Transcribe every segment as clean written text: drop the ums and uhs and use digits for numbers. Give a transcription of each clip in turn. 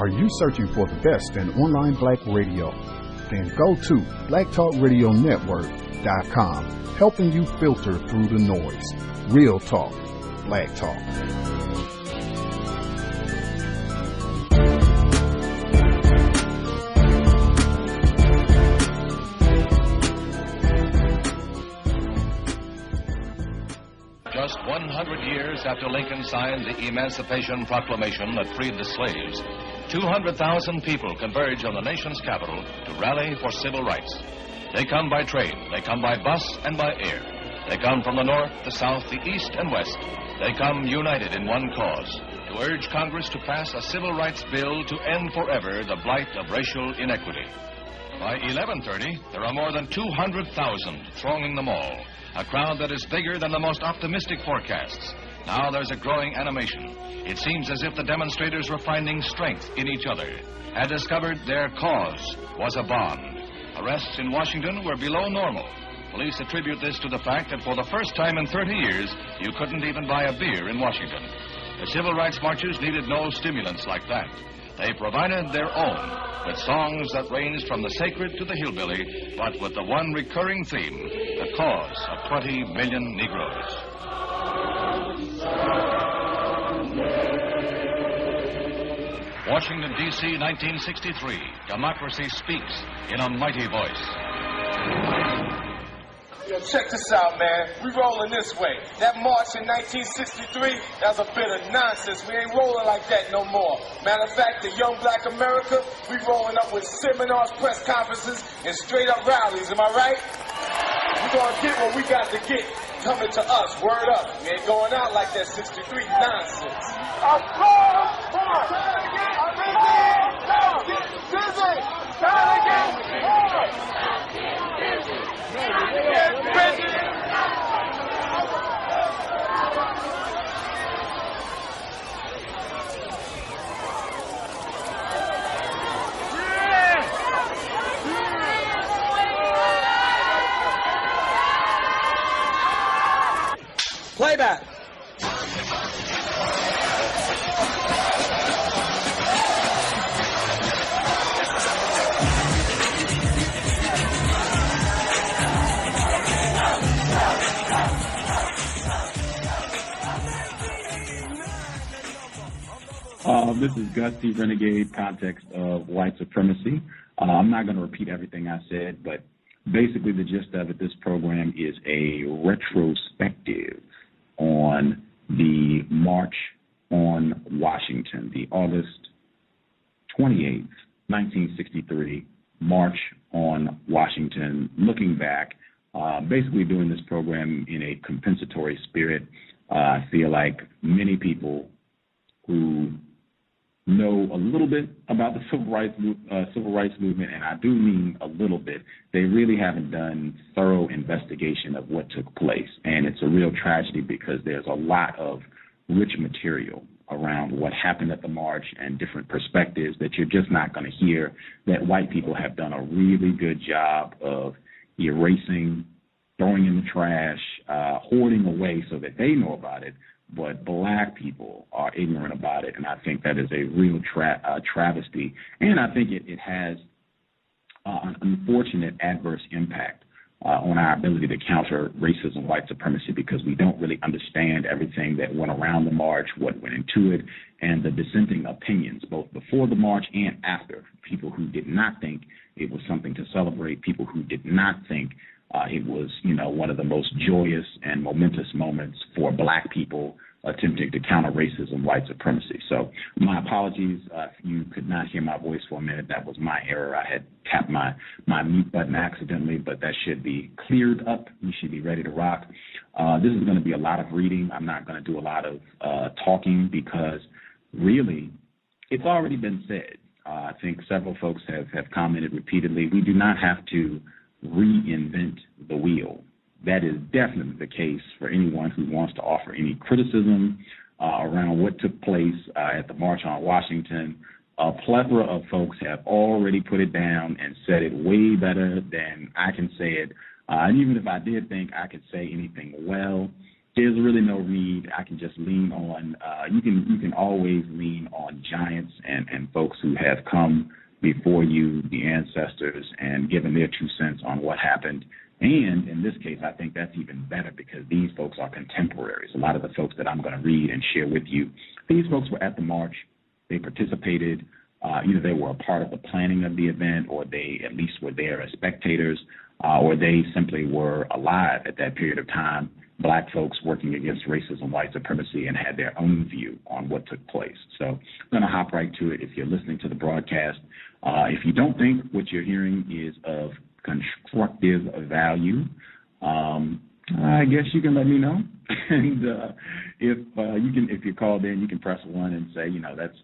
Are you searching for the best in online black radio? Then go to blacktalkradionetwork.com, helping you filter through the noise. Real talk, black talk. Just 100 years after Lincoln signed the Emancipation Proclamation that freed the slaves, 200,000 people converge on the nation's capital to rally for civil rights. They come by train, they come by bus and by air. They come from the north, the south, the east, and west. They come united in one cause, to urge Congress to pass a civil rights bill to end forever the blight of racial inequity. By 11:30, there are more than 200,000 thronging the mall, a crowd that is bigger than the most optimistic forecasts. Now there's a growing animation. It seems as if the demonstrators were finding strength in each other, had discovered their cause was a bond. Arrests in Washington were below normal. Police attribute this to the fact that for the first time in 30 years, you couldn't even buy a beer in Washington. The civil rights marchers needed no stimulants like that. They provided their own, with songs that ranged from the sacred to the hillbilly, but with the one recurring theme, the cause of 20 million Negroes. Washington, D.C., 1963. Democracy speaks in a mighty voice. Yo, check this out, man. We rolling this way. That march in 1963, that was a bit of nonsense. We ain't rolling like that no more. Matter of fact, the young black America, we rolling up with seminars, press conferences, and straight up rallies. Am I right? We gonna get what we got to get. Coming to us, word up. We ain't going out like that 63 nonsense. Of course! Try it again! Busy! Try it again! Playback. This is Gus T Renegade, Context of White Supremacy. I'm not going to repeat everything I said, but basically the gist of it, this program is a retrospective on the March on Washington, the August 28th, 1963 March on Washington, looking back, basically doing this program in a compensatory spirit. I feel like many people who know a little bit about the civil rights movement, and I do mean a little bit, they really haven't done thorough investigation of what took place. And it's a real tragedy because there's a lot of rich material around what happened at the march and different perspectives that you're just not going to hear, that white people have done a really good job of erasing, throwing in the trash, hoarding away so that they know about it. But black people are ignorant about it, and I think that is a real travesty. And I think it has an unfortunate adverse impact on our ability to counter racism, white supremacy, because we don't really understand everything that went around the march, what went into it, and the dissenting opinions, both before the march and after. People who did not think it was something to celebrate, people who did not think it was, one of the most joyous and momentous moments for black people attempting to counter racism, white supremacy. So my apologies if you could not hear my voice for a minute. That was my error. I had tapped my mute button accidentally, but that should be cleared up. You should be ready to rock. This is going to be a lot of reading. I'm not going to do a lot of talking because really it's already been said. I think several folks have commented repeatedly. We do not have to reinvent the wheel. That is definitely the case for anyone who wants to offer any criticism around what took place at the March on Washington. A plethora of folks have already put it down and said it way better than I can say it. And even if I did think I could say anything well, there's really no need. I can just lean on, you can always lean on giants and folks who have come before you, the ancestors, and given their 2 cents on what happened. And in this case, I think that's even better because these folks are contemporaries. A lot of the folks that I'm going to read and share with you, these folks were at the march. They participated. Either they were a part of the planning of the event, or they at least were there as spectators, or they simply were alive at that period of time, black folks working against racism, white supremacy, and had their own view on what took place. So I'm going to hop right to it. If you're listening to the broadcast, if you don't think what you're hearing is of constructive value, I guess you can let me know. And if you're called in, you can press 1 and say,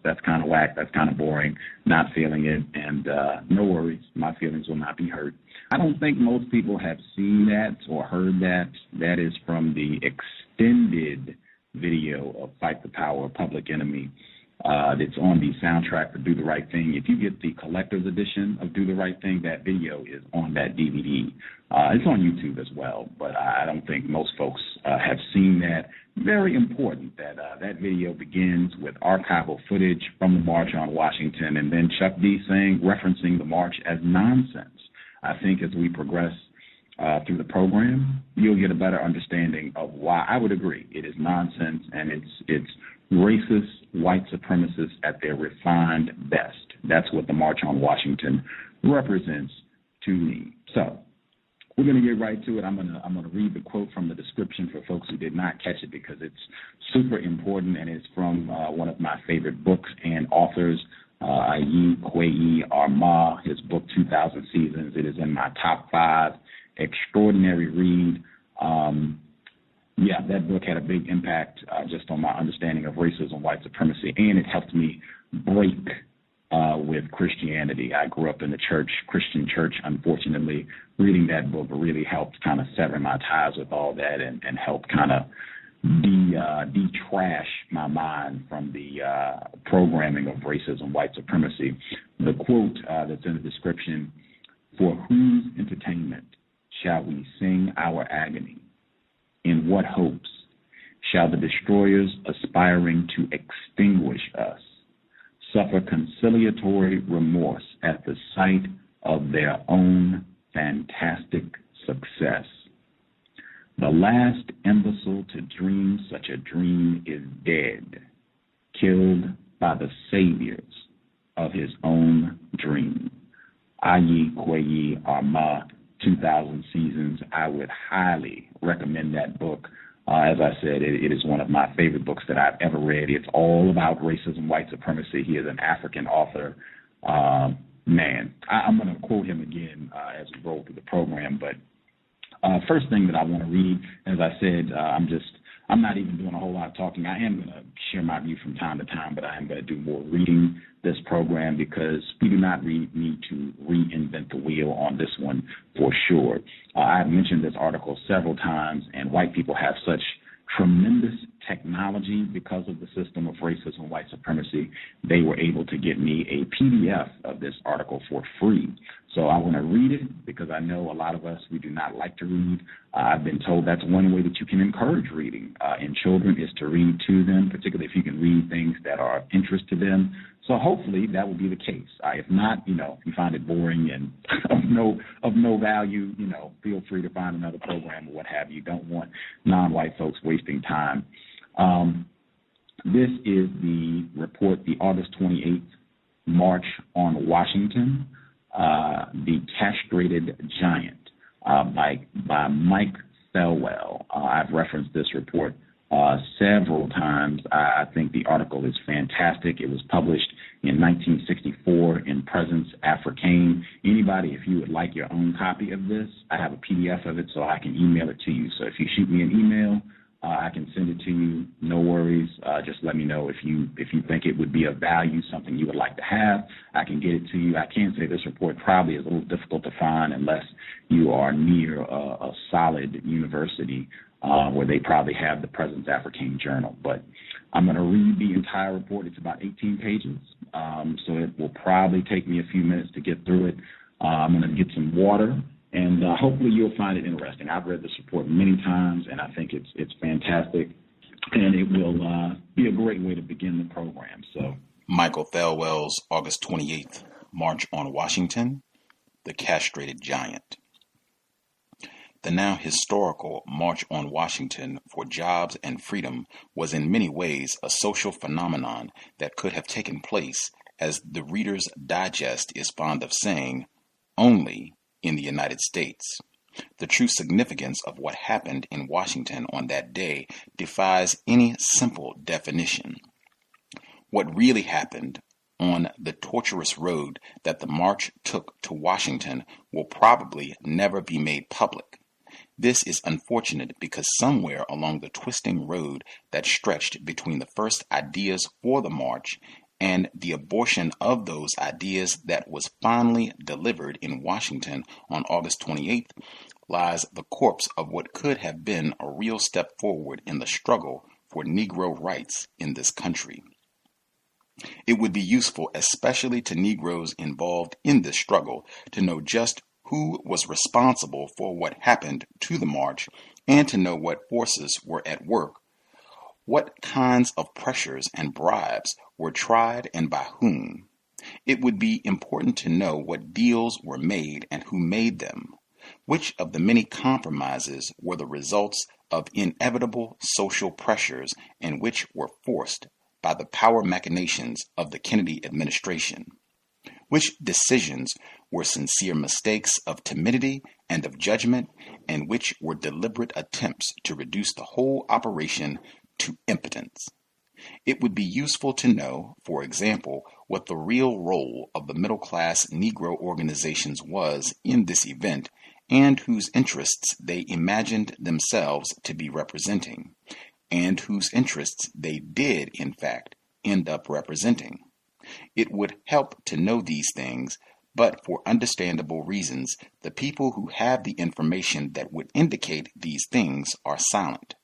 that's kind of whack, that's kind of boring, not feeling it, and no worries, my feelings will not be hurt. I don't think most people have seen that or heard that. That is from the extended video of Fight the Power of Public Enemy. It's on the soundtrack for Do the Right Thing. If you get the collector's edition of Do the Right Thing, that video is on that DVD. It's on YouTube as well, but I don't think most folks have seen that. Very important that that video begins with archival footage from the March on Washington, and then Chuck D referencing the march as nonsense. I think as we progress through the program, you'll get a better understanding of why. I would agree it is nonsense, and it's racist white supremacists at their refined best. That's what the March on Washington represents to me. So we're going to get right to it. I'm going to read the quote from the description for folks who did not catch it because it's super important, and it's from one of my favorite books and authors, Kwei Arma, his book 2000 Seasons. It is in my top 5. Extraordinary read. That book had a big impact just on my understanding of racism, white supremacy, and it helped me break with Christianity. I grew up in the Christian church, unfortunately. Reading that book really helped kind of sever my ties with all that and help kind of de-trash my mind from the programming of racism, white supremacy. The quote that's in the description, "For whose entertainment shall we sing our agony? In what hopes shall the destroyers aspiring to extinguish us suffer conciliatory remorse at the sight of their own fantastic success? The last imbecile to dream such a dream is dead, killed by the saviors of his own dream." Kwei Arma, 2000 Seasons. I would highly recommend that book. As I said, it is one of my favorite books that I've ever read. It's all about racism, white supremacy. He is an African author. I'm going to quote him again as we roll through the program. But first thing that I want to read, as I said, I'm not even doing a whole lot of talking. I am going to share my view from time to time, but I am going to do more reading this program because we do not need to reinvent the wheel on this one for sure. I've mentioned this article several times, and white people have such tremendous technology because of the system of racism, white supremacy. They were able to get me a PDF of this article for free. So I want to read it because I know a lot of us, we do not like to read. I've been told that's one way that you can encourage reading in children is to read to them, particularly if you can read things that are of interest to them. So hopefully that will be the case. If not, if you find it boring and of no value, feel free to find another program or what have you. Don't want non-white folks wasting time. This is the report, the August 28th March on Washington, The Castrated Giant by Mike Thelwell. I've referenced this report several times. I think the article is fantastic. It was published in 1964 in Presence Africaine. Anybody, if you would like your own copy of this, I have a PDF of it so I can email it to you. So if you shoot me an email, I can send it to you. No worries. Just let me know if you think it would be of value, something you would like to have. I can get it to you. I can say this report probably is a little difficult to find unless you are near a solid university where they probably have the Presence Africaine Journal. But I'm going to read the entire report. It's about 18 pages, so it will probably take me a few minutes to get through it. I'm going to get some water And hopefully you'll find it interesting. I've read this report many times, and I think it's fantastic, and it will be a great way to begin the program. So, Michael Thelwell's August 28th March on Washington, the Castrated Giant. The now historical March on Washington for Jobs and Freedom was in many ways a social phenomenon that could have taken place, as the Reader's Digest is fond of saying, only in the United States. The true significance of what happened in Washington on that day defies any simple definition. What really happened on the tortuous road that the march took to Washington will probably never be made public. This is unfortunate because somewhere along the twisting road that stretched between the first ideas for the march and the abortion of those ideas that was finally delivered in Washington on August 28th lies the corpse of what could have been a real step forward in the struggle for Negro rights in this country. It would be useful, especially to Negroes involved in this struggle, to know just who was responsible for what happened to the march and to know what forces were at work. What kinds of pressures and bribes were tried and by whom? It would be important to know what deals were made and who made them. Which of the many compromises were the results of inevitable social pressures and which were forced by the power machinations of the Kennedy administration? Which decisions were sincere mistakes of timidity and of judgment, and which were deliberate attempts to reduce the whole operation to impotence? It would be useful to know, for example, what the real role of the middle-class Negro organizations was in this event, and whose interests they imagined themselves to be representing, and whose interests they did, in fact, end up representing. It would help to know these things, but for understandable reasons, the people who have the information that would indicate these things are silent.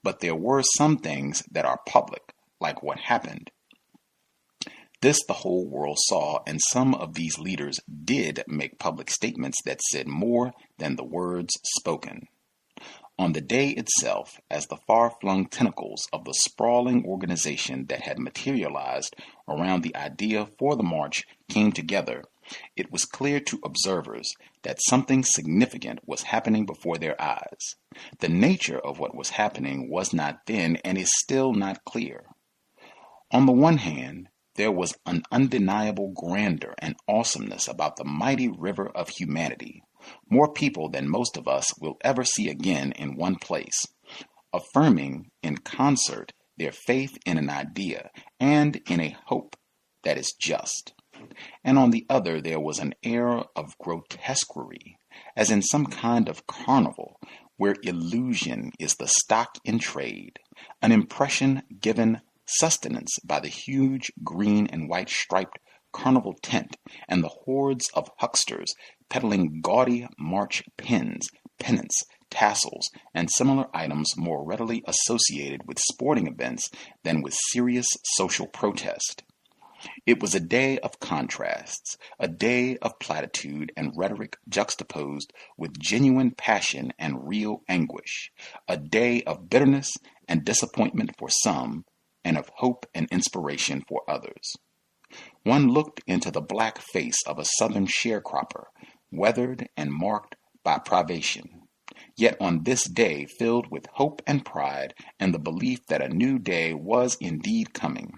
But there were some things that are public, like what happened. This the whole world saw, and some of these leaders did make public statements that said more than the words spoken. On the day itself, as the far-flung tentacles of the sprawling organization that had materialized around the idea for the march came together, it was clear to observers that something significant was happening before their eyes. The nature of what was happening was not then and is still not clear. On the one hand, there was an undeniable grandeur and awesomeness about the mighty river of humanity, more people than most of us will ever see again in one place, affirming in concert their faith in an idea and in a hope that is just. And on the other, there was an air of grotesquerie, as in some kind of carnival, where illusion is the stock in trade, an impression given sustenance by the huge green and white striped carnival tent and the hordes of hucksters peddling gaudy March pins, pennants, tassels, and similar items more readily associated with sporting events than with serious social protest. It was a day of contrasts, a day of platitude and rhetoric juxtaposed with genuine passion and real anguish, a day of bitterness and disappointment for some, and of hope and inspiration for others. One looked into the black face of a Southern sharecropper, weathered and marked by privation, yet on this day filled with hope and pride and the belief that a new day was indeed coming.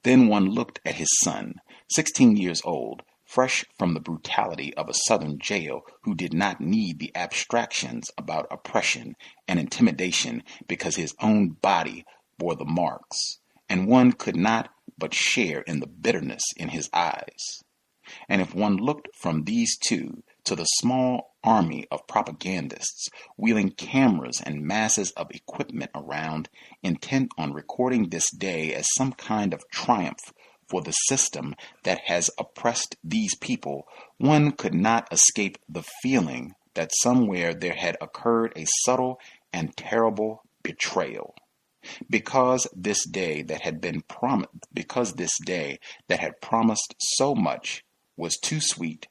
Then one looked at his son, 16 years old, fresh from the brutality of a Southern jail, who did not need the abstractions about oppression and intimidation because his own body bore the marks, and one could not but share in the bitterness in his eyes. And if one looked from these two to the small army of propagandists wheeling cameras and masses of equipment around, intent on recording this day as some kind of triumph for the system that has oppressed these people, one could not escape the feeling that somewhere there had occurred a subtle and terrible betrayal. Because this day that had promised so much was too sweet,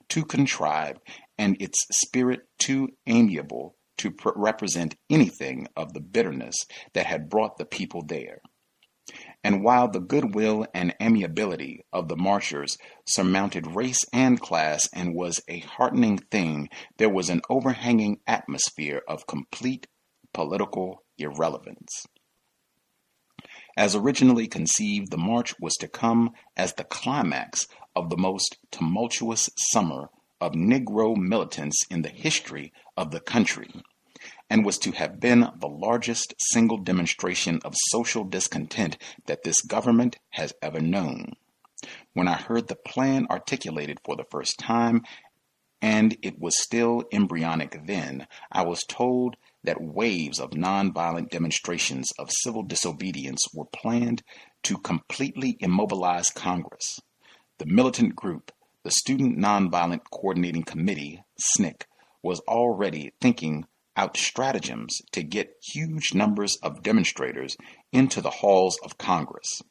too contrived, and its spirit too amiable to represent anything of the bitterness that had brought the people there. And while the goodwill and amiability of the marchers surmounted race and class and was a heartening thing, there was an overhanging atmosphere of complete political irrelevance. As originally conceived, the march was to come as the climax of the most tumultuous summer of Negro militants in the history of the country, and was to have been the largest single demonstration of social discontent that this government has ever known. When I heard the plan articulated for the first time, and it was still embryonic then, I was told that waves of nonviolent demonstrations of civil disobedience were planned to completely immobilize Congress. The militant group, the Student Nonviolent Coordinating Committee, SNCC, was already thinking out stratagems to get huge numbers of demonstrators into the halls of Congress.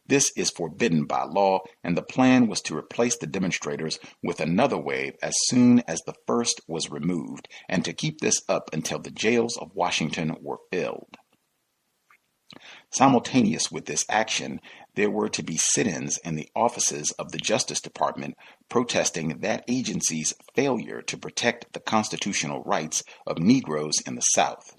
This is forbidden by law, and the plan was to replace the demonstrators with another wave as soon as the first was removed, and to keep this up until the jails of Washington were filled. Simultaneous with this action, there were to be sit-ins in the offices of the Justice Department protesting that agency's failure to protect the constitutional rights of Negroes in the South.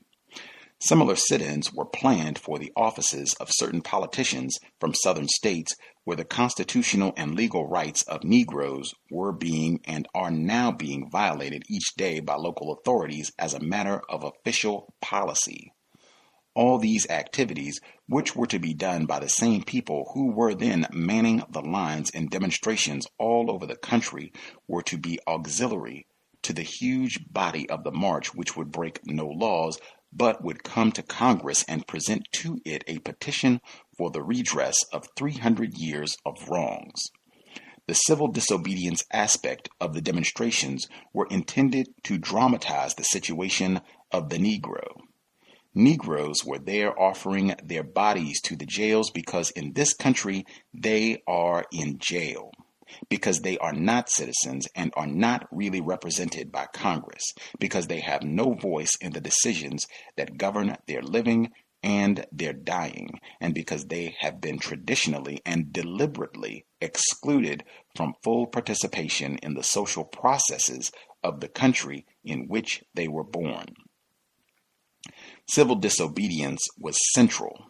Similar sit-ins were planned for the offices of certain politicians from southern states where the constitutional and legal rights of Negroes were being and are now being violated each day by local authorities as a matter of official policy. All these activities, which were to be done by the same people who were then manning the lines in demonstrations all over the country, were to be auxiliary to the huge body of the march, which would break no laws, but would come to Congress and present to it a petition for the redress of 300 years of wrongs. The civil disobedience aspect of the demonstrations were intended to dramatize the situation of the Negro. Negroes were there offering their bodies to the jails because in this country they are in jail, because they are not citizens and are not really represented by Congress, because they have no voice in the decisions that govern their living and their dying, and because they have been traditionally and deliberately excluded from full participation in the social processes of the country in which they were born. Civil disobedience was central.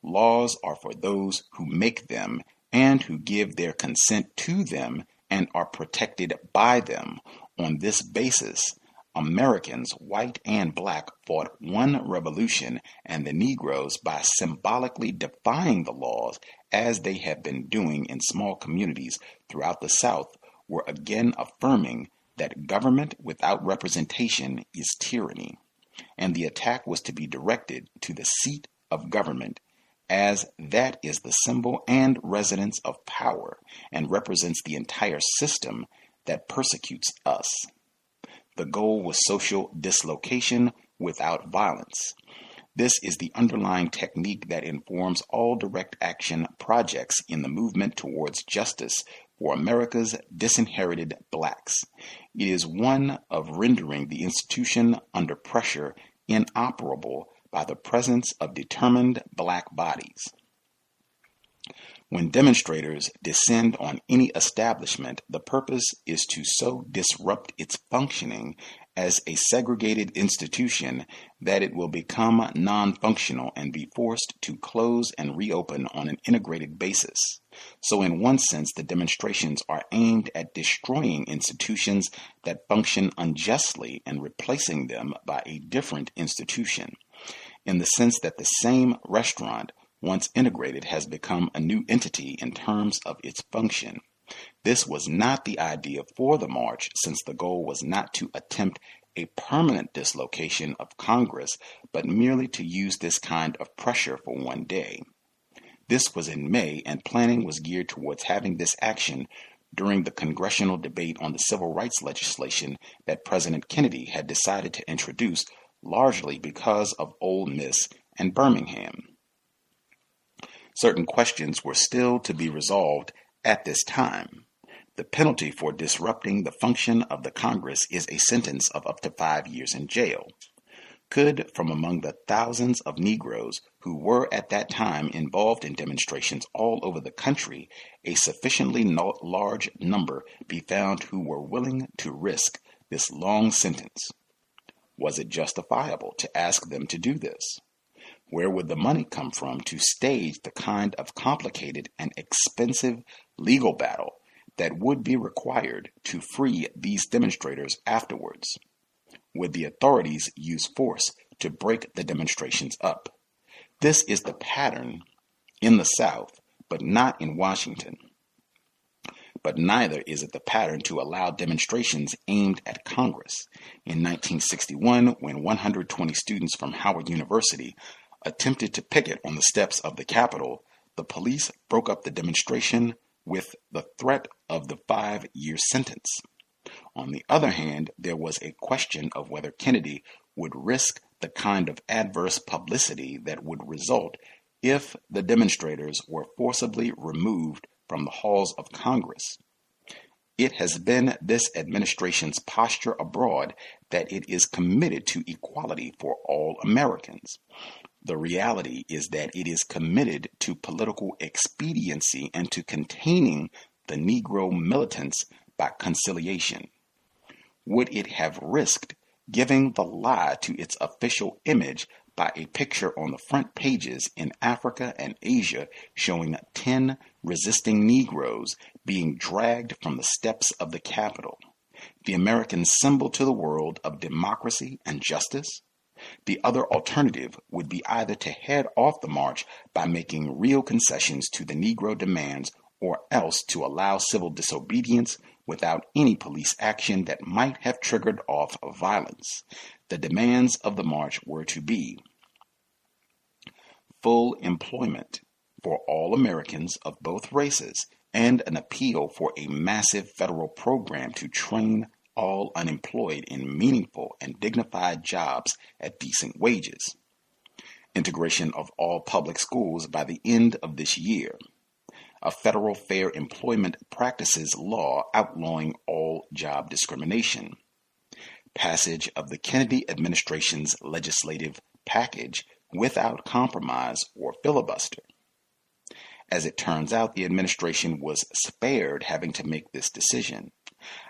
Laws are for those who make them and who give their consent to them and are protected by them. On this basis, Americans, white and black, fought one revolution, and the Negroes, by symbolically defying the laws as they have been doing in small communities throughout the South, were again affirming that government without representation is tyranny, and the attack was to be directed to the seat of government, as that is the symbol and residence of power and represents the entire system that persecutes us. The goal was social dislocation without violence. This is the underlying technique that informs all direct action projects in the movement towards justice for America's disinherited blacks. It is one of rendering the institution under pressure inoperable by the presence of determined black bodies. When demonstrators descend on any establishment, the purpose is to so disrupt its functioning as a segregated institution that it will become non-functional and be forced to close and reopen on an integrated basis. So in one sense, the demonstrations are aimed at destroying institutions that function unjustly and replacing them by a different institution, in the sense that the same restaurant, once integrated, has become a new entity in terms of its function. This was not the idea for the march, since the goal was not to attempt a permanent dislocation of Congress, but merely to use this kind of pressure for one day. This was in May, and planning was geared towards having this action during the congressional debate on the civil rights legislation that President Kennedy had decided to introduce, largely because of Ole Miss and Birmingham. Certain questions were still to be resolved at this time. The penalty for disrupting the function of the Congress is a sentence of up to 5 years in jail. Could, from among the thousands of Negroes who were at that time involved in demonstrations all over the country, a sufficiently large number be found who were willing to risk this long sentence? Was it justifiable to ask them to do this? Where would the money come from to stage the kind of complicated and expensive legal battle that would be required to free these demonstrators afterwards? Would the authorities use force to break the demonstrations up? This is the pattern in the South, but not in Washington. But neither is it the pattern to allow demonstrations aimed at Congress. In 1961, when 120 students from Howard University attempted to picket on the steps of the Capitol, the police broke up the demonstration with the threat of the 5-year sentence. On the other hand, there was a question of whether Kennedy would risk the kind of adverse publicity that would result if the demonstrators were forcibly removed from the halls of Congress. It has been this administration's posture abroad that it is committed to equality for all Americans. The reality is that it is committed to political expediency and to containing the Negro militants by conciliation. Would it have risked giving the lie to its official image by a picture on the front pages in Africa and Asia showing 10 resisting Negroes being dragged from the steps of the Capitol, the American symbol to the world of democracy and justice? The other alternative would be either to head off the march by making real concessions to the Negro demands, or else to allow civil disobedience without any police action that might have triggered off violence. The demands of the march were to be full employment for all Americans of both races and an appeal for a massive federal program to train all unemployed in meaningful and dignified jobs at decent wages. Integration of all public schools by the end of this year. A federal fair employment practices law outlawing all job discrimination. Passage of the Kennedy administration's legislative package without compromise or filibuster. As it turns out, the administration was spared having to make this decision.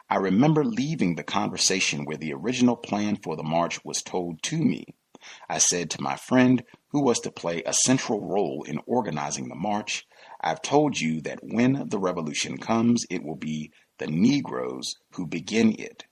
I remember leaving the conversation where the original plan for the march was told to me. I said to my friend, who was to play a central role in organizing the march, "I've told you that when the revolution comes, it will be the Negroes who begin it."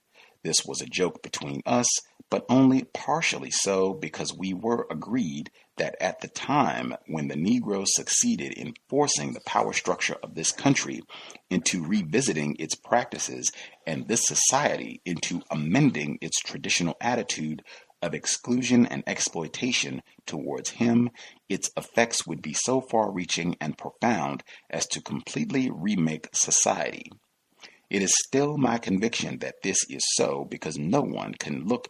This was a joke between us, but only partially so because we were agreed that at the time when the Negroes succeeded in forcing the power structure of this country into revisiting its practices and this society into amending its traditional attitude of exclusion and exploitation towards him, its effects would be so far-reaching and profound as to completely remake society. It is still my conviction that this is so because no one can look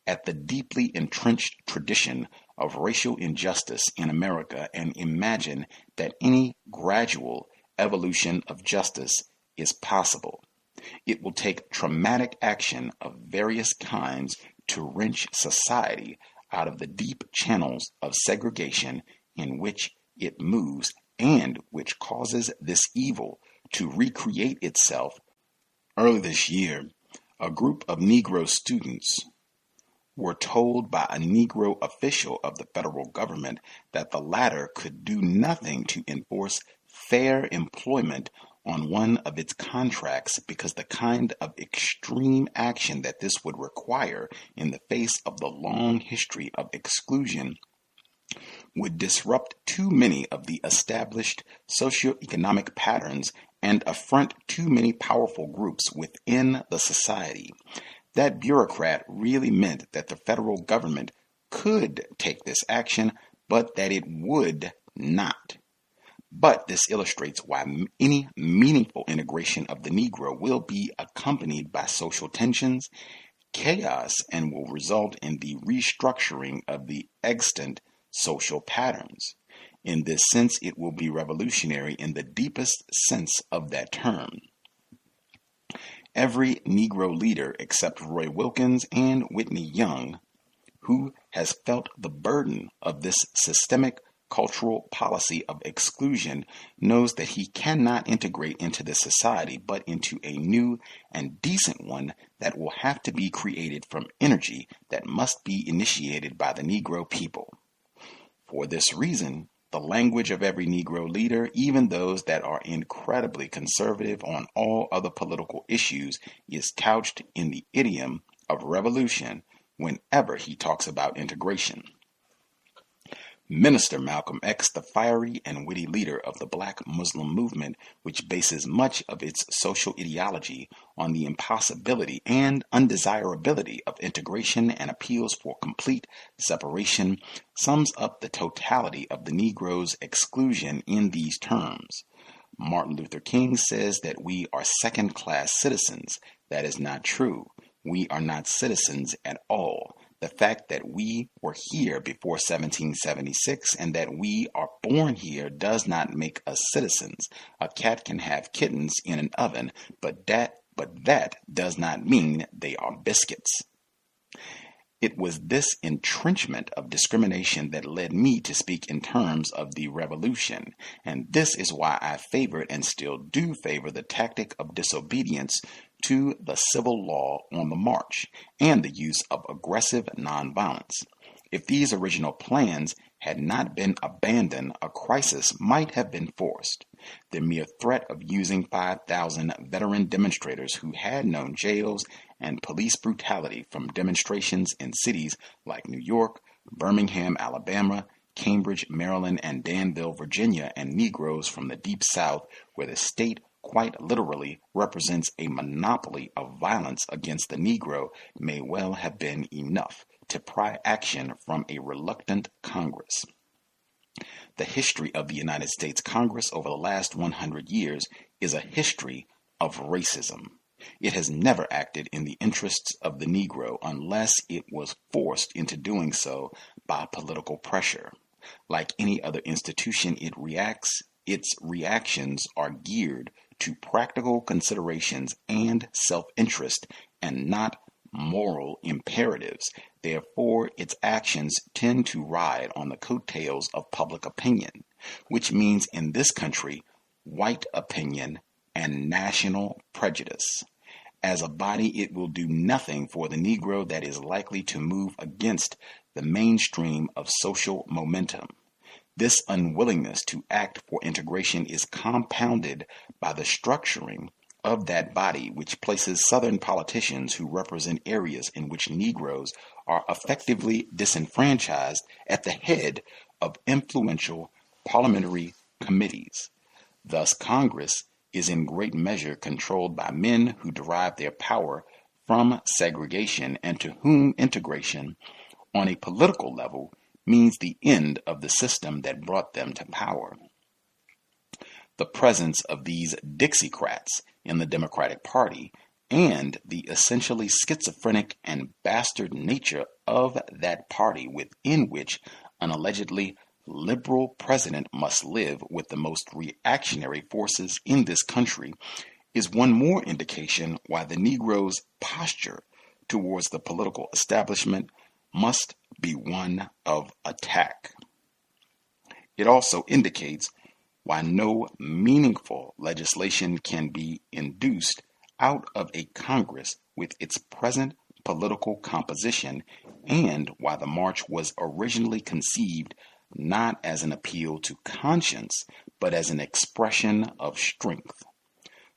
at the deeply entrenched tradition of racial injustice in America and imagine that any gradual evolution of justice is possible. It will take traumatic action of various kinds to wrench society out of the deep channels of segregation in which it moves and which causes this evil to recreate itself. Early this year, a group of Negro students were told by a Negro official of the federal government that the latter could do nothing to enforce fair employment on one of its contracts because the kind of extreme action that this would require in the face of the long history of exclusion would disrupt too many of the established socioeconomic patterns and affront too many powerful groups within the society. That bureaucrat really meant that the federal government could take this action, but that it would not. But this illustrates why any meaningful integration of the Negro will be accompanied by social tensions, chaos, and will result in the restructuring of the extant social patterns. In this sense, it will be revolutionary in the deepest sense of that term. Every Negro leader except Roy Wilkins and Whitney Young, who has felt the burden of this systemic cultural policy of exclusion, knows that he cannot integrate into this society but into a new and decent one that will have to be created from energy that must be initiated by the Negro people. For this reason, the language of every Negro leader, even those that are incredibly conservative on all other political issues, is couched in the idiom of revolution whenever he talks about integration. Minister Malcolm X, the fiery and witty leader of the Black Muslim movement, which bases much of its social ideology on the impossibility and undesirability of integration and appeals for complete separation, sums up the totality of the Negro's exclusion in these terms. Martin Luther King says that we are second-class citizens. That is not true. We are not citizens at all. The fact that we were here before 1776 and that we are born here does not make us citizens. A cat can have kittens in an oven, but that does not mean they are biscuits. It was this entrenchment of discrimination that led me to speak in terms of the revolution, and this is why I favored and still do favor the tactic of disobedience to the civil law on the march and the use of aggressive nonviolence. If these original plans had not been abandoned, a crisis might have been forced. The mere threat of using 5,000 veteran demonstrators who had known jails and police brutality from demonstrations in cities like New York, Birmingham, Alabama, Cambridge, Maryland, and Danville, Virginia, and Negroes from the Deep South, where the state quite literally represents a monopoly of violence against the Negro, may well have been enough to pry action from a reluctant Congress. The history of the United States Congress over the last 100 years is a history of racism. It has never acted in the interests of the Negro unless it was forced into doing so by political pressure. Like any other institution its reactions are geared to practical considerations and self-interest and not moral imperatives. Therefore, its actions tend to ride on the coattails of public opinion, which means in this country, white opinion and national prejudice. As a body, it will do nothing for the Negro that is likely to move against the mainstream of social momentum. This unwillingness to act for integration is compounded by the structuring of that body, which places Southern politicians who represent areas in which Negroes are effectively disenfranchised at the head of influential parliamentary committees. Thus, Congress is in great measure controlled by men who derive their power from segregation and to whom integration on a political level means the end of the system that brought them to power. The presence of these Dixiecrats in the Democratic Party and the essentially schizophrenic and bastard nature of that party within which an allegedly liberal president must live with the most reactionary forces in this country is one more indication why the Negro's posture towards the political establishment must be one of attack. It also indicates why no meaningful legislation can be induced out of a Congress with its present political composition, and why the march was originally conceived not as an appeal to conscience, but as an expression of strength.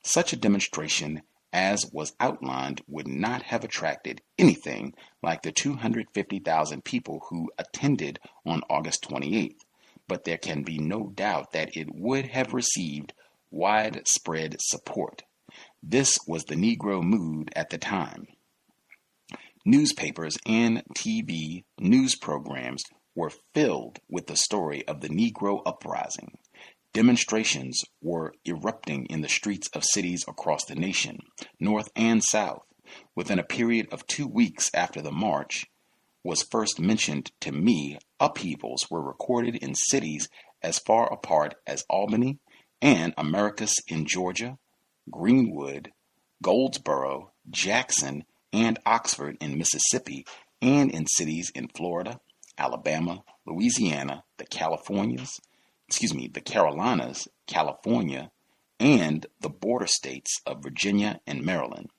Such a demonstration as was outlined would not have attracted anything like the 250,000 people who attended on August 28th, but there can be no doubt that it would have received widespread support. This was the Negro mood at the time. Newspapers and TV news programs were filled with the story of the Negro uprising. Demonstrations were erupting in the streets of cities across the nation, North and South. Within a period of 2 weeks after the march was first mentioned to me, upheavals were recorded in cities as far apart as Albany and Americus in Georgia, Greenwood, Goldsboro, Jackson, and Oxford in Mississippi, and in cities in Florida, Alabama, Louisiana, the Carolinas, California, and the border states of Virginia and Maryland.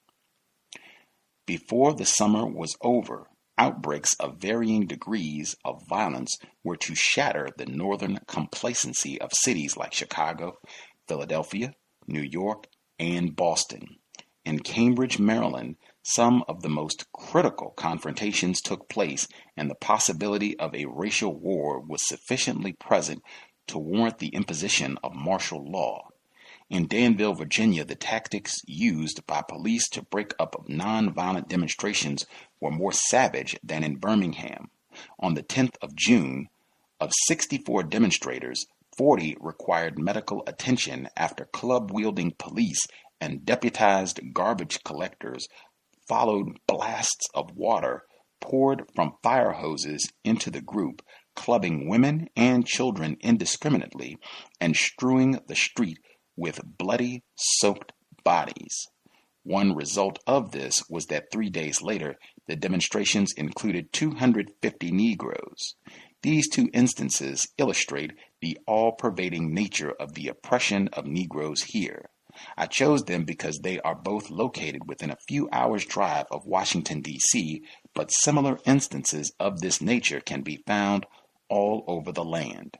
Before the summer was over, outbreaks of varying degrees of violence were to shatter the northern complacency of cities like Chicago, Philadelphia, New York, and Boston. In Cambridge, Maryland, some of the most critical confrontations took place, and the possibility of a racial war was sufficiently present to warrant the imposition of martial law. In Danville, Virginia, the tactics used by police to break up nonviolent demonstrations were more savage than in Birmingham. On the 10th of June, of 64 demonstrators, 40 required medical attention after club-wielding police and deputized garbage collectors followed blasts of water poured from fire hoses into the group, clubbing women and children indiscriminately and strewing the street with bloody, soaked bodies. One result of this was that 3 days later, the demonstrations included 250 Negroes. These two instances illustrate the all-pervading nature of the oppression of Negroes here. I chose them because they are both located within a few hours' drive of Washington, D.C., but similar instances of this nature can be found all over the land.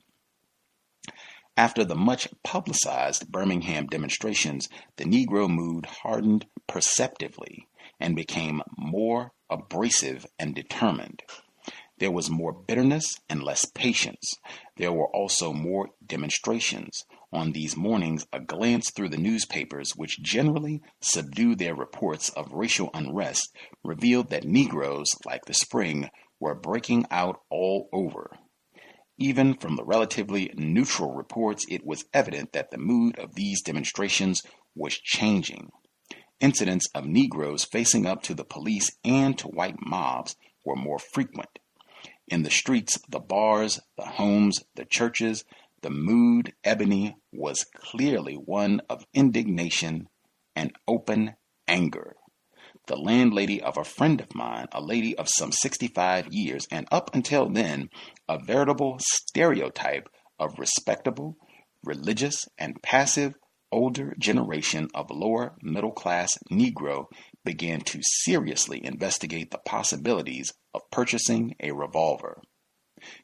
After the much publicized Birmingham demonstrations, the Negro mood hardened perceptibly and became more abrasive and determined. There was more bitterness and less patience. There were also more demonstrations. On these mornings, a glance through the newspapers, which generally subdue their reports of racial unrest, revealed that Negroes, like the spring, were breaking out all over. Even from the relatively neutral reports, it was evident that the mood of these demonstrations was changing. Incidents of Negroes facing up to the police and to white mobs were more frequent. In the streets, the bars, the homes, the churches, the mood ebony was clearly one of indignation and open anger. The landlady of a friend of mine, a lady of some 65 years, and up until then, a veritable stereotype of respectable, religious, and passive older generation of lower middle class Negro, began to seriously investigate the possibilities of purchasing a revolver.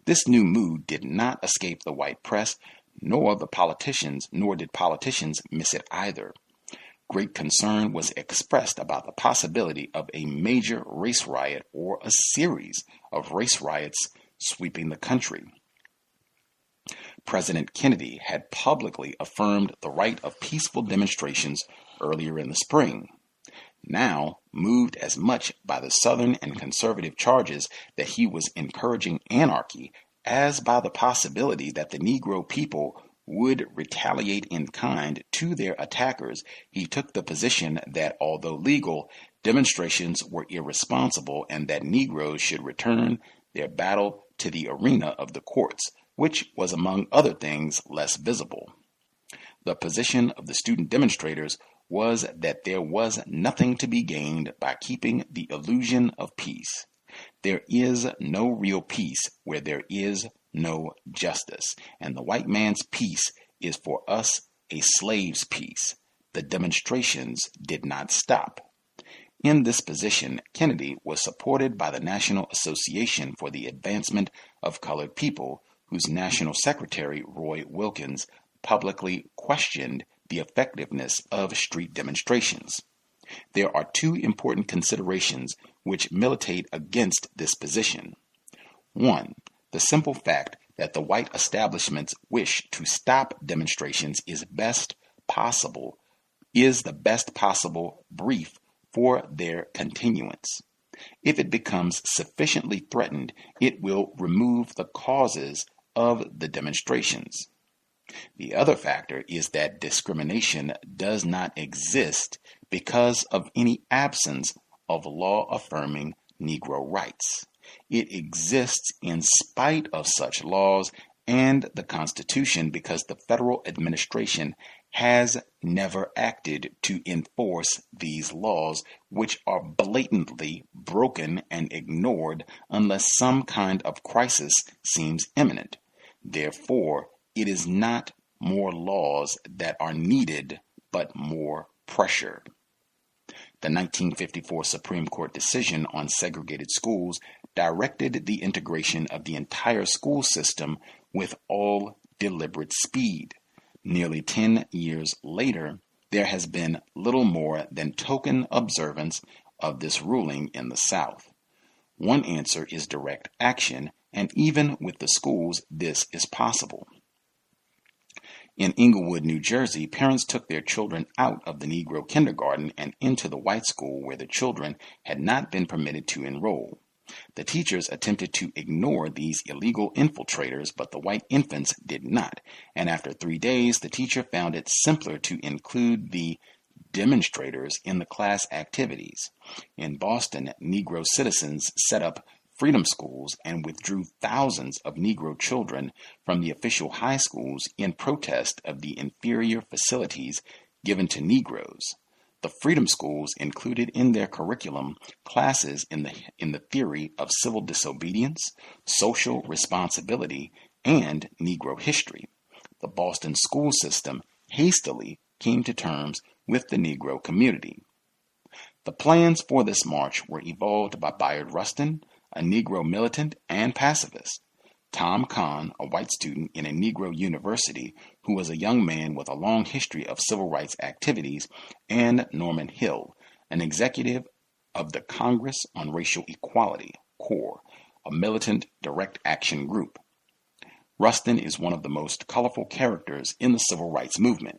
This new mood did not escape the white press, nor did politicians miss it either. Great concern was expressed about the possibility of a major race riot or a series of race riots sweeping the country. President Kennedy had publicly affirmed the right of peaceful demonstrations earlier in the spring. Now, moved as much by the Southern and conservative charges that he was encouraging anarchy as by the possibility that the Negro people would retaliate in kind to their attackers, he took the position that, although legal, demonstrations were irresponsible and that Negroes should return their battle to the arena of the courts, which was, among other things, less visible. The position of the student demonstrators was that there was nothing to be gained by keeping the illusion of peace. There is no real peace where there is no justice, and the white man's peace is for us a slave's peace. The demonstrations did not stop. In this position, Kennedy was supported by the National Association for the Advancement of Colored People, whose National Secretary, Roy Wilkins, publicly questioned the effectiveness of street demonstrations. There are two important considerations which militate against this position. One, the simple fact that the white establishment's wish to stop demonstrations is the best possible brief for their continuance. If it becomes sufficiently threatened, it will remove the causes of the demonstrations. The other factor is that discrimination does not exist because of any absence of law-affirming Negro rights. It exists in spite of such laws and the Constitution because the federal administration has never acted to enforce these laws, which are blatantly broken and ignored unless some kind of crisis seems imminent. Therefore, it is not more laws that are needed, but more pressure. The 1954 Supreme Court decision on segregated schools directed the integration of the entire school system with all deliberate speed. Nearly 10 years later, there has been little more than token observance of this ruling in the South. One answer is direct action, and even with the schools, this is possible. In Englewood, New Jersey, parents took their children out of the Negro kindergarten and into the white school where the children had not been permitted to enroll. The teachers attempted to ignore these illegal infiltrators, but the white infants did not, and after 3 days, the teacher found it simpler to include the demonstrators in the class activities. In Boston, Negro citizens set up freedom schools and withdrew thousands of Negro children from the official high schools in protest of the inferior facilities given to Negroes. The freedom schools included in their curriculum classes in the theory of civil disobedience, social responsibility, and Negro history. The Boston school system hastily came to terms with the Negro community. The plans for this march were evolved by Bayard Rustin, a Negro militant and pacifist, Tom Kahn, a white student in a Negro university who was a young man with a long history of civil rights activities, and Norman Hill, an executive of the Congress on Racial Equality, CORE, a militant direct action group. Rustin is one of the most colorful characters in the civil rights movement.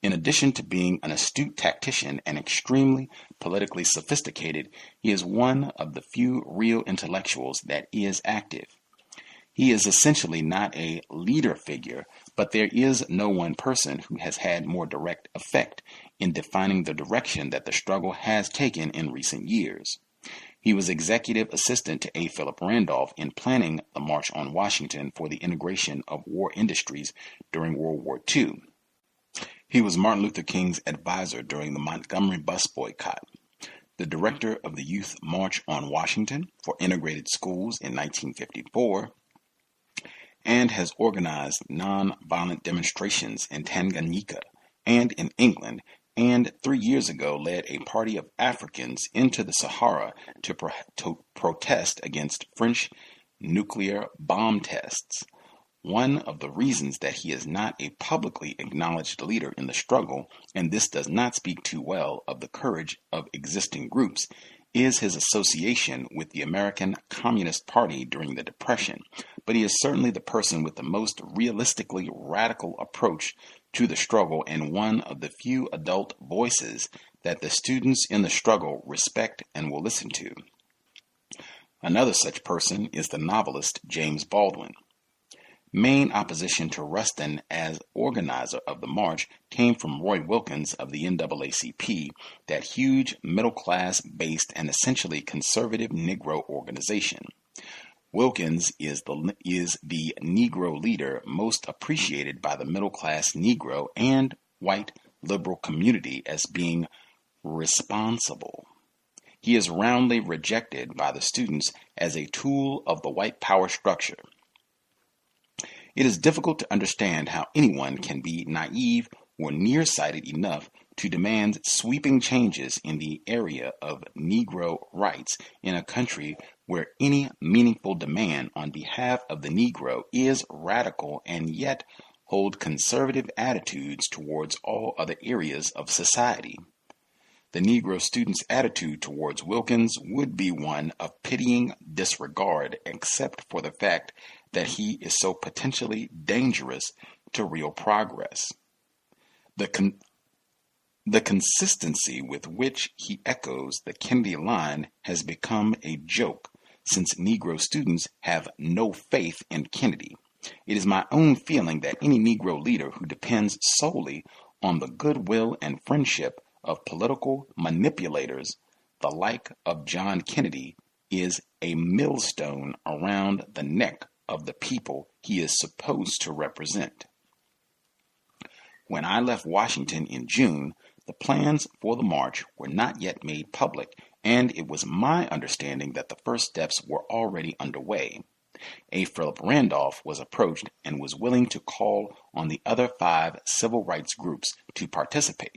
In addition to being an astute tactician and extremely politically sophisticated, he is one of the few real intellectuals that is active. He is essentially not a leader figure, but there is no one person who has had more direct effect in defining the direction that the struggle has taken in recent years. He was executive assistant to A. Philip Randolph in planning the March on Washington for the integration of war industries during World War II. He was Martin Luther King's advisor during the Montgomery bus boycott, the director of the Youth March on Washington for integrated schools in 1954, and has organized non-violent demonstrations in Tanganyika and in England, and 3 years ago led a party of Africans into the Sahara to protest against French nuclear bomb tests. One of the reasons that he is not a publicly acknowledged leader in the struggle, and this does not speak too well of the courage of existing groups, is his association with the American Communist Party during the Depression, but he is certainly the person with the most realistically radical approach to the struggle and one of the few adult voices that the students in the struggle respect and will listen to. Another such person is the novelist James Baldwin. Main opposition to Rustin as organizer of the march came from Roy Wilkins of the NAACP, that huge middle-class-based and essentially conservative Negro organization. Wilkins is the Negro leader most appreciated by the middle-class Negro and white liberal community as being responsible. He is roundly rejected by the students as a tool of the white power structure. It is difficult to understand how anyone can be naive or nearsighted enough to demand sweeping changes in the area of Negro rights in a country where any meaningful demand on behalf of the Negro is radical and yet hold conservative attitudes towards all other areas of society. The Negro student's attitude towards Wilkins would be one of pitying disregard, except for the fact that he is so potentially dangerous to real progress. The consistency with which he echoes the Kennedy line has become a joke, since Negro students have no faith in Kennedy. It is my own feeling that any Negro leader who depends solely on the goodwill and friendship of political manipulators, the like of John Kennedy, is a millstone around the neck of the people he is supposed to represent. When I left Washington in June, the plans for the march were not yet made public, and it was my understanding that the first steps were already underway. A. Philip Randolph was approached and was willing to call on the other 5 civil rights groups to participate.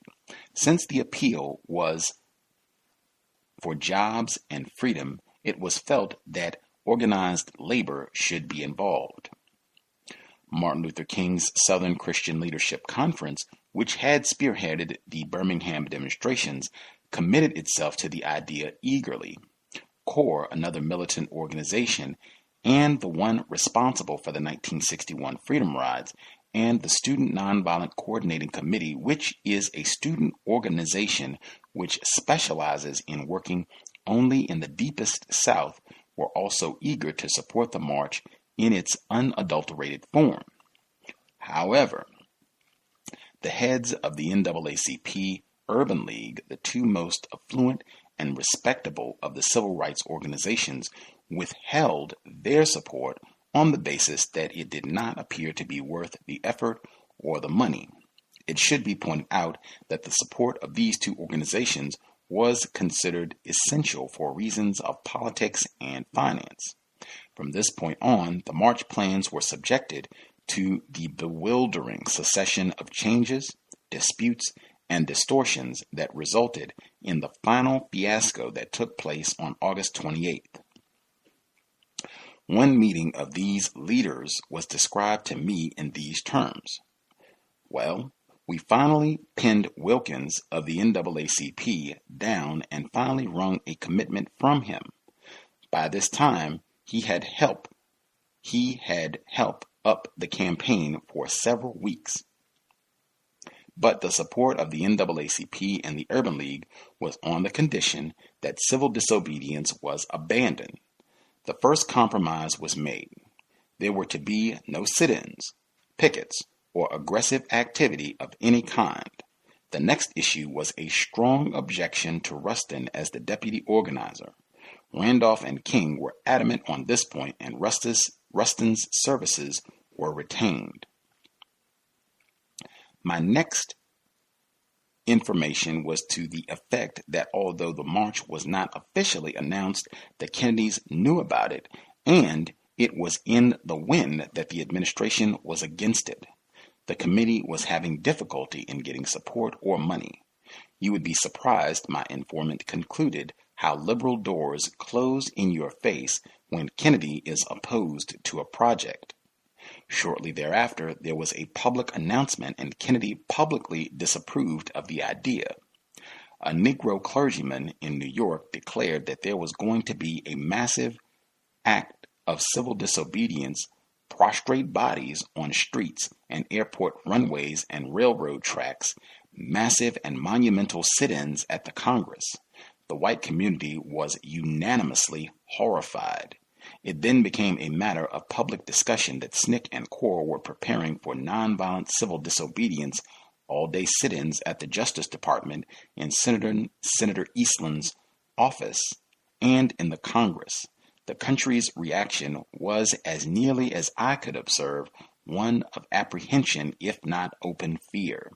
Since the appeal was for jobs and freedom, it was felt that organized labor should be involved. Martin Luther King's Southern Christian Leadership Conference, which had spearheaded the Birmingham demonstrations, committed itself to the idea eagerly. CORE, another militant organization, and the one responsible for the 1961 Freedom Rides, and the Student Nonviolent Coordinating Committee, which is a student organization which specializes in working only in the deepest South, were also eager to support the march in its unadulterated form. However, the heads of the NAACP, Urban League, the 2 most affluent and respectable of the civil rights organizations, withheld their support on the basis that it did not appear to be worth the effort or the money. It should be pointed out that the support of these 2 organizations was considered essential for reasons of politics and finance. From this point on, the march plans were subjected to the bewildering succession of changes, disputes, and distortions that resulted in the final fiasco that took place on August 28th. One meeting of these leaders was described to me in these terms. Well, we finally pinned Wilkins of the NAACP down and finally wrung a commitment from him. By this time, he had help up the campaign for several weeks. But the support of the NAACP and the Urban League was on the condition that civil disobedience was abandoned. The first compromise was made. There were to be no sit-ins, pickets, or aggressive activity of any kind. The next issue was a strong objection to Rustin as the deputy organizer. Randolph and King were adamant on this point, and Rustin's services were retained. My next information was to the effect that although the march was not officially announced, the Kennedys knew about it, and it was in the wind that the administration was against it. The committee was having difficulty in getting support or money. You would be surprised, my informant concluded, how liberal doors close in your face when Kennedy is opposed to a project. Shortly thereafter, there was a public announcement, and Kennedy publicly disapproved of the idea. A Negro clergyman in New York declared that there was going to be a massive act of civil disobedience, prostrate bodies on streets and airport runways and railroad tracks, massive and monumental sit-ins at the Congress. The white community was unanimously horrified. It then became a matter of public discussion that SNCC and CORE were preparing for nonviolent civil disobedience all-day sit-ins at the Justice Department, in Senator Eastland's office, and in the Congress. The country's reaction was, as nearly as I could observe, one of apprehension, if not open fear.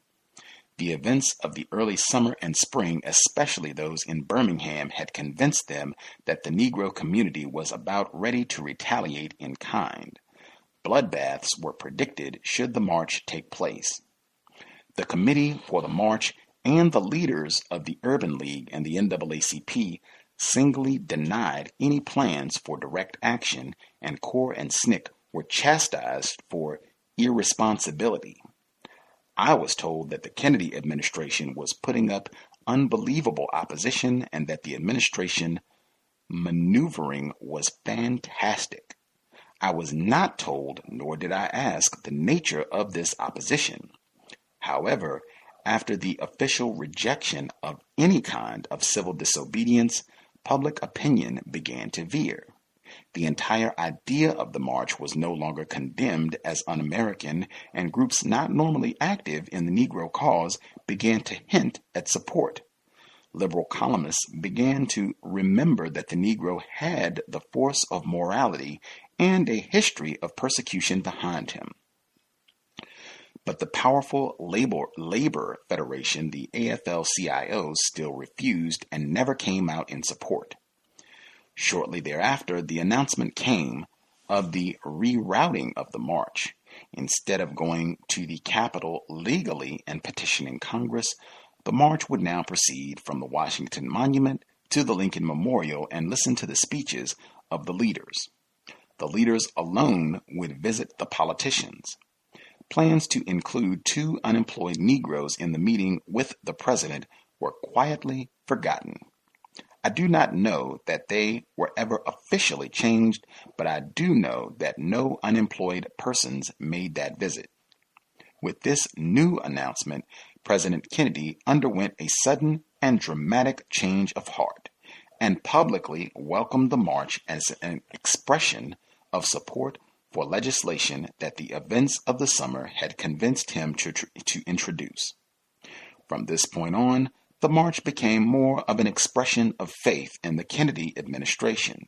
The events of the early summer and spring, especially those in Birmingham, had convinced them that the Negro community was about ready to retaliate in kind. Bloodbaths were predicted should the march take place. The committee for the march and the leaders of the Urban League and the NAACP singly denied any plans for direct action, and CORE and SNCC were chastised for irresponsibility. I was told that the Kennedy administration was putting up unbelievable opposition and that the administration maneuvering was fantastic. I was not told, nor did I ask, the nature of this opposition. However, after the official rejection of any kind of civil disobedience, public opinion began to veer. The entire idea of the march was no longer condemned as un-American, and groups not normally active in the Negro cause began to hint at support. liberal columnists began to remember that the Negro had the force of morality and a history of persecution behind him. But the powerful labor federation, the AFL-CIO, still refused and never came out in support. Shortly thereafter, the announcement came of the rerouting of the march. Instead of going to the Capitol legally and petitioning Congress, the march would now proceed from the Washington Monument to the Lincoln Memorial and listen to the speeches of the leaders. The leaders alone would visit the politicians. Plans to include 2 unemployed Negroes in the meeting with the president were quietly forgotten. I do not know that they were ever officially changed, but I do know that no unemployed persons made that visit. With this new announcement, President Kennedy underwent a sudden and dramatic change of heart and publicly welcomed the march as an expression of support for legislation that the events of the summer had convinced him to introduce. From this point on, the march became more of an expression of faith in the Kennedy administration.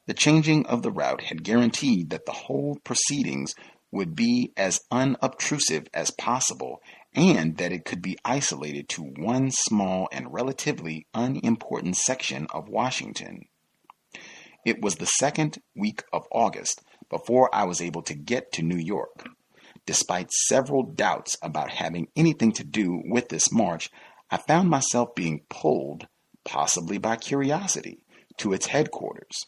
The changing of the route had guaranteed that the whole proceedings would be as unobtrusive as possible and that it could be isolated to one small and relatively unimportant section of Washington. It was the second week of August before I was able to get to New York. Despite several doubts about having anything to do with this march, I found myself being pulled, possibly by curiosity, to its headquarters.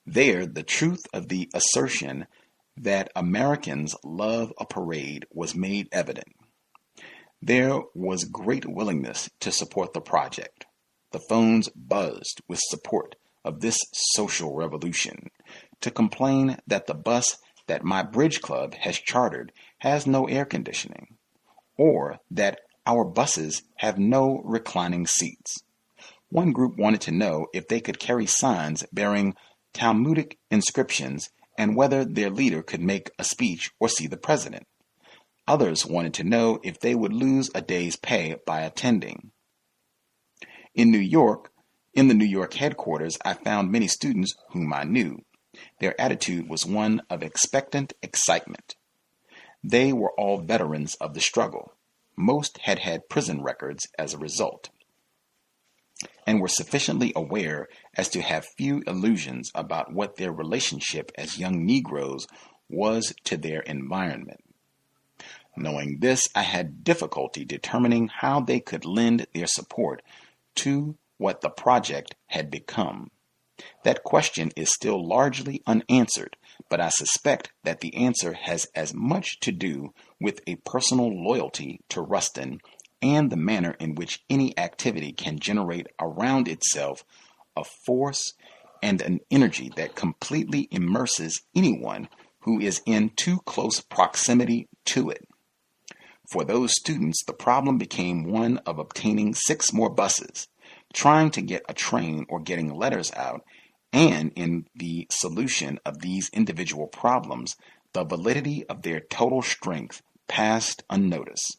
There, the truth of the assertion that Americans love a parade was made evident. There was great willingness to support the project. The phones buzzed with support of this social revolution. To complain that the bus that my bridge club has chartered has no air conditioning, or that our buses have no reclining seats. One group wanted to know if they could carry signs bearing Talmudic inscriptions and whether their leader could make a speech or see the president. Others wanted to know if they would lose a day's pay by attending. In the New York headquarters, I found many students whom I knew. Their attitude was one of expectant excitement. They were all veterans of the struggle. Most had had prison records as a result, and were sufficiently aware as to have few illusions about what their relationship as young Negroes was to their environment. Knowing this, I had difficulty determining how they could lend their support to what the project had become. That question is still largely unanswered, but I suspect that the answer has as much to do with a personal loyalty to Rustin and the manner in which any activity can generate around itself a force and an energy that completely immerses anyone who is in too close proximity to it. For those students, the problem became one of obtaining 6 more buses, trying to get a train or getting letters out, and in the solution of these individual problems, the validity of their total strength passed unnoticed.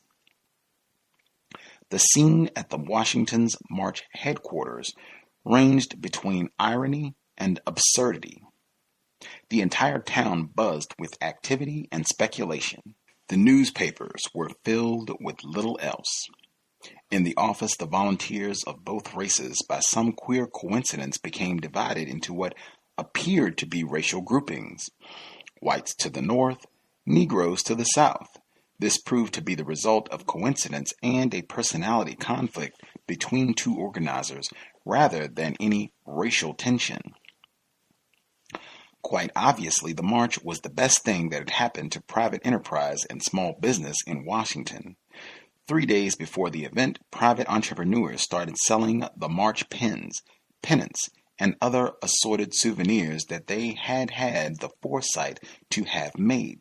The scene at the Washington's March headquarters ranged between irony and absurdity. The entire town buzzed with activity and speculation. The newspapers were filled with little else. In the office, the volunteers of both races, by some queer coincidence, became divided into what appeared to be racial groupings. Whites to the north, Negroes to the south. This proved to be the result of coincidence and a personality conflict between 2 organizers rather than any racial tension. Quite obviously, the march was the best thing that had happened to private enterprise and small business in Washington. 3 days before the event, private entrepreneurs started selling the march pins, pennants, and other assorted souvenirs that they had had the foresight to have made.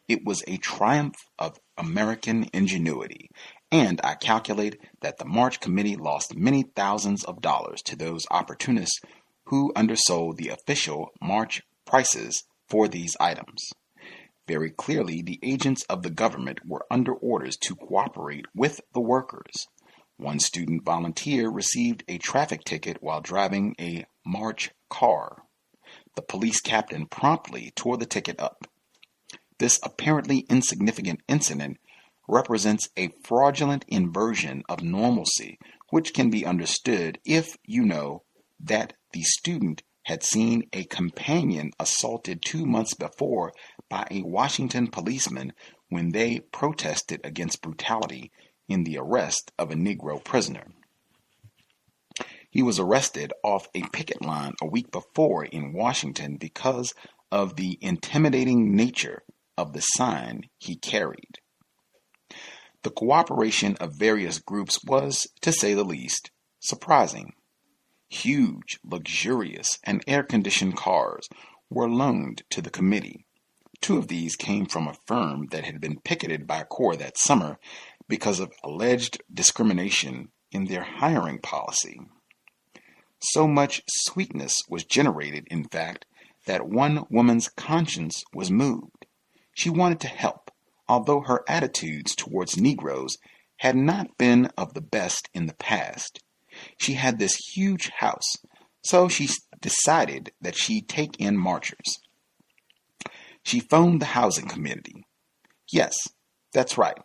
It was a triumph of American ingenuity, and I calculate that the March Committee lost many thousands of dollars to those opportunists who undersold the official March prices for these items. Very clearly, the agents of the government were under orders to cooperate with the workers. One student volunteer received a traffic ticket while driving a march car. The police captain promptly tore the ticket up. This apparently insignificant incident represents a fraudulent inversion of normalcy, which can be understood if you know that the student had seen a companion assaulted 2 months before by a Washington policeman when they protested against brutality in the arrest of a Negro prisoner. He was arrested off a picket line a week before in Washington because of the intimidating nature of the sign he carried. The cooperation of various groups was, to say the least, surprising. Huge, luxurious, and air-conditioned cars were loaned to the committee. 2 of these came from a firm that had been picketed by a corps that summer because of alleged discrimination in their hiring policy. So much sweetness was generated, in fact, that one woman's conscience was moved. She wanted to help, although her attitudes towards Negroes had not been of the best in the past. She had this huge house, so she decided that she'd take in marchers. She phoned the housing committee. Yes, that's right.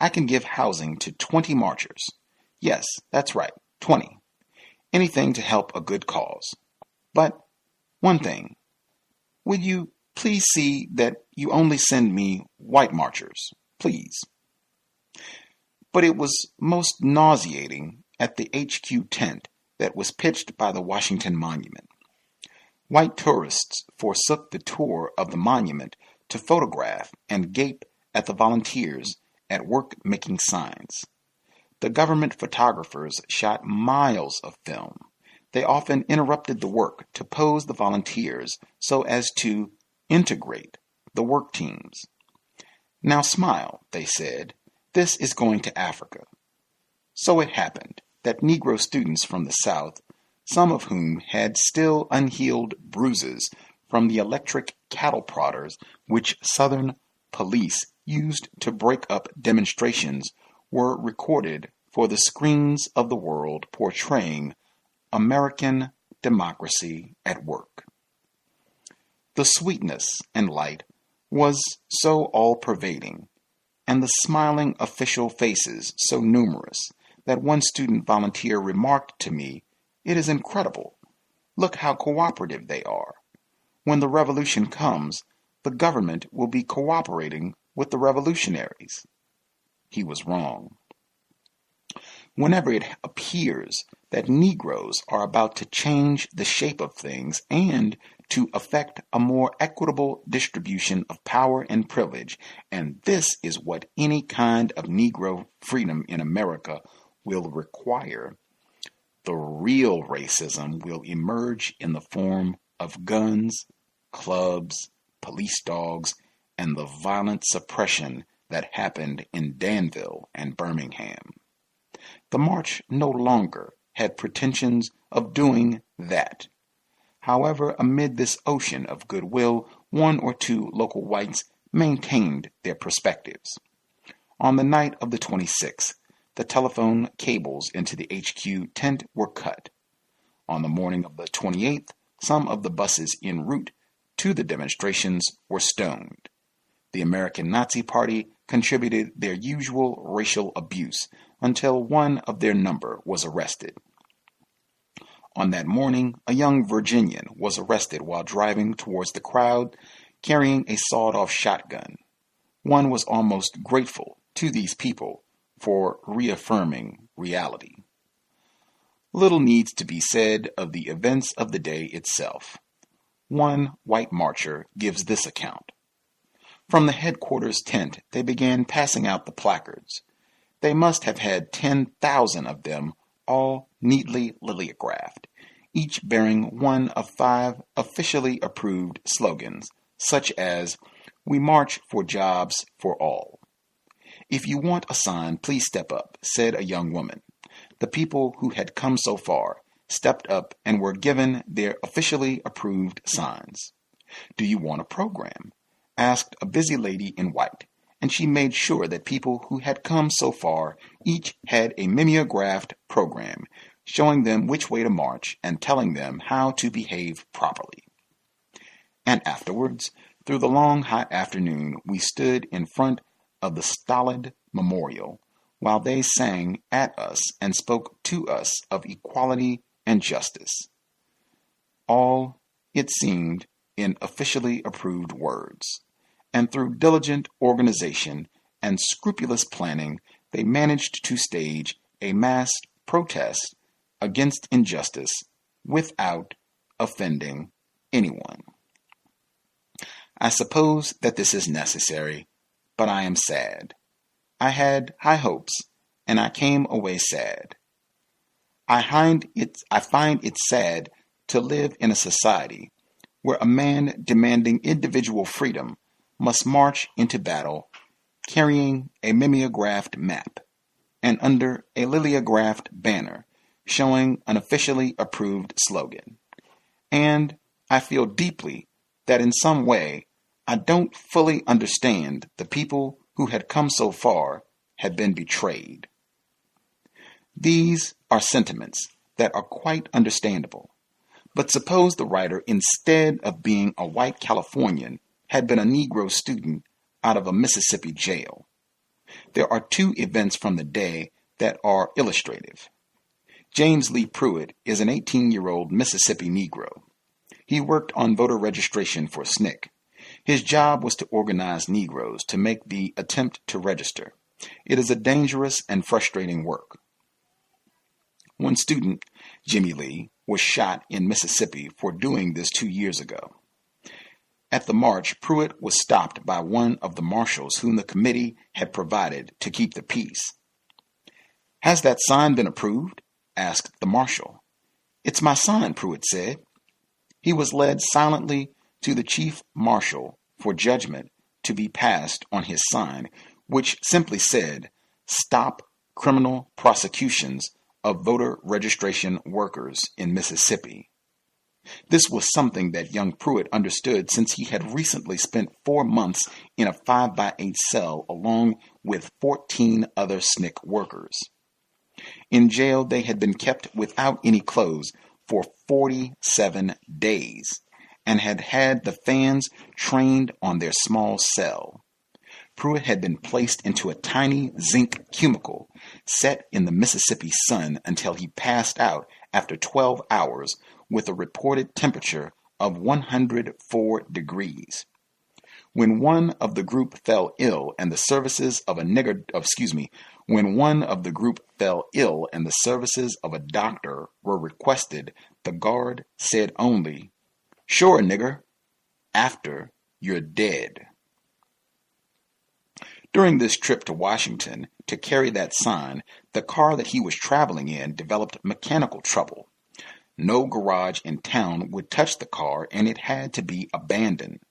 I can give housing to 20 marchers. Yes, that's right, 20. Anything to help a good cause. But one thing, would you please see that you only send me white marchers, please? But it was most nauseating at the HQ tent that was pitched by the Washington Monument. White tourists forsook the tour of the monument to photograph and gape at the volunteers at work making signs. The government photographers shot miles of film. They often interrupted the work to pose the volunteers so as to integrate the work teams. Now smile, they said. This is going to Africa. So it happened that Negro students from the South, some of whom had still unhealed bruises from the electric cattle prodders which Southern police used to break up demonstrations, were recorded for the screens of the world portraying American democracy at work. The sweetness and light was so all-pervading, and the smiling official faces so numerous, that one student volunteer remarked to me, "It is incredible. Look how cooperative they are. When the revolution comes, the government will be cooperating with the revolutionaries." He was wrong. Whenever it appears that Negroes are about to change the shape of things and to effect a more equitable distribution of power and privilege, and this is what any kind of Negro freedom in America will require, the real racism will emerge in the form of guns, clubs, police dogs, and the violent suppression that happened in Danville and Birmingham. The march no longer had pretensions of doing that. However, amid this ocean of goodwill, 1 or 2 local whites maintained their perspectives. On the night of the 26th, the telephone cables into the HQ tent were cut. On the morning of the 28th, some of the buses en route to the demonstrations were stoned. The American Nazi Party contributed their usual racial abuse until one of their number was arrested. On that morning, a young Virginian was arrested while driving towards the crowd carrying a sawed-off shotgun. One was almost grateful to these people for reaffirming reality. Little needs to be said of the events of the day itself. One white marcher gives this account. From the headquarters tent, they began passing out the placards. They must have had 10,000 of them, all neatly liliographed, each bearing one of 5 officially approved slogans, such as, "We march for jobs for all." "If you want a sign, please step up," said a young woman. The people who had come so far stepped up and were given their officially approved signs. "Do you want a program?" asked a busy lady in white, and and she made sure that people who had come so far each had a mimeographed program, showing them which way to march and telling them how to behave properly. And afterwards, through the long hot afternoon, we stood in front of the stolid memorial while they sang at us and spoke to us of equality and justice. All, it seemed, in officially approved words. And through diligent organization and scrupulous planning, they managed to stage a mass protest against injustice without offending anyone. I suppose that this is necessary, but I am sad. I had high hopes, and I came away sad. I find it sad to live in a society where a man demanding individual freedom must march into battle carrying a mimeographed map and under a liliographed banner showing an officially approved slogan. And I feel deeply that in some way I don't fully understand the people who had come so far had been betrayed. These are sentiments that are quite understandable. But suppose the writer, instead of being a white Californian, had been a Negro student out of a Mississippi jail. There are two events from the day that are illustrative. James Lee Pruitt is an 18-year-old Mississippi Negro. He worked on voter registration for SNCC. His job was to organize Negroes to make the attempt to register. It is a dangerous and frustrating work. One student, Jimmy Lee, was shot in Mississippi for doing this 2 years ago. At the march, Pruitt was stopped by one of the marshals whom the committee had provided to keep the peace. "Has that sign been approved?" asked the marshal. "It's my sign," Pruitt said. He was led silently to the chief marshal for judgment to be passed on his sign, which simply said, "Stop criminal prosecutions of voter registration workers in Mississippi." This was something that young Pruitt understood since he had recently spent 4 months in a 5x8 cell along with 14 other SNCC workers. In jail, they had been kept without any clothes for 47 days and had had the fans trained on their small cell. Pruitt had been placed into a tiny zinc cubicle set in the Mississippi sun until he passed out after 12 hours with a reported temperature of 104 degrees. When one of the group fell ill and the services of a doctor were requested, the guard said only, "Sure, nigger, after you're dead." During this trip to Washington to carry that sign, the car that he was traveling in developed mechanical trouble. No garage in town would touch the car, and it had to be abandoned.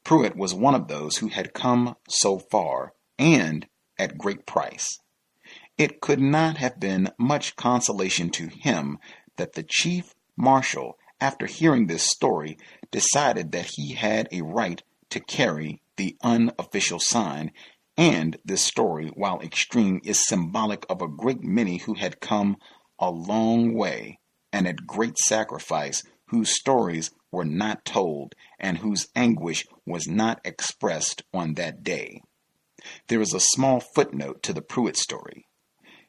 Pruitt was one of those who had come so far, and at great price. It could not have been much consolation to him that the chief marshal, after hearing this story, decided that he had a right to carry the unofficial sign, and this story, while extreme, is symbolic of a great many who had come a long way and at great sacrifice, whose stories were not told and whose anguish was not expressed on that day. There is a small footnote to the Pruitt story.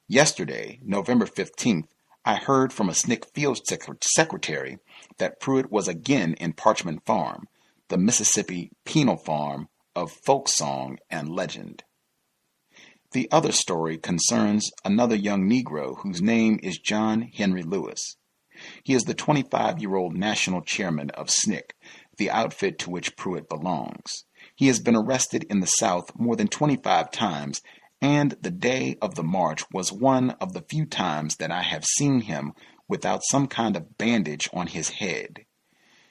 Yesterday, November 15th, I heard from a SNCC field secretary that Pruitt was again in Parchment Farm, the Mississippi penal farm of folk song and legend. The other story concerns another young Negro whose name is John Henry Lewis. He is the 25-year-old national chairman of SNCC, the outfit to which Pruitt belongs. He has been arrested in the South more than 25 times, and the day of the march was one of the few times that I have seen him without some kind of bandage on his head.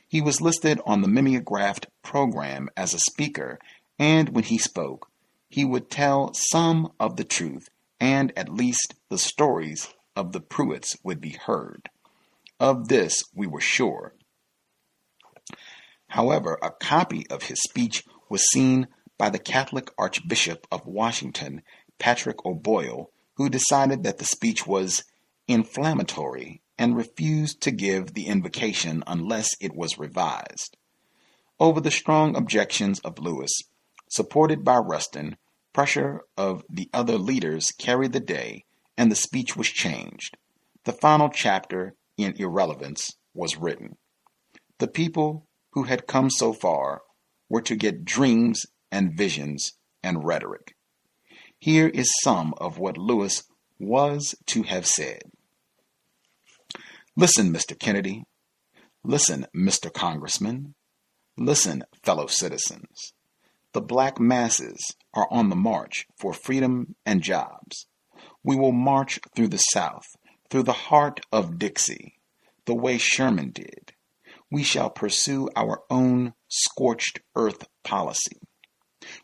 He was listed on the mimeographed program as a speaker, and when he spoke, he would tell some of the truth, and at least the stories of the Pruitts would be heard. Of this we were sure. However, a copy of his speech was seen by the Catholic Archbishop of Washington, Patrick O'Boyle, who decided that the speech was inflammatory and refused to give the invocation unless it was revised. Over the strong objections of Lewis, supported by Rustin, pressure of the other leaders carried the day, and the speech was changed. The final chapter in irrelevance was written. The people who had come so far were to get dreams and visions and rhetoric. Here is some of what Lewis was to have said. Listen, Mr. Kennedy. Listen, Mr. Congressman. Listen, fellow citizens. The black masses are on the march for freedom and jobs. We will march through the South, through the heart of Dixie, the way Sherman did. We shall pursue our own scorched earth policy.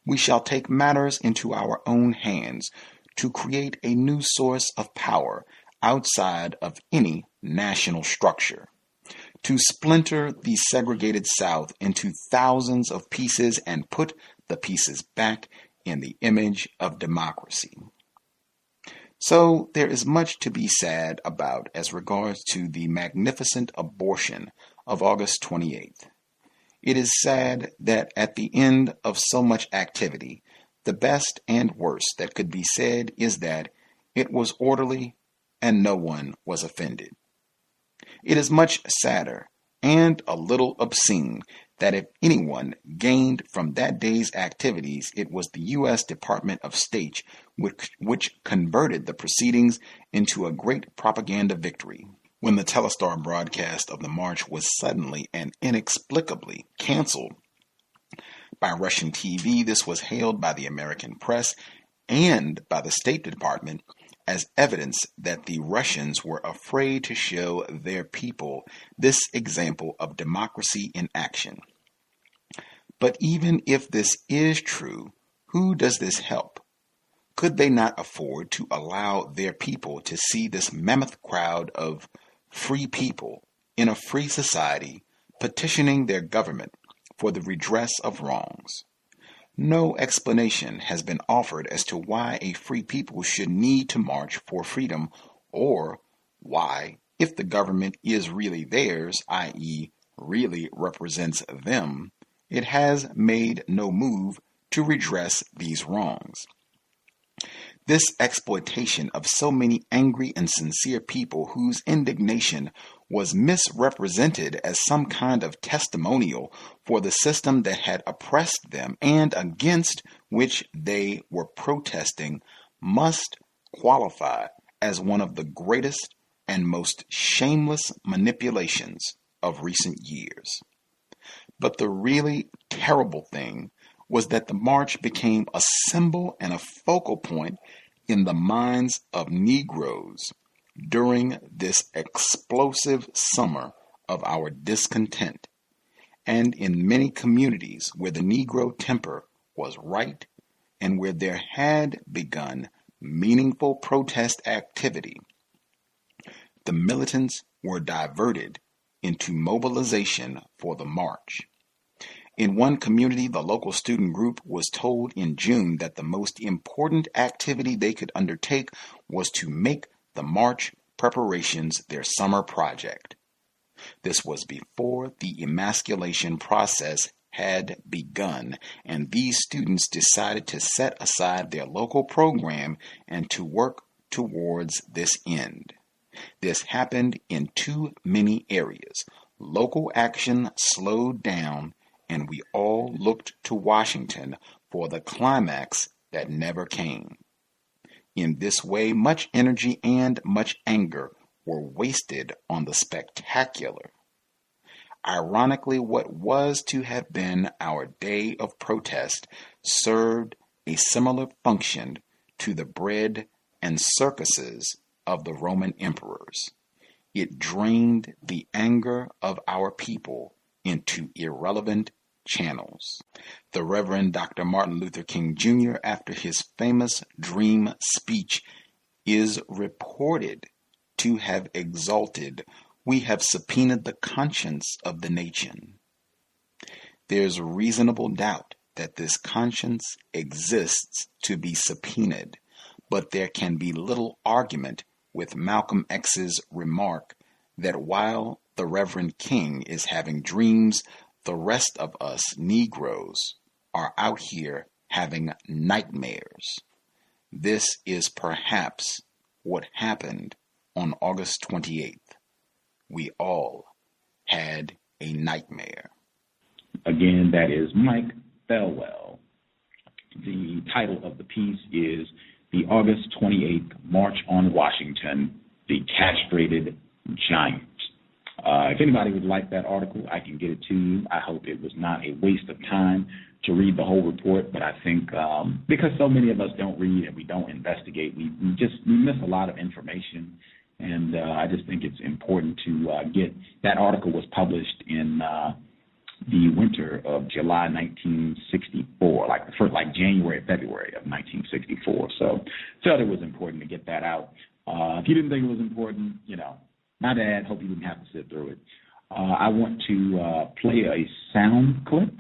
We shall take matters into our own hands to create a new source of power outside of any national structure, to splinter the segregated South into thousands of pieces and put the pieces back in the image of democracy. So there is much to be sad about as regards to the magnificent abortion of August 28th. It is sad that at the end of so much activity, the best and worst that could be said is that it was orderly and no one was offended. It is much sadder and a little obscene that if anyone gained from that day's activities, it was the U.S. Department of State which converted the proceedings into a great propaganda victory. When the Telestar broadcast of the march was suddenly and inexplicably canceled by Russian TV, this was hailed by the American press and by the State Department as evidence that the Russians were afraid to show their people this example of democracy in action. But even if this is true, who does this help? Could they not afford to allow their people to see this mammoth crowd of free people in a free society petitioning their government for the redress of wrongs? No explanation has been offered as to why a free people should need to march for freedom, or why, if the government is really theirs, i.e., really represents them, it has made no move to redress these wrongs. This exploitation of so many angry and sincere people whose indignation was misrepresented as some kind of testimonial for the system that had oppressed them and against which they were protesting must qualify as one of the greatest and most shameless manipulations of recent years. But the really terrible thing was that the march became a symbol and a focal point in the minds of Negroes during this explosive summer of our discontent, and in many communities where the Negro temper was right and where there had begun meaningful protest activity, the militants were diverted into mobilization for the march. In one community, the local student group was told in June that the most important activity they could undertake was to make the march preparations their summer project. This was before the emasculation process had begun, and these students decided to set aside their local program and to work towards this end. This happened in too many areas. Local action slowed down, and we all looked to Washington for the climax that never came. In this way, much energy and much anger were wasted on the spectacular. Ironically, what was to have been our day of protest served a similar function to the bread and circuses of the Roman emperors. It drained the anger of our people into irrelevant channels. The Reverend Dr. Martin Luther King Jr., after his famous dream speech, is reported to have exulted, "We have subpoenaed the conscience of the nation." There's reasonable doubt that this conscience exists to be subpoenaed, but there can be little argument with Malcolm X's remark that while the Reverend King is having dreams, the rest of us Negroes are out here having nightmares. This is perhaps what happened on August 28th. We all had a nightmare. Again, that is Mike Thelwell. The title of the piece is The August 28th March on Washington, the Castrated Giant. If anybody would like that article, I can get it to you. I hope it was not a waste of time to read the whole report, but I think because so many of us don't read and we don't investigate, we miss a lot of information, and I just think it's important to get that article. Was published in the winter of July 1964, like January, February of 1964. So felt it was important to get that out. If you didn't think it was important, my bad. Hope you didn't have to sit through it. I want to play a sound clip,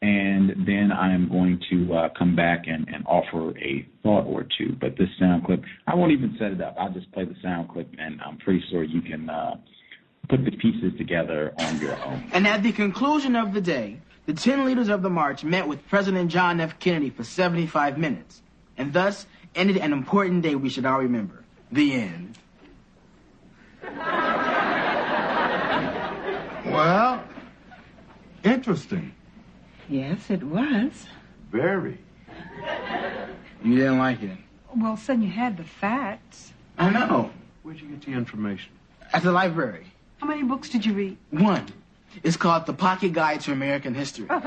and then I am going to come back and offer a thought or two. But this sound clip, I won't even set it up. I'll just play the sound clip, and I'm pretty sure you can put the pieces together on your own. And at the conclusion of the day, the 10 leaders of the march met with President John F. Kennedy for 75 minutes, and thus ended an important day we should all remember. The end. Well, interesting. Yes, it was. Very. You didn't like it? Well, son, you had the facts. I know. Where'd you get the information? At the library. How many books did you read? One. It's called The Pocket Guide to American History. How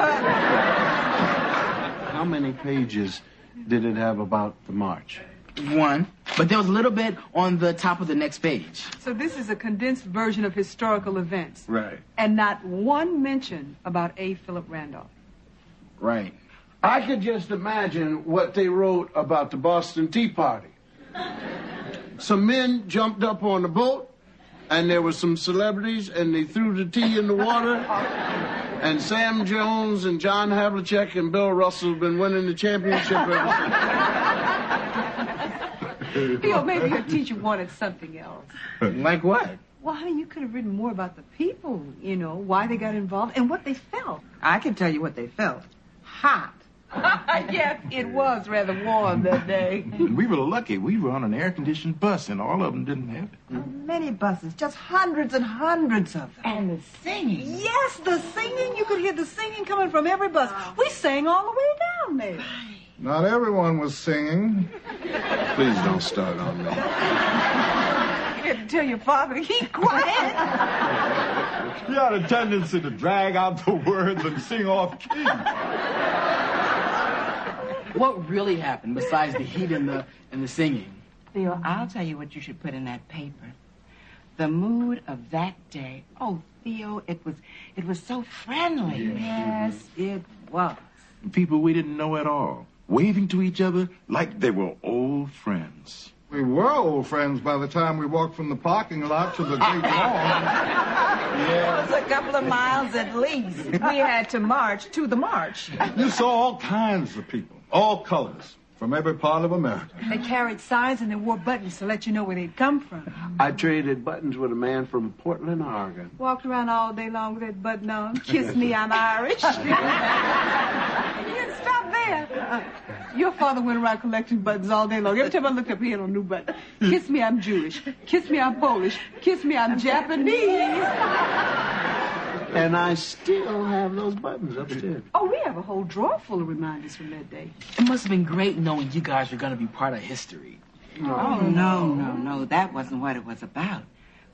many pages did it have about the march? One. But there was a little bit on the top of the next page. So this is a condensed version of historical events. Right. And not one mention about A. Philip Randolph. Right. I could just imagine what they wrote about the Boston Tea Party. Some men jumped up on the boat, and there were some celebrities, and they threw the tea in the water. And Sam Jones and John Havlicek and Bill Russell have been winning the championship ever since. Maybe your teacher wanted something else. Like what? Well, honey, you could have written more about the people, why they got involved and what they felt. I can tell you what they felt. Hot. Yes, it was rather warm that day. We were lucky. We were on an air-conditioned bus, and all of them didn't have it. Many buses, just hundreds and hundreds of them. And the singing. Yes, the singing. You could hear the singing coming from every bus. We sang all the way down there. Not everyone was singing. Please don't start on me. You had to tell your father to keep quiet. He had a tendency to drag out the words and sing off key. What really happened besides the heat and the singing? Theo, I'll tell you what you should put in that paper. The mood of that day. Oh, Theo, it was so friendly. Yes, it was. People we didn't know at all, waving to each other like they were old friends. We were old friends by the time we walked from the parking lot to the great lawn. It was a couple of miles at least. We had to march to the march. You saw all kinds of people, all colors, from every part of America. They carried signs and they wore buttons to let you know where they'd come from. I traded buttons with a man from Portland, Oregon. Walked around all day long with that button on. Kiss me, I'm Irish. You didn't stop there. Your father went around collecting buttons all day long. Every time I looked up, he had a new button. Kiss me, I'm Jewish. Kiss me, I'm Polish. Kiss me, I'm Japanese. And I still have those buttons upstairs. Oh, we have a whole drawer full of reminders from that day. It must have been great knowing you guys were going to be part of history. Oh, no. That wasn't what it was about.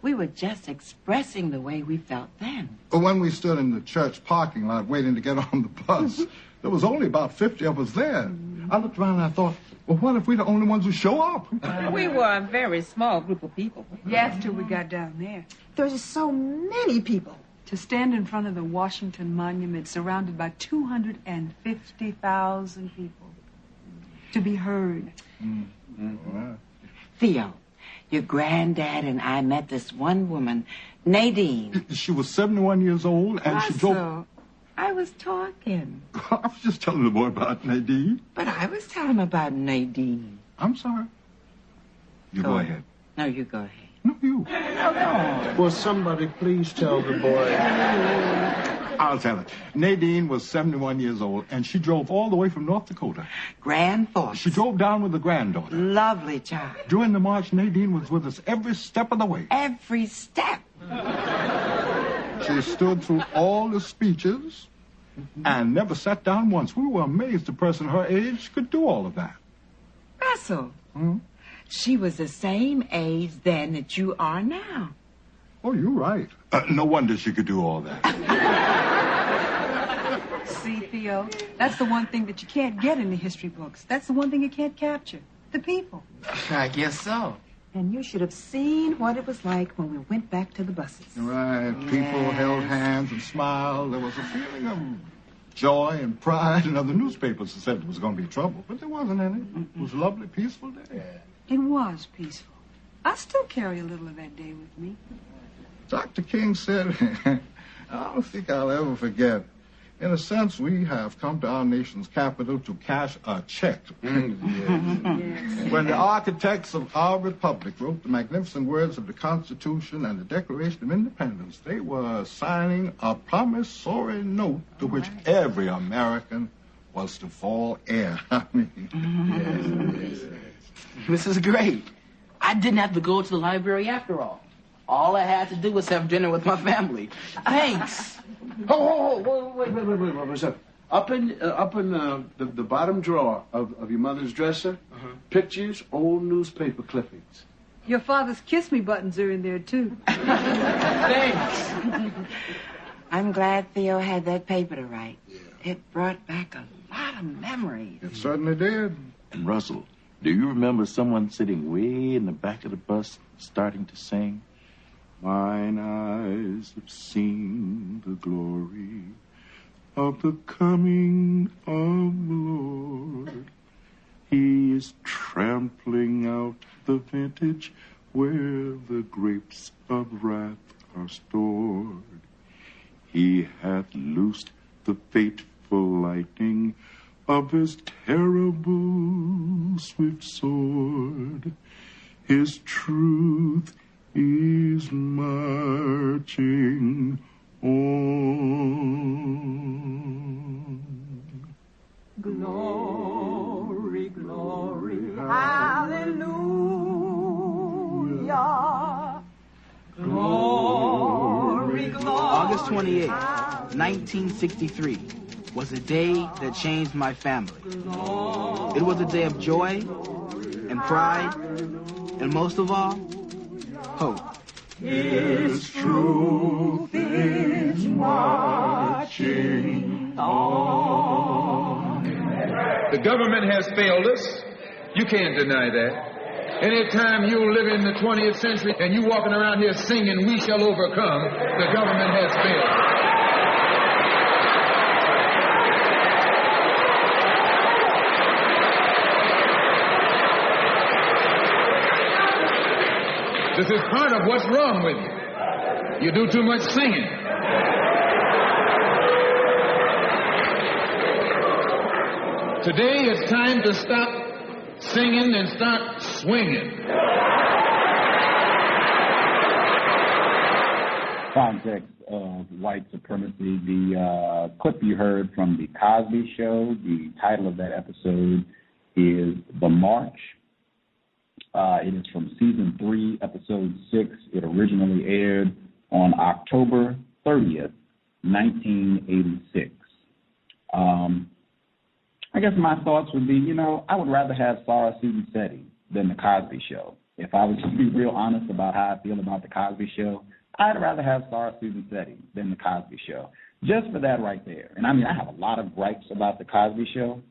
We were just expressing the way we felt then. When we stood in the church parking lot waiting to get on the bus, there was only about 50 of us there. I looked around and I thought, well, what if we're the only ones who show up? We were a very small group of people. Yes, till we got down there. There's so many people. To stand in front of the Washington Monument surrounded by 250,000 people. To be heard. Mm-hmm. Theo, your granddad and I met this one woman, Nadine. She was 71 years old and she drove... I was talking. I was just telling the boy about Nadine. But I was telling him about Nadine. I'm sorry. You go ahead. No, you go ahead. No, you. No. Will somebody please tell the boy? I'll tell it. Nadine was 71 years old, and she drove all the way from North Dakota. Grand Forks. She drove down with a granddaughter. Lovely child. During the march, Nadine was with us every step of the way. Every step. She stood through all the speeches and never sat down once. We were amazed a person her age could do all of that. Russell, she was the same age then that you are now. Oh, you're right. No wonder she could do all that. See, Theo, that's the one thing that you can't get in the history books. That's the one thing you can't capture. The people. I guess so. And you should have seen what it was like when we went back to the buses. Right. People held hands and smiled. There was a feeling of joy and pride. And other newspapers said there was going to be trouble, but there wasn't any. It was a lovely, peaceful day. It was peaceful. I still carry a little of that day with me. Dr. King said, I don't think I'll ever forget. In a sense, we have come to our nation's capital to cash a check. When the architects of our republic wrote the magnificent words of the Constitution and the Declaration of Independence, they were signing a promissory note to which every American was to fall heir. I mean, This is great. I didn't have to go to the library after all. All I had to do was have dinner with my family. Thanks. Wait. Up in the bottom drawer of your mother's dresser, pictures, old newspaper clippings. Your father's kiss me buttons are in there, too. Thanks. I'm glad Theo had that paper to write. It brought back a lot of memories. It certainly did. And Russell, do you remember someone sitting way in the back of the bus starting to sing? Mine eyes have seen the glory of the coming of the Lord. He is trampling out the vintage where the grapes of wrath are stored. He hath loosed the fateful lightning of his terrible swift sword. His truth is marching on. Glory, glory, hallelujah. Glory, glory. August 28, 1963 was a day that changed my family. It was a day of joy and pride, and most of all, hope. His truth is marching on. The government has failed us. You can't deny that. Anytime you live in the 20th century and you walking around here singing, "We shall overcome," the government has failed. This is part of what's wrong with you. You do too much singing. Today it's time to stop singing and start swinging. Context of White Supremacy. The clip you heard from The Cosby Show, the title of that episode is The March. It is from Season 3, Episode 6. It originally aired on October 30th, 1986. I guess my thoughts would be, I would rather have Sarah Susan Setti than The Cosby Show. If I was to be real honest about how I feel about The Cosby Show, I'd rather have Sarah Susan Setti than The Cosby Show. Just for that right there. And I mean, I have a lot of gripes about The Cosby Show,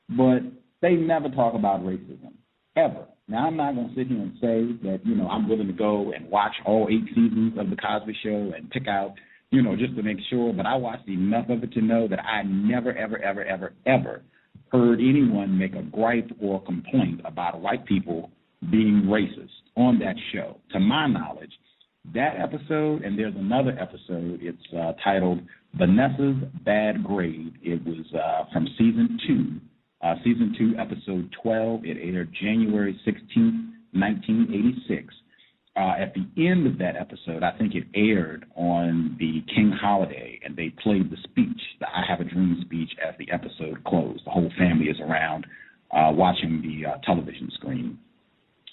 but they never talk about racism, ever. Now, I'm not going to sit here and say that, I'm willing to go and watch all 8 seasons of The Cosby Show and pick out, just to make sure, but I watched enough of it to know that I never, ever, ever, ever, ever heard anyone make a gripe or complaint about white people being racist on that show. To my knowledge, that episode, and there's another episode. It's titled Vanessa's Bad Grade. It was from Season 2, Episode 12. It aired January 16th, 1986. At the end of that episode, I think it aired on the King holiday, and they played the speech, the I Have a Dream speech, as the episode closed. The whole family is around watching the television screen.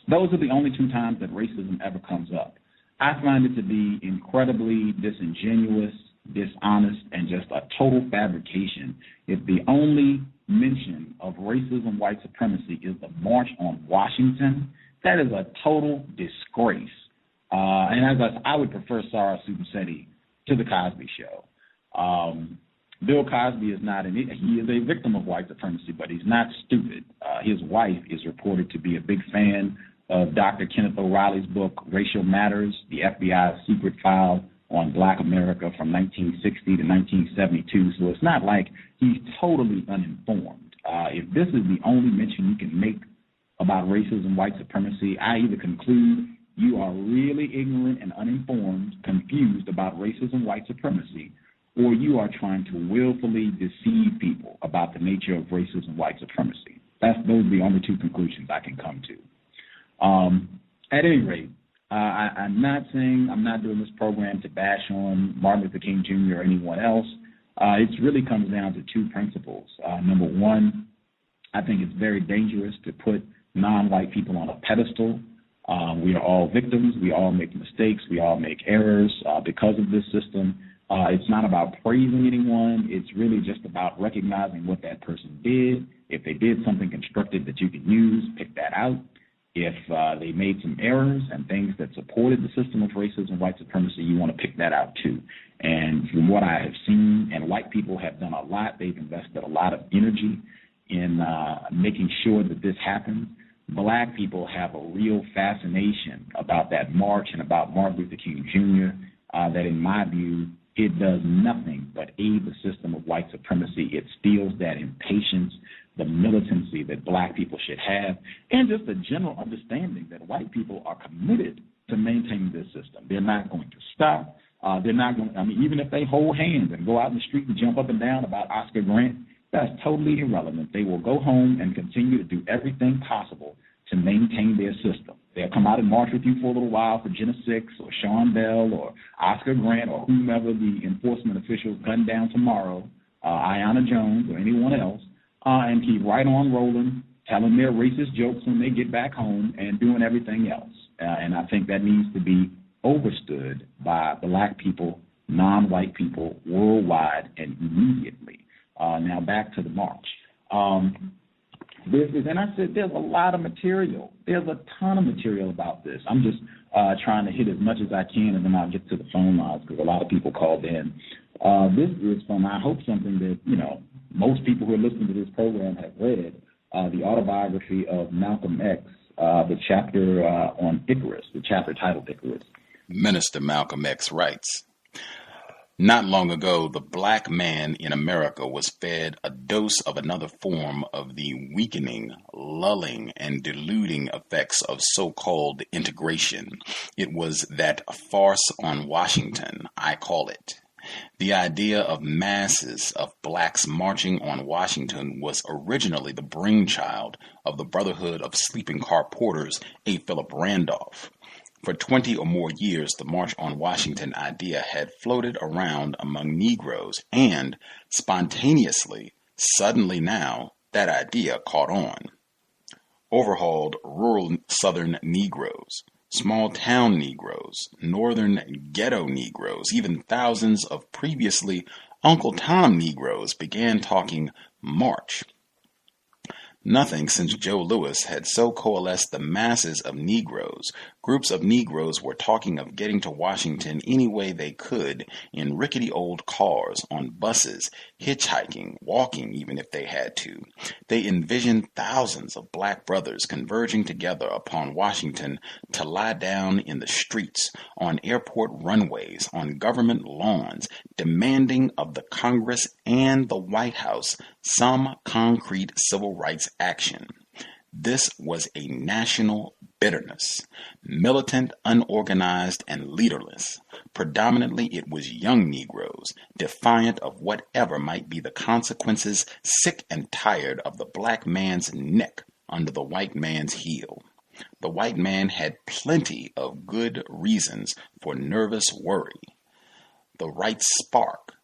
Those are the only two times that racism ever comes up. I find it to be incredibly disingenuous, dishonest, and just a total fabrication. If the only mention of racism, white supremacy is the March on Washington, that is a total disgrace. And as I would prefer Sarah Supersetti to the Cosby Show. Bill Cosby is not he is a victim of white supremacy, but he's not stupid. His wife is reported to be a big fan of Dr. Kenneth O'Reilly's book, Racial Matters, the FBI's secret file on Black America from 1960 to 1972. So it's not like he's totally uninformed. If this is the only mention you can make about racism, white supremacy, I either conclude you are really ignorant and uninformed, confused about racism, white supremacy, or you are trying to willfully deceive people about the nature of racism, white supremacy. Those are the only two conclusions I can come to. At any rate, I'm not doing this program to bash on Martin Luther King Jr. or anyone else. It really comes down to two principles. Number one, I think it's very dangerous to put non-white people on a pedestal. We are all victims. We all make mistakes. We all make errors because of this system. It's not about praising anyone. It's really just about recognizing what that person did. If they did something constructive that you can use, pick that out. If they made some errors and things that supported the system of racism, white supremacy, you want to pick that out too. And from what I have seen, and white people have done a lot, they've invested a lot of energy in making sure that this happens. Black people have a real fascination about that march and about Martin Luther King Jr. That in my view, it does nothing but aid the system of white supremacy. It steals that impatience, the militancy that black people should have, and just a general understanding that white people are committed to maintaining this system. They're not going to stop. They're not going. Even if they hold hands and go out in the street and jump up and down about Oscar Grant, that's totally irrelevant. They will go home and continue to do everything possible to maintain their system. They'll come out and march with you for a little while for Jenna Six or Sean Bell or Oscar Grant or whomever the enforcement officials gun down tomorrow, Ayanna Jones or anyone else, and keep right on rolling, telling their racist jokes when they get back home and doing everything else. And I think that needs to be overstood by black people, non-white people worldwide and immediately. Now back to the march. And I said there's a lot of material. There's a ton of material about this. I'm just trying to hit as much as I can, and then I'll get to the phone lines because a lot of people called in. This is from, I hope, something that, most people who are listening to this program have read, the autobiography of Malcolm X, the chapter on Icarus, the chapter titled Icarus. Minister Malcolm X writes, "Not long ago, the black man in America was fed a dose of another form of the weakening, lulling, and deluding effects of so-called integration. It was that farce on Washington, I call it. The idea of masses of blacks marching on Washington was originally the brainchild of the Brotherhood of Sleeping Car Porters, A. Philip Randolph. For 20 or more years, the March on Washington idea had floated around among Negroes, and spontaneously, suddenly now, that idea caught on. Overhauled rural Southern Negroes, small-town Negroes, northern ghetto Negroes, even thousands of previously Uncle Tom Negroes began talking march. Nothing since Joe Louis had so coalesced the masses of Negroes. Groups of Negroes were talking of getting to Washington any way they could, in rickety old cars, on buses, hitchhiking, walking even if they had to. They envisioned thousands of black brothers converging together upon Washington to lie down in the streets, on airport runways, on government lawns, demanding of the Congress and the White House some concrete civil rights action. This was a national bitterness. Militant, unorganized, and leaderless. Predominantly it was young Negroes, defiant of whatever might be the consequences, sick and tired of the black man's neck under the white man's heel. The white man had plenty of good reasons for nervous worry. The right spark,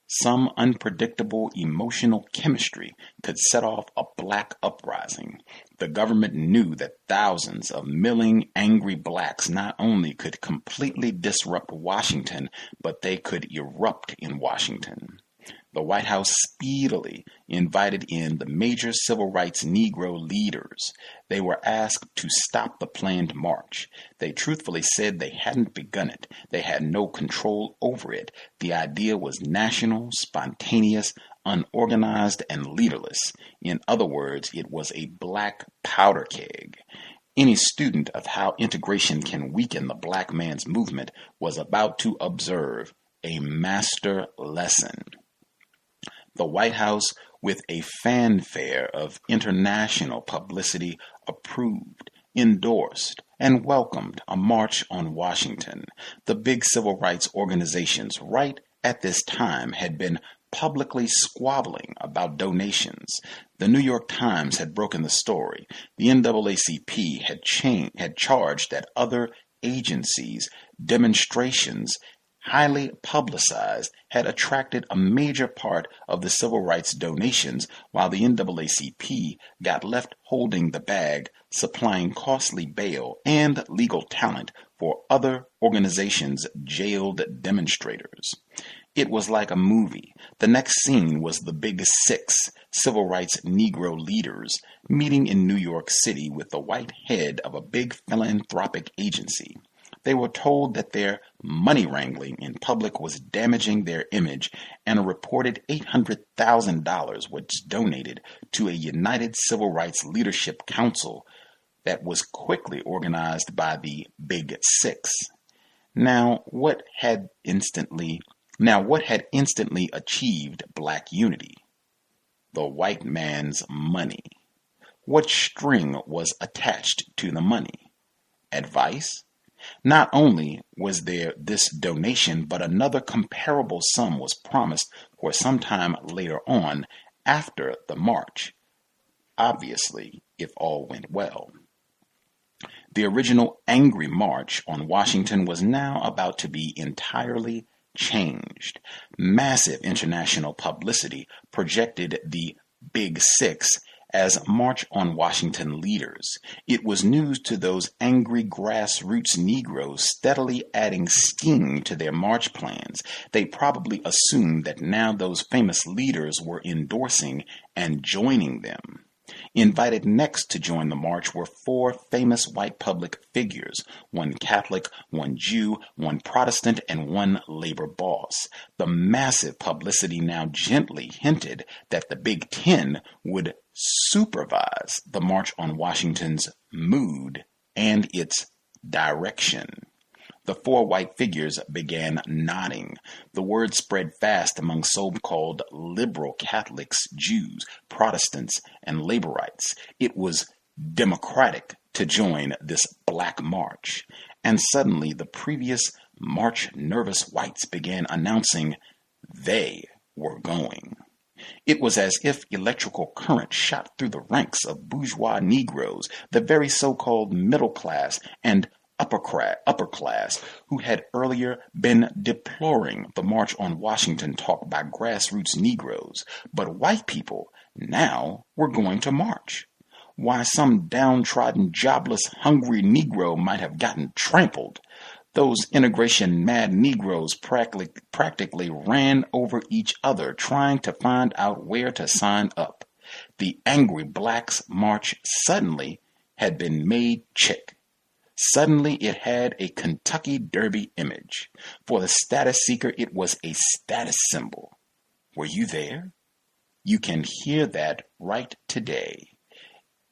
some unpredictable emotional chemistry could set off a black uprising. The government knew that thousands of milling, angry blacks not only could completely disrupt Washington, but they could erupt in Washington. The White House speedily invited in the major civil rights Negro leaders. They were asked to stop the planned march. They truthfully said they hadn't begun it. They had no control over it. The idea was national, spontaneous, unorganized, and leaderless. In other words, it was a black powder keg. Any student of how integration can weaken the black man's movement was about to observe a master lesson. The White House, with a fanfare of international publicity, approved, endorsed, and welcomed a march on Washington. The big civil rights organizations right at this time had been publicly squabbling about donations. The New York Times had broken the story. The NAACP had charged that other agencies' demonstrations, highly publicized, had attracted a major part of the civil rights donations, while the NAACP got left holding the bag, supplying costly bail and legal talent for other organizations' jailed demonstrators. It was like a movie. The next scene was the Big Six, civil rights Negro leaders, meeting in New York City with the white head of a big philanthropic agency. They were told that their money wrangling in public was damaging their image, and a reported $800,000 was donated to a United Civil Rights Leadership Council that was quickly organized by the Big Six. Now, what had instantly achieved black unity? The white man's money. What string was attached to the money? Advice? Not only was there this donation, but another comparable sum was promised for some time later on after the march. Obviously, if all went well. The original angry march on Washington was now about to be entirely changed. Massive international publicity projected the Big Six as March on Washington leaders. It was news to those angry grassroots Negroes, steadily adding steam to their march plans. They probably assumed that now those famous leaders were endorsing and joining them. Invited next to join the march were four famous white public figures, one Catholic, one Jew, one Protestant, and one labor boss. The massive publicity now gently hinted that the Big Ten would supervise the March on Washington's mood and its direction. The four white figures began nodding. The word spread fast among so-called liberal Catholics, Jews, Protestants, and laborites. It was democratic to join this black march. And suddenly the previous march-nervous whites began announcing they were going. It was as if electrical current shot through the ranks of bourgeois Negroes, the very so-called middle class and upper class, who had earlier been deploring the March on Washington talk by grassroots Negroes. But white people now were going to march. Why, some downtrodden, jobless, hungry Negro might have gotten trampled. Those integration-mad Negroes practically ran over each other trying to find out where to sign up. The angry blacks' march suddenly had been made chic. Suddenly it had a Kentucky Derby image. For the status seeker, it was a status symbol. Were you there? You can hear that right today.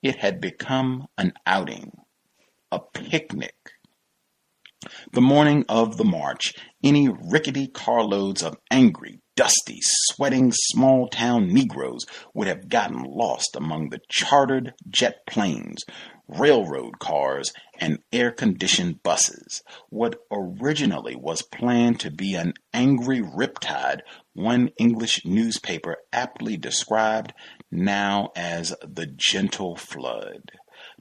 It had become an outing, a picnic. The morning of the march, any rickety carloads of angry, dusty, sweating small-town Negroes would have gotten lost among the chartered jet planes, railroad cars, and air-conditioned buses. What originally was planned to be an angry riptide, one English newspaper aptly described now as the gentle flood.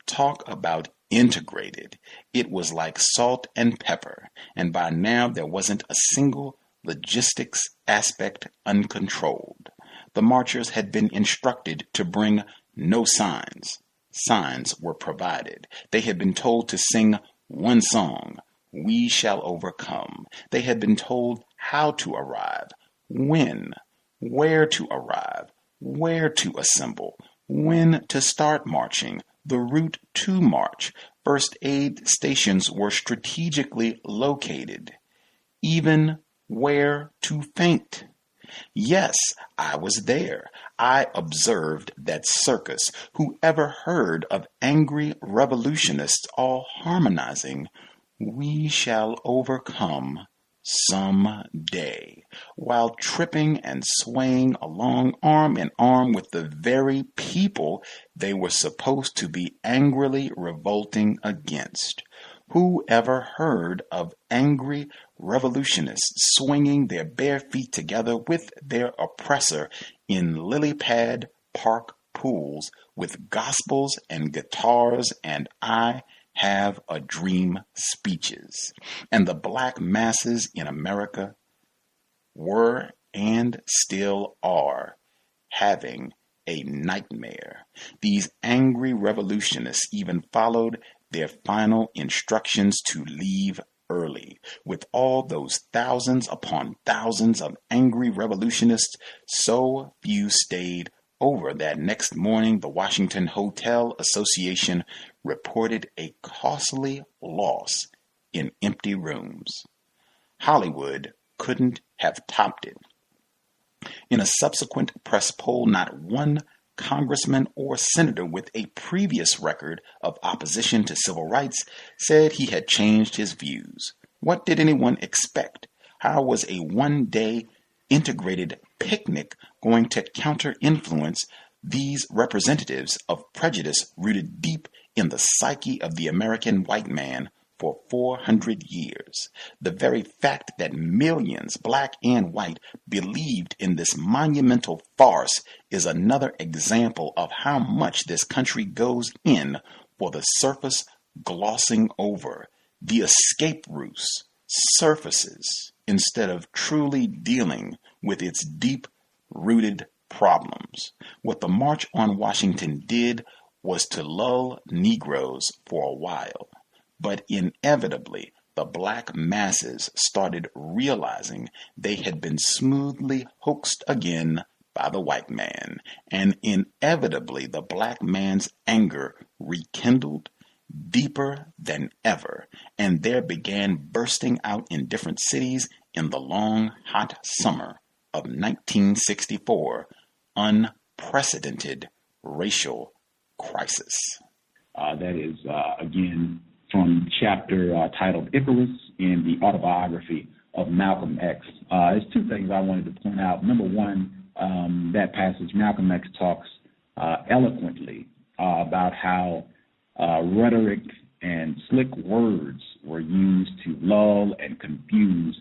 Talk about integrated. It was like salt and pepper, and by now there wasn't a single logistics aspect uncontrolled. The marchers had been instructed to bring no signs. Signs were provided. They had been told to sing one song, "We Shall Overcome." They had been told how to arrive, when, where to arrive, where to assemble, when to start marching, the route to march. First aid stations were strategically located, even where to faint. Yes, I was there. I observed that circus. Whoever heard of angry revolutionists all harmonizing, "We shall overcome some day," while tripping and swaying along arm in arm with the very people they were supposed to be angrily revolting against? Who ever heard of angry revolutionists swinging their bare feet together with their oppressor in lily-pad park pools with gospels and guitars and "I have a dream" speeches? And the black masses in America were and still are having a nightmare. These angry revolutionists even followed their final instructions to leave early. With all those thousands upon thousands of angry revolutionists, so few stayed over that next morning. The Washington Hotel Association reported a costly loss in empty rooms. Hollywood couldn't have topped it. In a subsequent press poll, not one congressman or senator with a previous record of opposition to civil rights said he had changed his views. What did anyone expect? How was a one-day integrated picnic going to counter-influence these representatives of prejudice rooted deep in the psyche of the American white man for 400 years? The very fact that millions, black and white, believed in this monumental farce is another example of how much this country goes in for the surface glossing over. The escape routes surfaces instead of truly dealing with its deep-rooted problems. What the March on Washington did was to lull Negroes for a while. But inevitably, the black masses started realizing they had been smoothly hoaxed again by the white man. And inevitably, the black man's anger rekindled deeper than ever. And there began bursting out in different cities in the long, hot summer of 1964, unprecedented racial crisis. That is, again, from chapter titled Icarus in the autobiography of Malcolm X. There's two things I wanted to point out. Number one, that passage, Malcolm X talks eloquently about how rhetoric and slick words were used to lull and confuse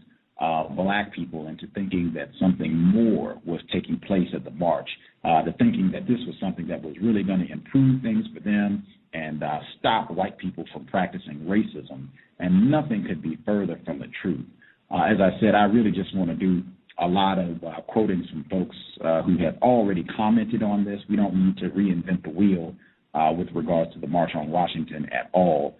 black people into thinking that something more was taking place at the march, to thinking that this was something that was really going to improve things for them and stop white people from practicing racism. And nothing could be further from the truth. As I said, I really just want to do a lot of quoting from folks who have already commented on this. We don't need to reinvent the wheel with regards to the March on Washington at all.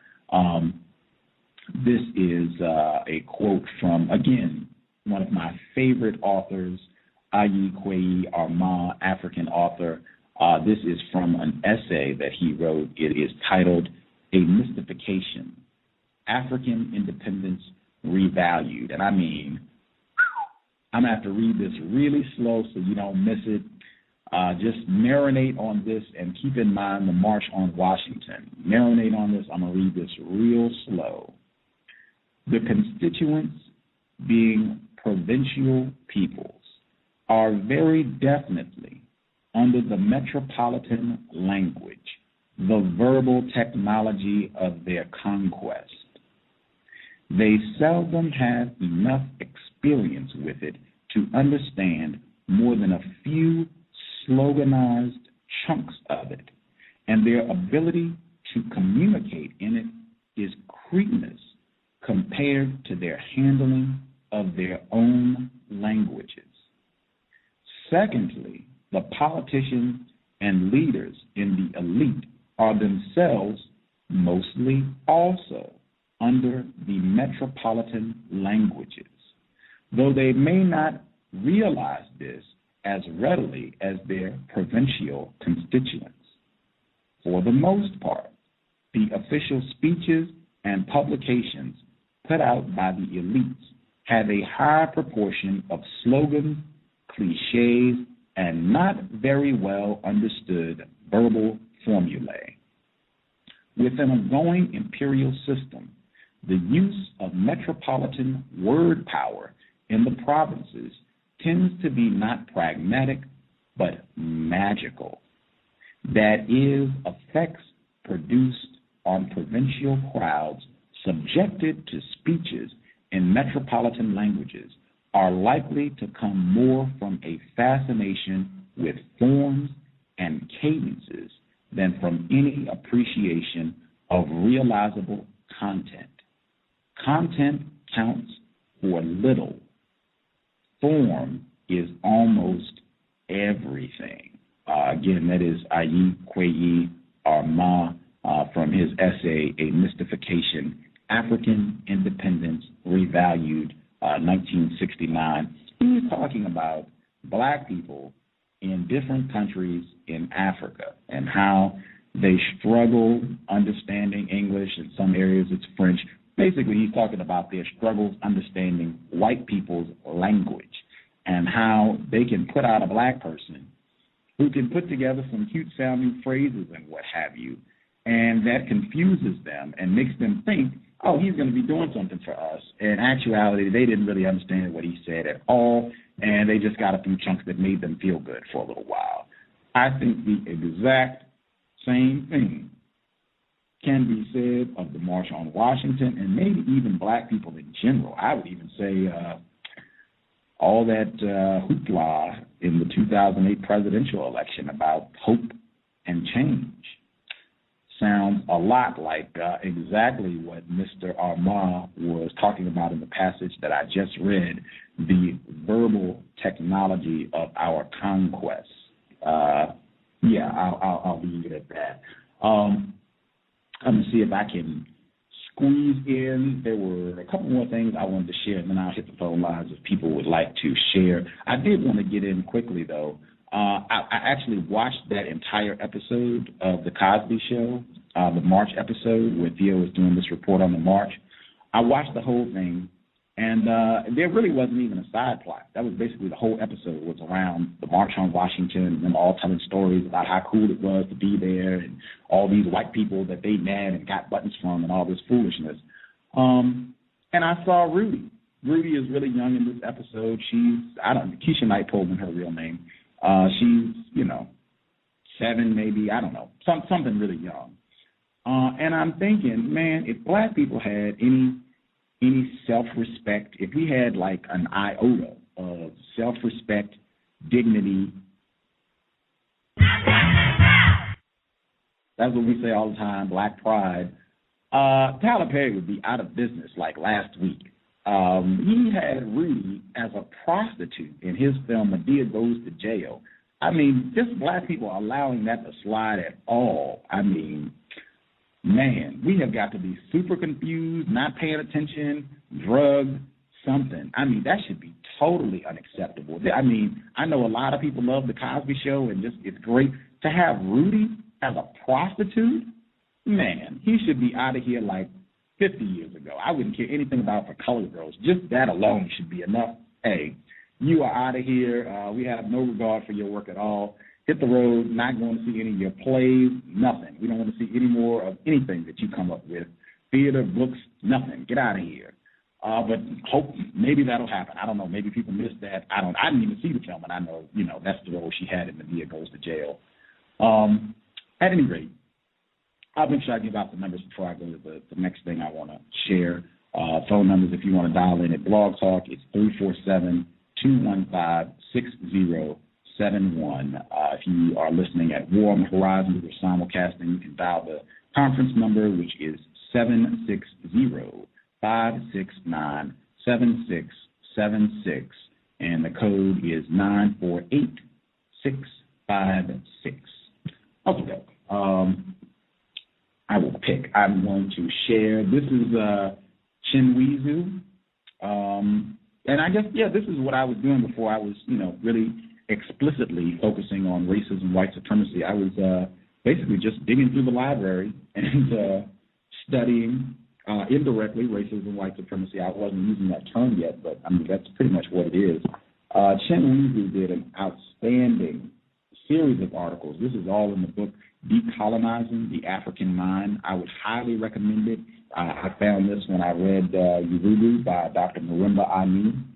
This is a quote from, again, one of my favorite authors, Ayi Kwei Armah, African author. This is from an essay that he wrote. It is titled A Mystification, African Independence Revalued. And I mean, I'm going to have to read this really slow so you don't miss it. Just marinate on this and keep in mind the March on Washington. Marinate on this. I'm going to read this real slow. The constituents, being provincial peoples, are very definitely, under the metropolitan language, the verbal technology of their conquest. They seldom have enough experience with it to understand more than a few sloganized chunks of it, and their ability to communicate in it is cretinous compared to their handling of their own languages. Secondly, the politicians and leaders in the elite are themselves mostly also under the metropolitan languages, though they may not realize this as readily as their provincial constituents. For the most part, the official speeches and publications put out by the elites have a high proportion of slogans, cliches, and not very well understood verbal formulae. With an ongoing imperial system, the use of metropolitan word power in the provinces tends to be not pragmatic, but magical. That is, effects produced on provincial crowds subjected to speeches in metropolitan languages are likely to come more from a fascination with forms and cadences than from any appreciation of realizable content. Content counts for little. Form is almost everything. Again, that is Ayi Kwei Arma from his essay, A Mystification, African Independence Revalued, 1969. He was talking about black people in different countries in Africa and how they struggle understanding English. In some areas it's French. Basically, he's talking about their struggles understanding white people's language and how they can put out a black person who can put together some cute-sounding phrases and what have you, and that confuses them and makes them think, oh, he's going to be doing something for us. In actuality, they didn't really understand what he said at all, and they just got a few chunks that made them feel good for a little while. I think the exact same thing can be said of the March on Washington and maybe even black people in general. I would even say all that hoopla in the 2008 presidential election about hope and change sounds a lot like exactly what Mr. Armand was talking about in the passage that I just read, the verbal technology of our conquest. I'll leave it at that. Let me see if I can squeeze in. There were a couple more things I wanted to share, and then I'll hit the phone lines if people would like to share. I did want to get in quickly, though. I actually watched that entire episode of The Cosby Show, the March episode where Theo was doing this report on the March. I watched the whole thing, and there really wasn't even a side plot. That was basically the whole episode was around the March on Washington and them all telling stories about how cool it was to be there and all these white people that they met and got buttons from and all this foolishness. And I saw Rudy. Rudy is really young in this episode. Keisha Knight Pullman, her real name. She's, 7 maybe, I don't know, something really young. And I'm thinking, man, if black people had any self-respect, if we had like an iota of self-respect, dignity, that's what we say all the time, black pride, Tyler Perry would be out of business like last week. He had Rudy as a prostitute in his film Medea Goes to Jail. I mean, just black people allowing that to slide at all. I mean, man, we have got to be super confused, not paying attention, drugged, something. I mean, that should be totally unacceptable. I mean, I know a lot of people love The Cosby Show, and just it's great. To have Rudy as a prostitute, man, he should be out of here like 50 years ago. I wouldn't care anything about for colored girls. Just that alone should be enough. Hey, you are out of here. We have no regard for your work at all. Hit the road, not going to see any of your plays, nothing. We don't want to see any more of anything that you come up with. Theater, books, nothing. Get out of here. But hope maybe that'll happen. I don't know. Maybe people missed that. I didn't even see the film, and I know, that's the role she had in Medea Goes to Jail. At any rate, I'll make sure I give out the numbers before I go to the next thing I want to share. Phone numbers, if you want to dial in at Blog Talk, it's 347-215-6071. If you are listening at War on the Horizon, we're simulcasting, you can dial the conference number, which is 760-569-7676, and the code is 948656. Okay. I will pick. I'm going to share. This is Chinweezu. And I guess, this is what I was doing before I was, really explicitly focusing on racism, white supremacy. I was basically just digging through the library and studying indirectly racism, white supremacy. I wasn't using that term yet, but I mean, that's pretty much what it is. Chinweezu did an outstanding series of articles. This is all in the book Decolonizing the African Mind. I would highly recommend it. I found this when I read Urugu by Dr. Marimba Amin.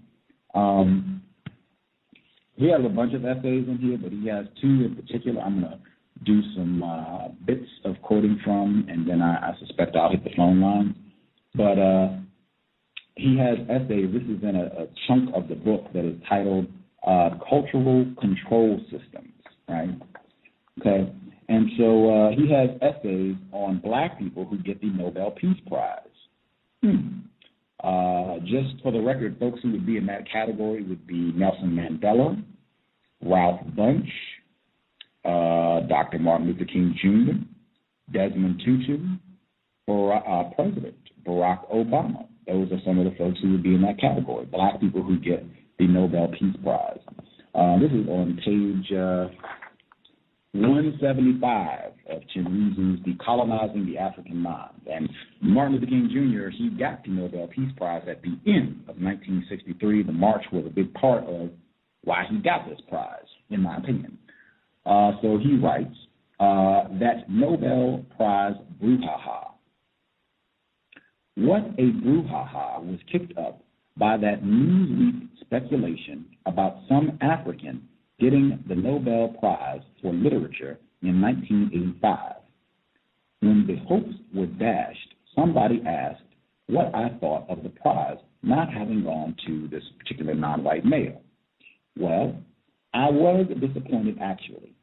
He has a bunch of essays in here, but he has two in particular I'm going to do some bits of quoting from, and then I suspect I'll hit the phone line. But he has essays. This is in a chunk of the book that is titled Cultural Control Systems, right? Okay. And so he has essays on black people who get the Nobel Peace Prize. Just for the record, folks who would be in that category would be Nelson Mandela, Ralph Bunche, Dr. Martin Luther King Jr., Desmond Tutu, President Barack Obama. Those are some of the folks who would be in that category, black people who get the Nobel Peace Prize. This is on page 175 of Chinweezu's Decolonizing the African Mind. And Martin Luther King Jr., he got the Nobel Peace Prize at the end of 1963. The march was a big part of why he got this prize, in my opinion. So he writes, that Nobel Prize brouhaha. What a brouhaha was kicked up by that Newsweek speculation about some African getting the Nobel Prize for Literature in 1985. When the hopes were dashed, somebody asked what I thought of the prize not having gone to this particular non-white male. Well, I was disappointed, actually.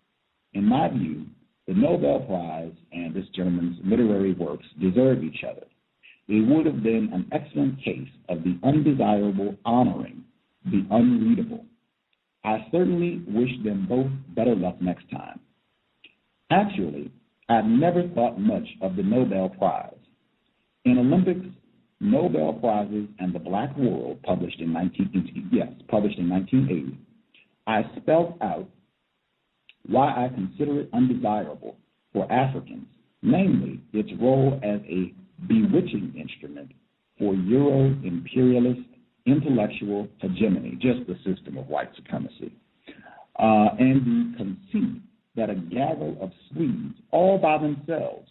In my view, the Nobel Prize and this gentleman's literary works deserve each other. It would have been an excellent case of the undesirable honoring the unreadable. I certainly wish them both better luck next time. Actually, I've never thought much of the Nobel Prize. In Olympics, Nobel Prizes and the Black World, published in 1980, I spelled out why I consider it undesirable for Africans, namely its role as a bewitching instrument for Euro-imperialist intellectual hegemony, just the system of white supremacy, and the conceit that a gaggle of Swedes all by themselves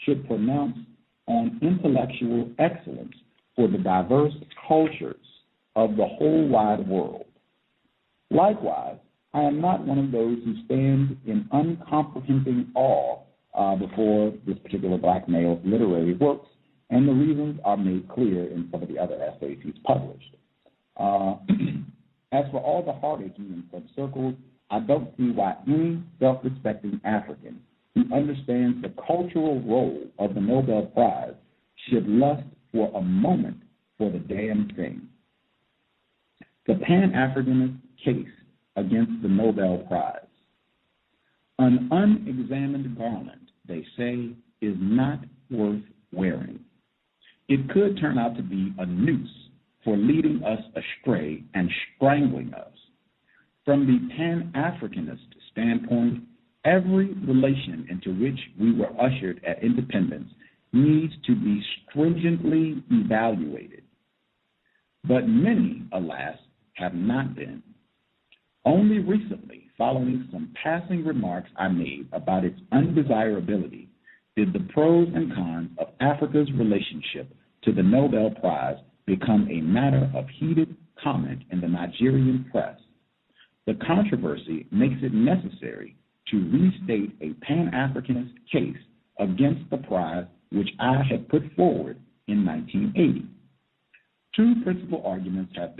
should pronounce on intellectual excellence for the diverse cultures of the whole wide world. Likewise, I am not one of those who stand in uncomprehending awe before this particular black male's literary works, and the reasons are made clear in some of the other essays he's published. As for all the heartache in some circles, I don't see why any self-respecting African who understands the cultural role of the Nobel Prize should lust for a moment for the damn thing. The Pan-Africanist case against the Nobel Prize. An unexamined garment, they say, is not worth wearing. It could turn out to be a noose for leading us astray and strangling us. From the Pan-Africanist standpoint, every relation into which we were ushered at independence needs to be stringently evaluated. But many, alas, have not been. Only recently, following some passing remarks I made about its undesirability, did the pros and cons of Africa's relationship to the Nobel Prize become a matter of heated comment in the Nigerian press. The controversy makes it necessary to restate a Pan-Africanist case against the prize which I had put forward in 1980. Two principal arguments have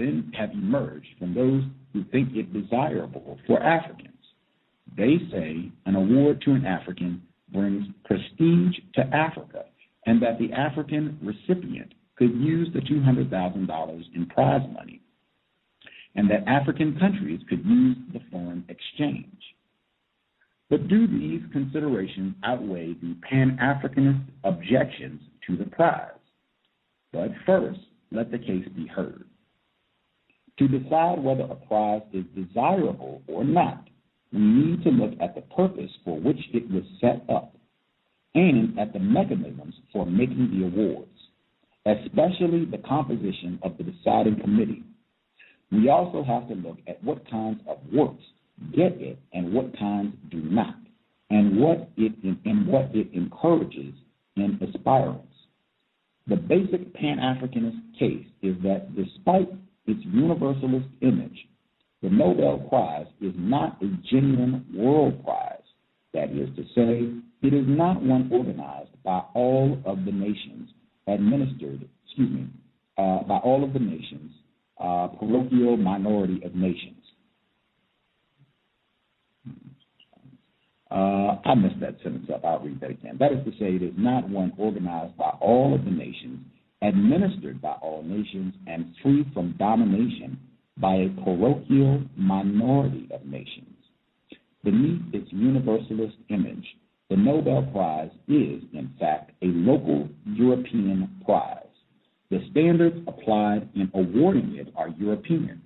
emerged from those who think it desirable for Africans. They say an award to an African brings prestige to Africa, and that the African recipient could use the $200,000 in prize money, and that African countries could use the foreign exchange. But do these considerations outweigh the Pan-Africanist objections to the prize? But first, let the case be heard. To decide whether a prize is desirable or not, we need to look at the purpose for which it was set up and at the mechanisms for making the awards, especially the composition of the deciding committee. We also have to look at what kinds of works get it and what kinds do not, and what it encourages in aspirants. The basic Pan-Africanist case is that despite its universalist image, the Nobel Prize is not a genuine world prize. That is to say, it is not one organized by all of the nations, parochial minority of nations. I messed that sentence up. I'll read that again. That is to say, it is not one organized by all of the nations, administered by all nations, and free from domination by a parochial minority of nations. Beneath its universalist image, the Nobel Prize is, in fact, a local European prize. The standards applied in awarding it are European.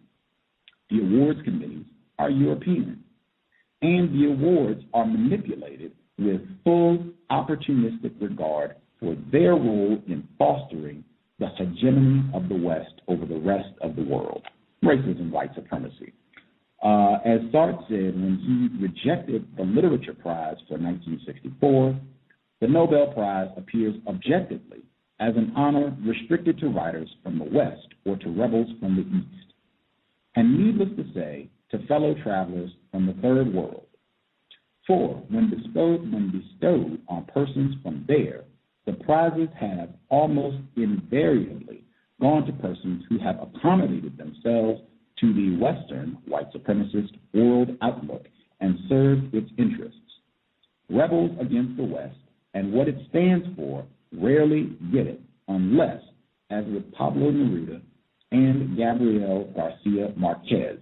The awards committees are European. And the awards are manipulated with full opportunistic regard for their role in fostering the hegemony of the West over the rest of the world. Racism, white supremacy. As Sartre said when he rejected the Literature Prize for 1964, the Nobel Prize appears objectively as an honor restricted to writers from the West or to rebels from the East, and needless to say, to fellow travelers from the Third World. For when bestowed on persons from there, the prizes have almost invariably gone to persons who have accommodated themselves to the Western white supremacist world outlook and served its interests. Rebels against the West and what it stands for rarely get it, unless, as with Pablo Neruda and Gabriel Garcia Marquez,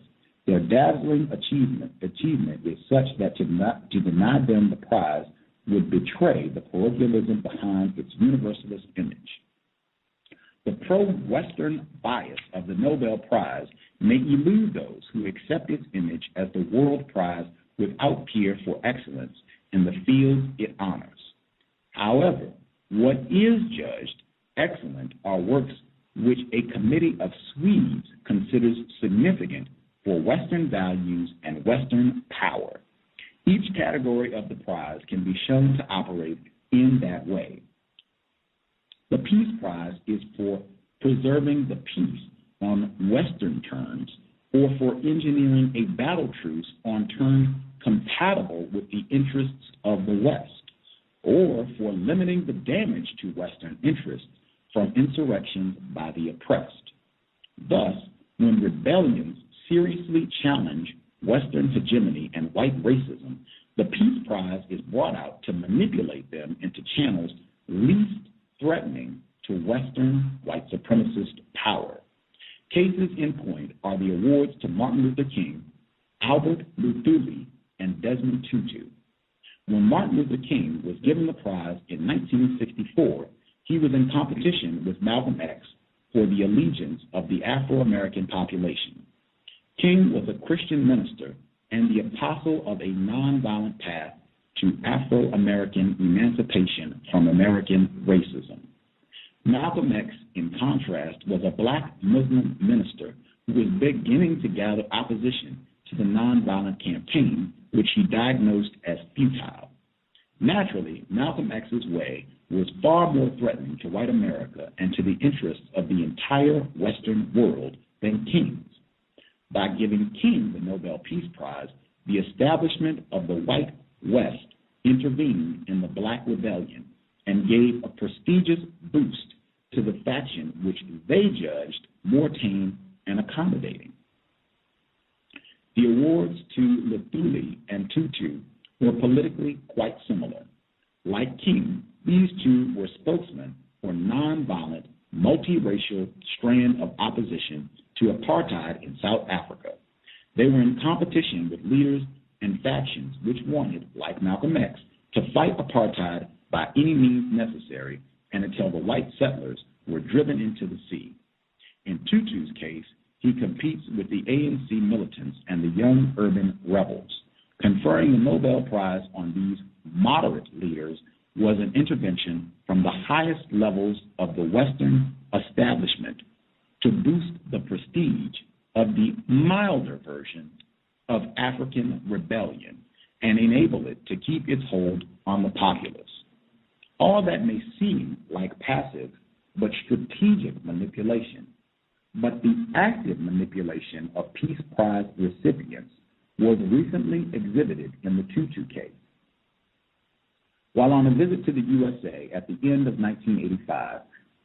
their dazzling achievement is such that to deny them the prize would betray the parochialism behind its universalist image. The pro-Western bias of the Nobel Prize may elude those who accept its image as the world prize without peer for excellence in the fields it honors. However, what is judged excellent are works which a committee of Swedes considers significant for Western values and Western power. Each category of the prize can be shown to operate in that way. The Peace Prize is for preserving the peace on Western terms or for engineering a battle truce on terms compatible with the interests of the West, or for limiting the damage to Western interests from insurrections by the oppressed. Thus, when rebellions seriously challenge Western hegemony and white racism, the Peace Prize is brought out to manipulate them into channels least threatening to Western white supremacist power. Cases in point are the awards to Martin Luther King, Albert Luthuli, and Desmond Tutu. When Martin Luther King was given the prize in 1964, he was in competition with Malcolm X for the allegiance of the Afro-American population. King was a Christian minister and the apostle of a nonviolent path to Afro-American emancipation from American racism. Malcolm X, in contrast, was a black Muslim minister who was beginning to gather opposition to the nonviolent campaign, which he diagnosed as futile. Naturally, Malcolm X's way was far more threatening to white America and to the interests of the entire Western world than King's. By giving King the Nobel Peace Prize, the establishment of the white West intervened in the Black Rebellion and gave a prestigious boost to the faction which they judged more tame and accommodating. The awards to Luthuli and Tutu were politically quite similar. Like King, these two were spokesmen for nonviolent, multiracial strand of opposition to apartheid in South Africa. They were in competition with leaders and factions which wanted, like Malcolm X, to fight apartheid by any means necessary and until the white settlers were driven into the sea. In Tutu's case, he competes with the ANC militants and the young urban rebels. Conferring the Nobel Prize on these moderate leaders was an intervention from the highest levels of the Western establishment to boost the prestige of the milder version of African rebellion and enable it to keep its hold on the populace. All that may seem like passive but strategic manipulation, but the active manipulation of Peace Prize recipients was recently exhibited in the Tutu case. While on a visit to the USA at the end of 1985,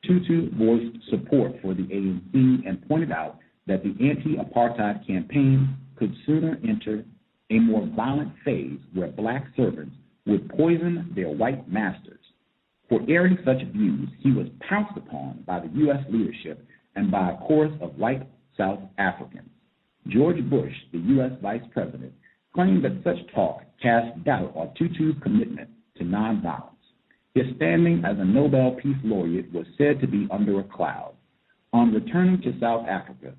Tutu voiced support for the ANC and pointed out that the anti-apartheid campaign could sooner enter a more violent phase where black servants would poison their white masters. For airing such views, he was pounced upon by the U.S. leadership and by a chorus of white South Africans. George Bush, the U.S. Vice President, claimed that such talk cast doubt on Tutu's commitment to nonviolence. His standing as a Nobel Peace Laureate was said to be under a cloud. On returning to South Africa,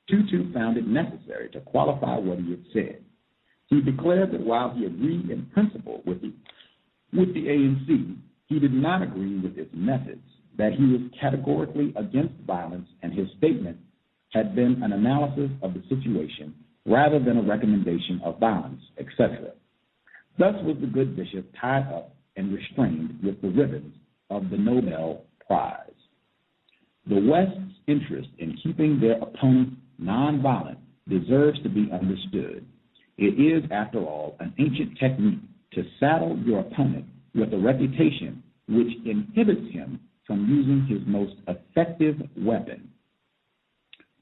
Tutu found it necessary to qualify what he had said. He declared that while he agreed in principle with the ANC, he did not agree with its methods, that he was categorically against violence, and his statement had been an analysis of the situation rather than a recommendation of violence, etc. Thus was the good bishop tied up and restrained with the ribbons of the Nobel Prize. The West's interest in keeping their opponents nonviolent deserves to be understood. It is, after all, an ancient technique to saddle your opponent with a reputation which inhibits him from using his most effective weapon.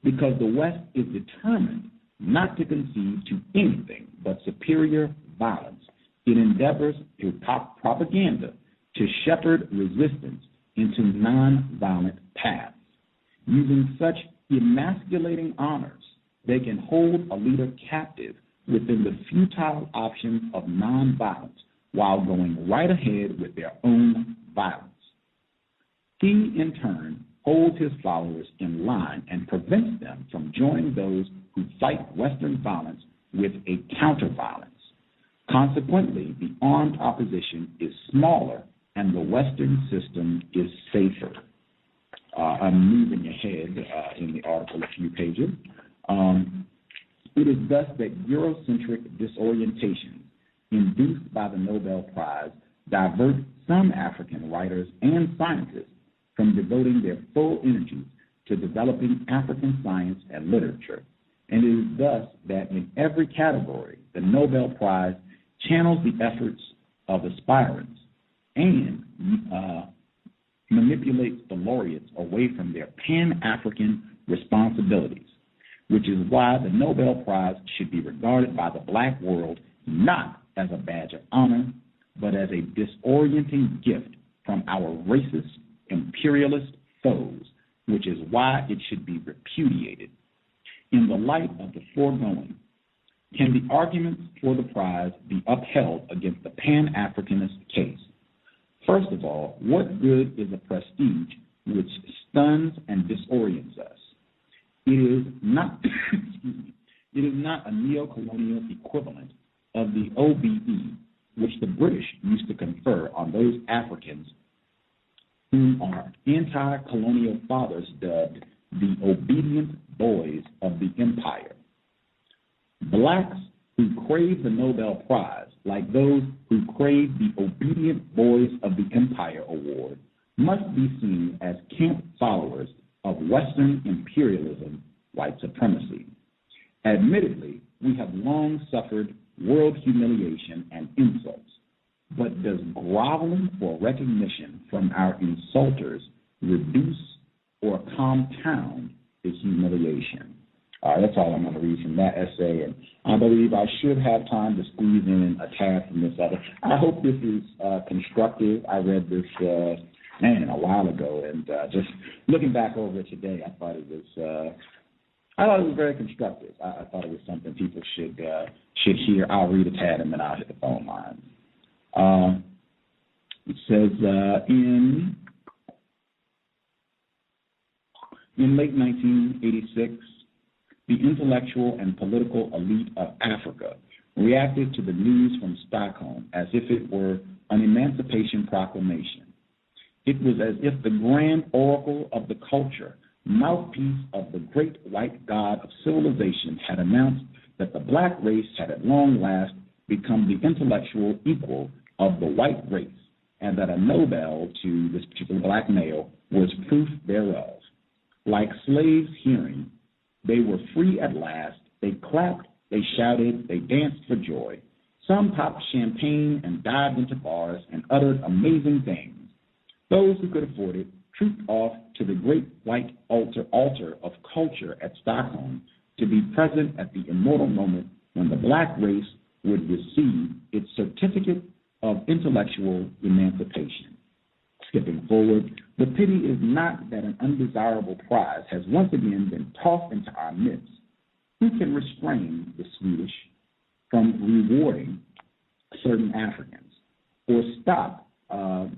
Because the West is determined not to concede to anything but superior violence, it endeavors through propaganda to shepherd resistance into nonviolent paths. Using such emasculating honors, they can hold a leader captive within the futile options of nonviolence while going right ahead with their own violence. He, in turn, holds his followers in line and prevents them from joining those who fight Western violence with a counter-violence. Consequently, the armed opposition is smaller and the Western system is safer. I'm moving ahead in the article a few pages. It is thus that Eurocentric disorientation induced by the Nobel Prize divert some African writers and scientists from devoting their full energies to developing African science and literature. And it is thus that in every category, the Nobel Prize channels the efforts of aspirants and manipulates the laureates away from their Pan-African responsibilities, which is why the Nobel Prize should be regarded by the black world not as a badge of honor, but as a disorienting gift from our racist, imperialist foes, which is why it should be repudiated. In the light of the foregoing, can the arguments for the prize be upheld against the Pan-Africanist case? First of all, what good is a prestige which stuns and disorients us? It is not, it is not a neo-colonial equivalent of the OBE, which the British used to confer on those Africans whom our anti-colonial fathers dubbed the obedient boys of the empire. Blacks who crave the Nobel Prize, like those who crave the Obedient Boys of the Empire award, must be seen as camp followers of Western imperialism, white supremacy. Admittedly, we have long suffered world humiliation and insults, but does groveling for recognition from our insulters reduce or compound the humiliation? That's all I'm going to read from that essay, and I believe I should have time to squeeze in a tad from this other. I hope this is constructive. I read this, a while ago, and just looking back over it today, I thought it was very constructive. I thought it was something people should hear. I'll read a tad, and then I'll hit the phone lines. It says in late 1986, the intellectual and political elite of Africa reacted to the news from Stockholm as if it were an emancipation proclamation. It was as if the grand oracle of the culture, mouthpiece of the great white god of civilization, had announced that the black race had at long last become the intellectual equal of the white race, and that a Nobel to this particular black male was proof thereof. Like slaves hearing, they were free at last. They clapped, they shouted, they danced for joy. Some popped champagne and dived into bars and uttered amazing things. Those who could afford it trooped off to the great white altar of culture at Stockholm to be present at the immortal moment when the black race would receive its certificate of intellectual emancipation. Skipping forward, the pity is not that an undesirable prize has once again been tossed into our midst. Who can restrain the Swedish from rewarding certain Africans or stop? I'll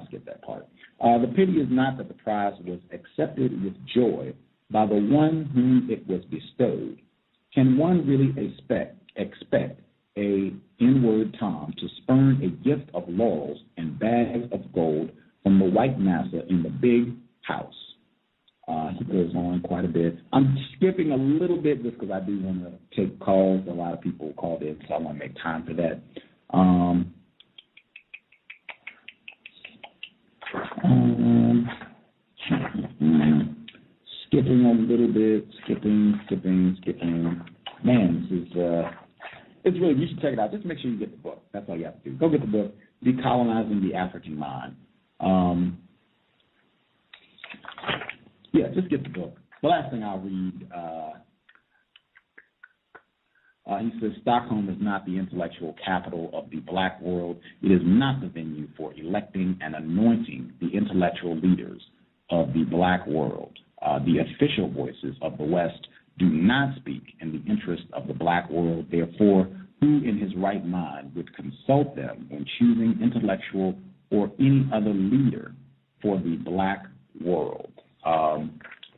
skip that part. The pity is not that the prize was accepted with joy by the one whom it was bestowed. Can one really expect a N-word Tom to spurn a gift of laurels and bags of gold from the white massa in the big house? He goes on quite a bit. I'm skipping a little bit just because I do want to take calls. A lot of people called in, so I want to make time for that. Skipping a little bit, skipping. Man, this is, it's really, you should check it out. Just make sure you get the book. That's all you have to do. Go get the book, Decolonizing the African Mind. Just get the book. The last thing I'll read, he says, Stockholm is not the intellectual capital of the black world. It is not the venue for electing and anointing the intellectual leaders of the black world. The official voices of the West do not speak in the interest of the black world. Therefore, who in his right mind would consult them when choosing intellectual or any other leader for the black world?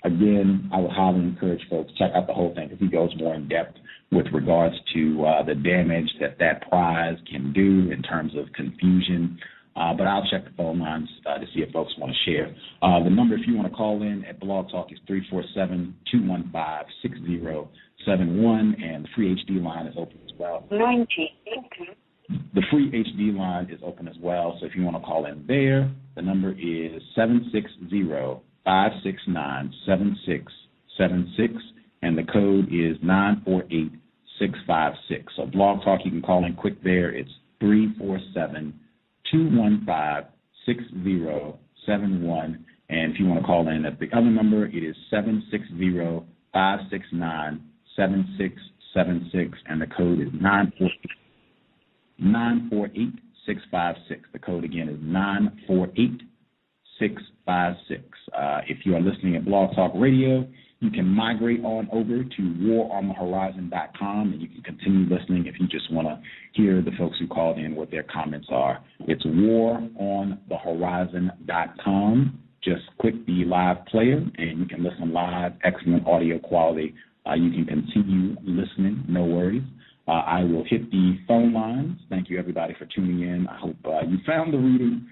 Again, I would highly encourage folks, check out the whole thing because he goes more in depth with regards to the damage that prize can do in terms of confusion. But I'll check the phone lines to see if folks want to share. The number, if you want to call in at Blog Talk, is 347-215-6071, and the free HD line is open as well. 90. The free HD line is open as well, so if you want to call in there, the number is 760-569-7676, and the code is 948656. So Blog Talk, you can call in quick there. It's 347-215-6071, and if you want to call in at the other number, it is 760-569-7676, and the code is 948656. The code again is 948656. If you are listening at Blog Talk Radio, you can migrate on over to waronthehorizon.com, and you can continue listening if you just want to hear the folks who called in what their comments are. It's waronthehorizon.com. Just click the live player, and you can listen live. Excellent audio quality. You can continue listening, no worries. I will hit the phone lines. Thank you, everybody, for tuning in. I hope you found the reading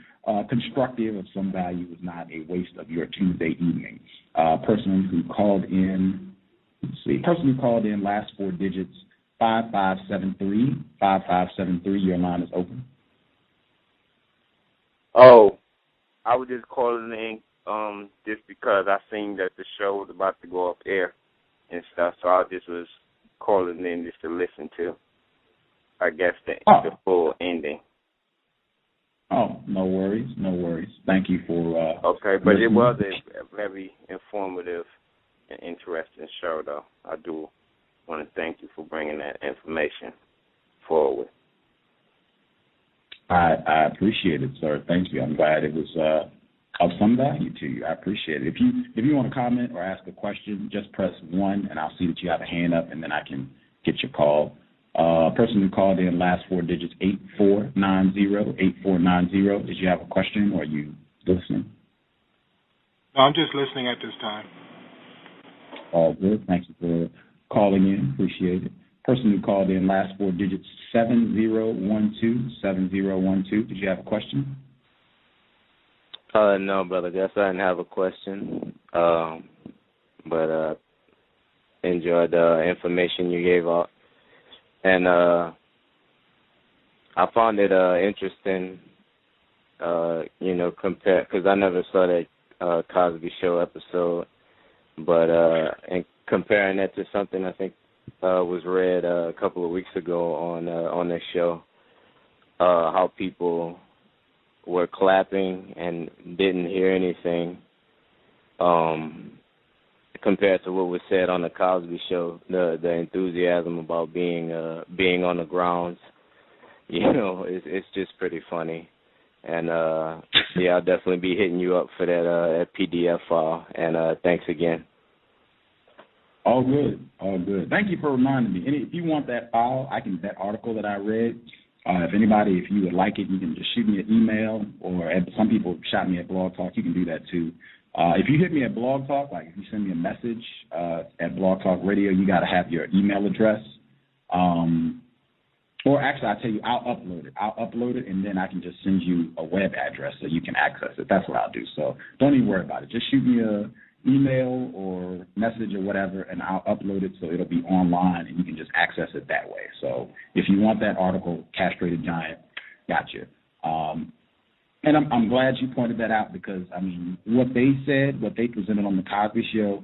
constructive, of some value, was not a waste of your Tuesday evening. Person who called in, last four digits, 5573. 5573, your line is open. Oh, I was just calling in just because I seen that the show was about to go off air and stuff, so I just was calling in just to listen to. I guess, the full ending. Oh, no worries, no worries. Thank you for okay, but it was a very informative and interesting show, though. I do want to thank you for bringing that information forward. I appreciate it, sir. Thank you. I'm glad it was of some value to you. I appreciate it. If you want to comment or ask a question, just press 1, and I'll see that you have a hand up, and then I can get your call. Person who called in, last 4 digits, 8490. Did you have a question, or are you listening? No, I'm just listening at this time. All good. Thank you for calling in. Appreciate it. Person who called in, last 4 digits, 7012. Did you have a question? No, brother. Guess I didn't have a question. But enjoyed the information you gave out. And I found it interesting, compare, because I never saw that Cosby Show episode, but and comparing that to something I think was read a couple of weeks ago on this show, how people were clapping and didn't hear anything, compared to what was said on the Cosby Show, the enthusiasm about being on the grounds, it's just pretty funny. And yeah, I'll definitely be hitting you up for that PDF file. And thanks again. All good. Thank you for reminding me. And if you want that file, that article that I read, if you would like it, you can just shoot me an email, or some people shot me at Blog Talk. You can do that too. If you hit me at Blog Talk, like if you send me a message at Blog Talk Radio, you got to have your email address. Or actually, I'll tell you, I'll upload it, and then I can just send you a web address so you can access it. That's what I'll do. So don't even worry about it. Just shoot me an email or message or whatever, and I'll upload it so it'll be online, and you can just access it that way. So if you want that article, Castrated Giant, gotcha. And I'm glad you pointed that out, because, what they said, what they presented on the Cosby Show,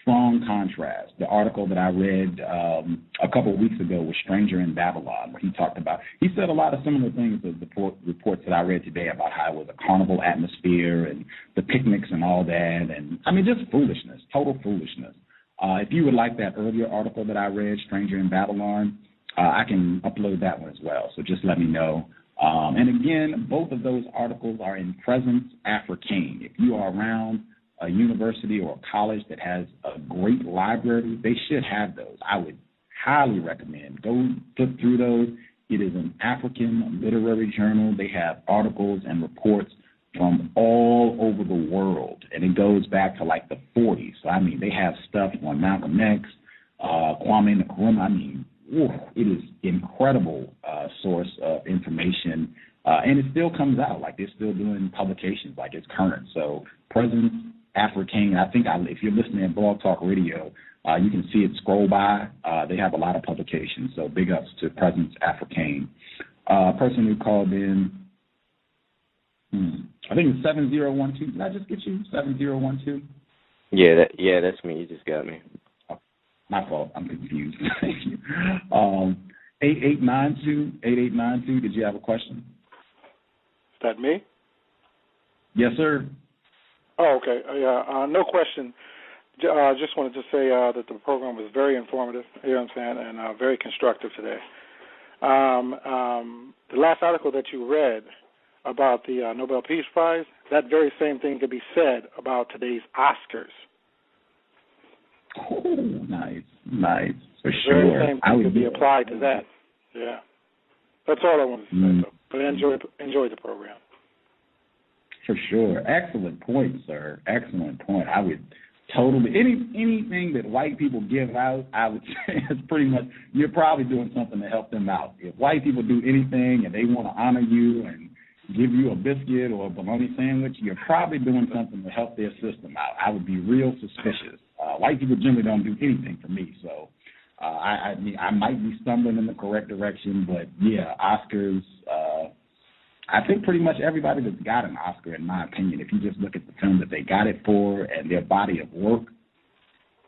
strong contrast. The article that I read a couple of weeks ago was Stranger in Babylon, where he said a lot of similar things to the reports that I read today about how it was a carnival atmosphere and the picnics and all that. And, just foolishness, total foolishness. If you would like that earlier article that I read, Stranger in Babylon, I can upload that one as well. So just let me know. And again, both of those articles are in Presence Africaine. If you are around a university or a college that has a great library, they should have those. I would highly recommend. Go flip through those. It is an African literary journal. They have articles and reports from all over the world, and it goes back to like the 40s. So, they have stuff on Malcolm X, Kwame Nkrumah. It is incredible source of information, and it still comes out. Like, they're still doing publications like it's current. So Presence Africaine, I think if you're listening at Blog Talk Radio, you can see it scroll by. They have a lot of publications, so big ups to Presence Africaine. Person who called in, I think it's 7012. Did I just get you? 7012? Yeah, that's me. You just got me. My fault. I'm confused. Thank you. 8892. Did you have a question? Is that me? Yes, sir. Oh, okay. No question. Just wanted to say that the program was very informative, you know what I'm saying, and very constructive today. The last article that you read about the Nobel Peace Prize, that very same thing could be said about today's Oscars. Oh, nice, for sure. Very same thing could be applied to that. Yeah, that's all I wanted to say. So, but enjoy the program. For sure, excellent point, sir. Excellent point. I would totally anything that white people give out, I would say is pretty much you're probably doing something to help them out. If white people do anything and they want to honor you and give you a biscuit or a bologna sandwich, you're probably doing something to help their system out. I would be real suspicious. White people generally don't do anything for me, so I might be stumbling in the correct direction, but yeah, Oscars, I think pretty much everybody that's got an Oscar, in my opinion, if you just look at the film that they got it for and their body of work,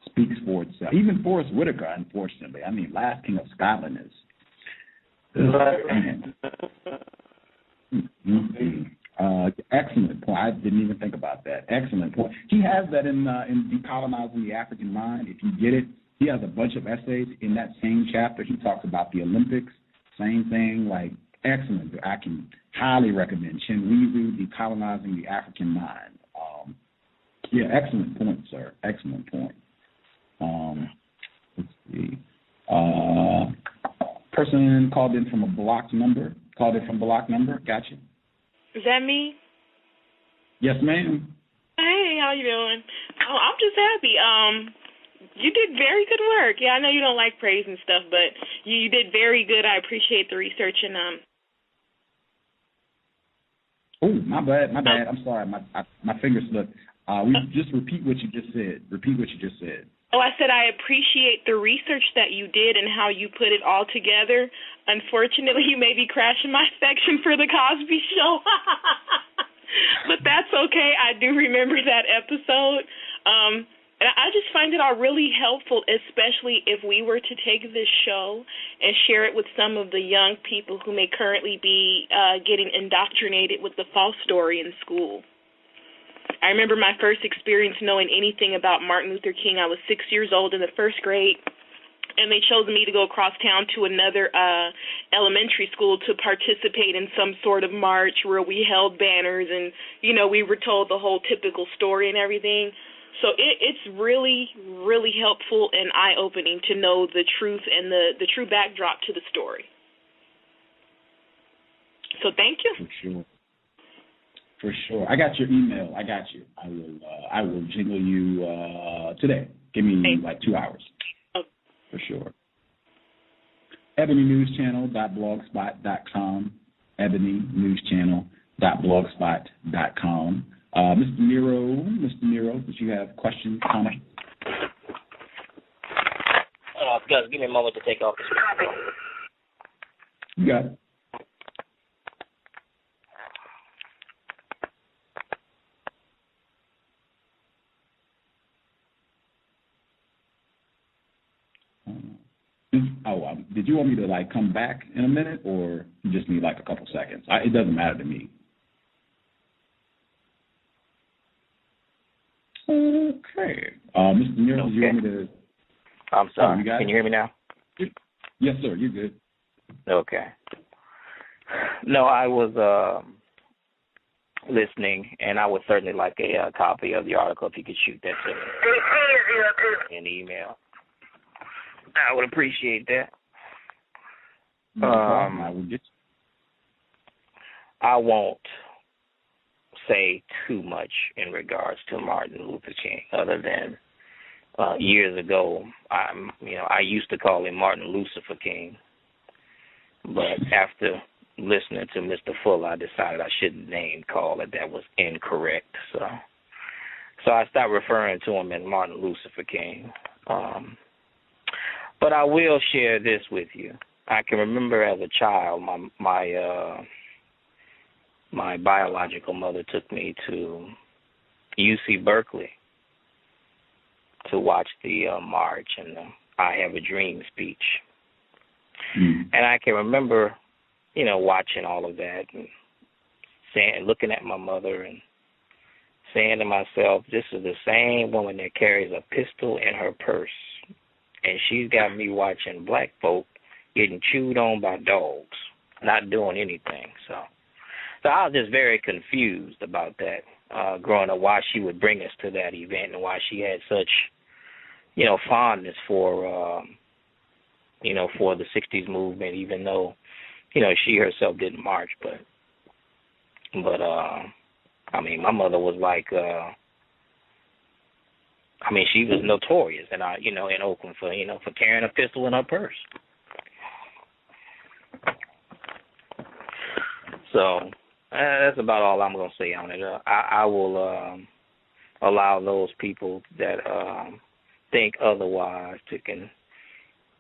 speaks for itself. Even Forrest Whitaker, unfortunately. Last King of Scotland Excellent point. I didn't even think about that. Excellent point. He has that in Decolonizing the African Mind. If you get it, he has a bunch of essays in that same chapter. He talks about the Olympics, same thing. Like, excellent. I can highly recommend Chinweezu, Decolonizing the African Mind. Yeah, excellent point, sir. Excellent point. Let's see. Person called in from a blocked number. Gotcha. Is that me? Yes, ma'am. Hey, how you doing? Oh, I'm just happy. You did very good work. Yeah, I know you don't like praise and stuff, but you did very good. I appreciate the research and Oh, my bad. I'm sorry. My finger slipped. Just repeat what you just said. Oh, I said I appreciate the research that you did and how you put it all together. Unfortunately, you may be crashing my section for the Cosby Show. But that's okay. I do remember that episode. And I just find it all really helpful, especially if we were to take this show and share it with some of the young people who may currently be getting indoctrinated with the false story in school. I remember my first experience knowing anything about Martin Luther King. I was 6 years old in the first grade, and they chose me to go across town to another elementary school to participate in some sort of march where we held banners and, you know, we were told the whole typical story and everything. So it's really, really helpful and eye-opening to know the truth and the true backdrop to the story. So thank you. For sure. I got your email. I got you. I will jingle you today. Give me like 2 hours. Okay. For sure. EbonyNewsChannel.blogspot.com. EbonyNewsChannel.blogspot.com. Mr. Nero, did you have questions, comments? Gus, give me a moment to take off the speaker. You got it. Did you want me to like come back in a minute, or you just need like a couple seconds? It doesn't matter to me. Okay. Mr. Nero, did you want me to? I'm sorry. Can you hear me now? Yes, sir. You're good. Okay. No, I was listening, and I would certainly like a copy of the article if you could shoot that to me in the email. I would appreciate that. I won't say too much in regards to Martin Luther King, other than years ago, I used to call him Martin Lucifer King, but after listening to Mr. Fuller, I decided I shouldn't name call it. That was incorrect. So I stopped referring to him as Martin Lucifer King. But I will share this with you. I can remember as a child, my biological mother took me to UC Berkeley to watch the march and the I Have a Dream speech. And I can remember, watching all of that and looking at my mother and saying to myself, this is the same woman that carries a pistol in her purse. And she's got me watching black folk getting chewed on by dogs, not doing anything. So I was just very confused about that growing up, why she would bring us to that event and why she had such, fondness for, for the 60s movement, even though, she herself didn't march. But my mother was like, she was notorious, and in Oakland for carrying a pistol in her purse. So that's about all I'm going to say on it. I will allow those people that think otherwise to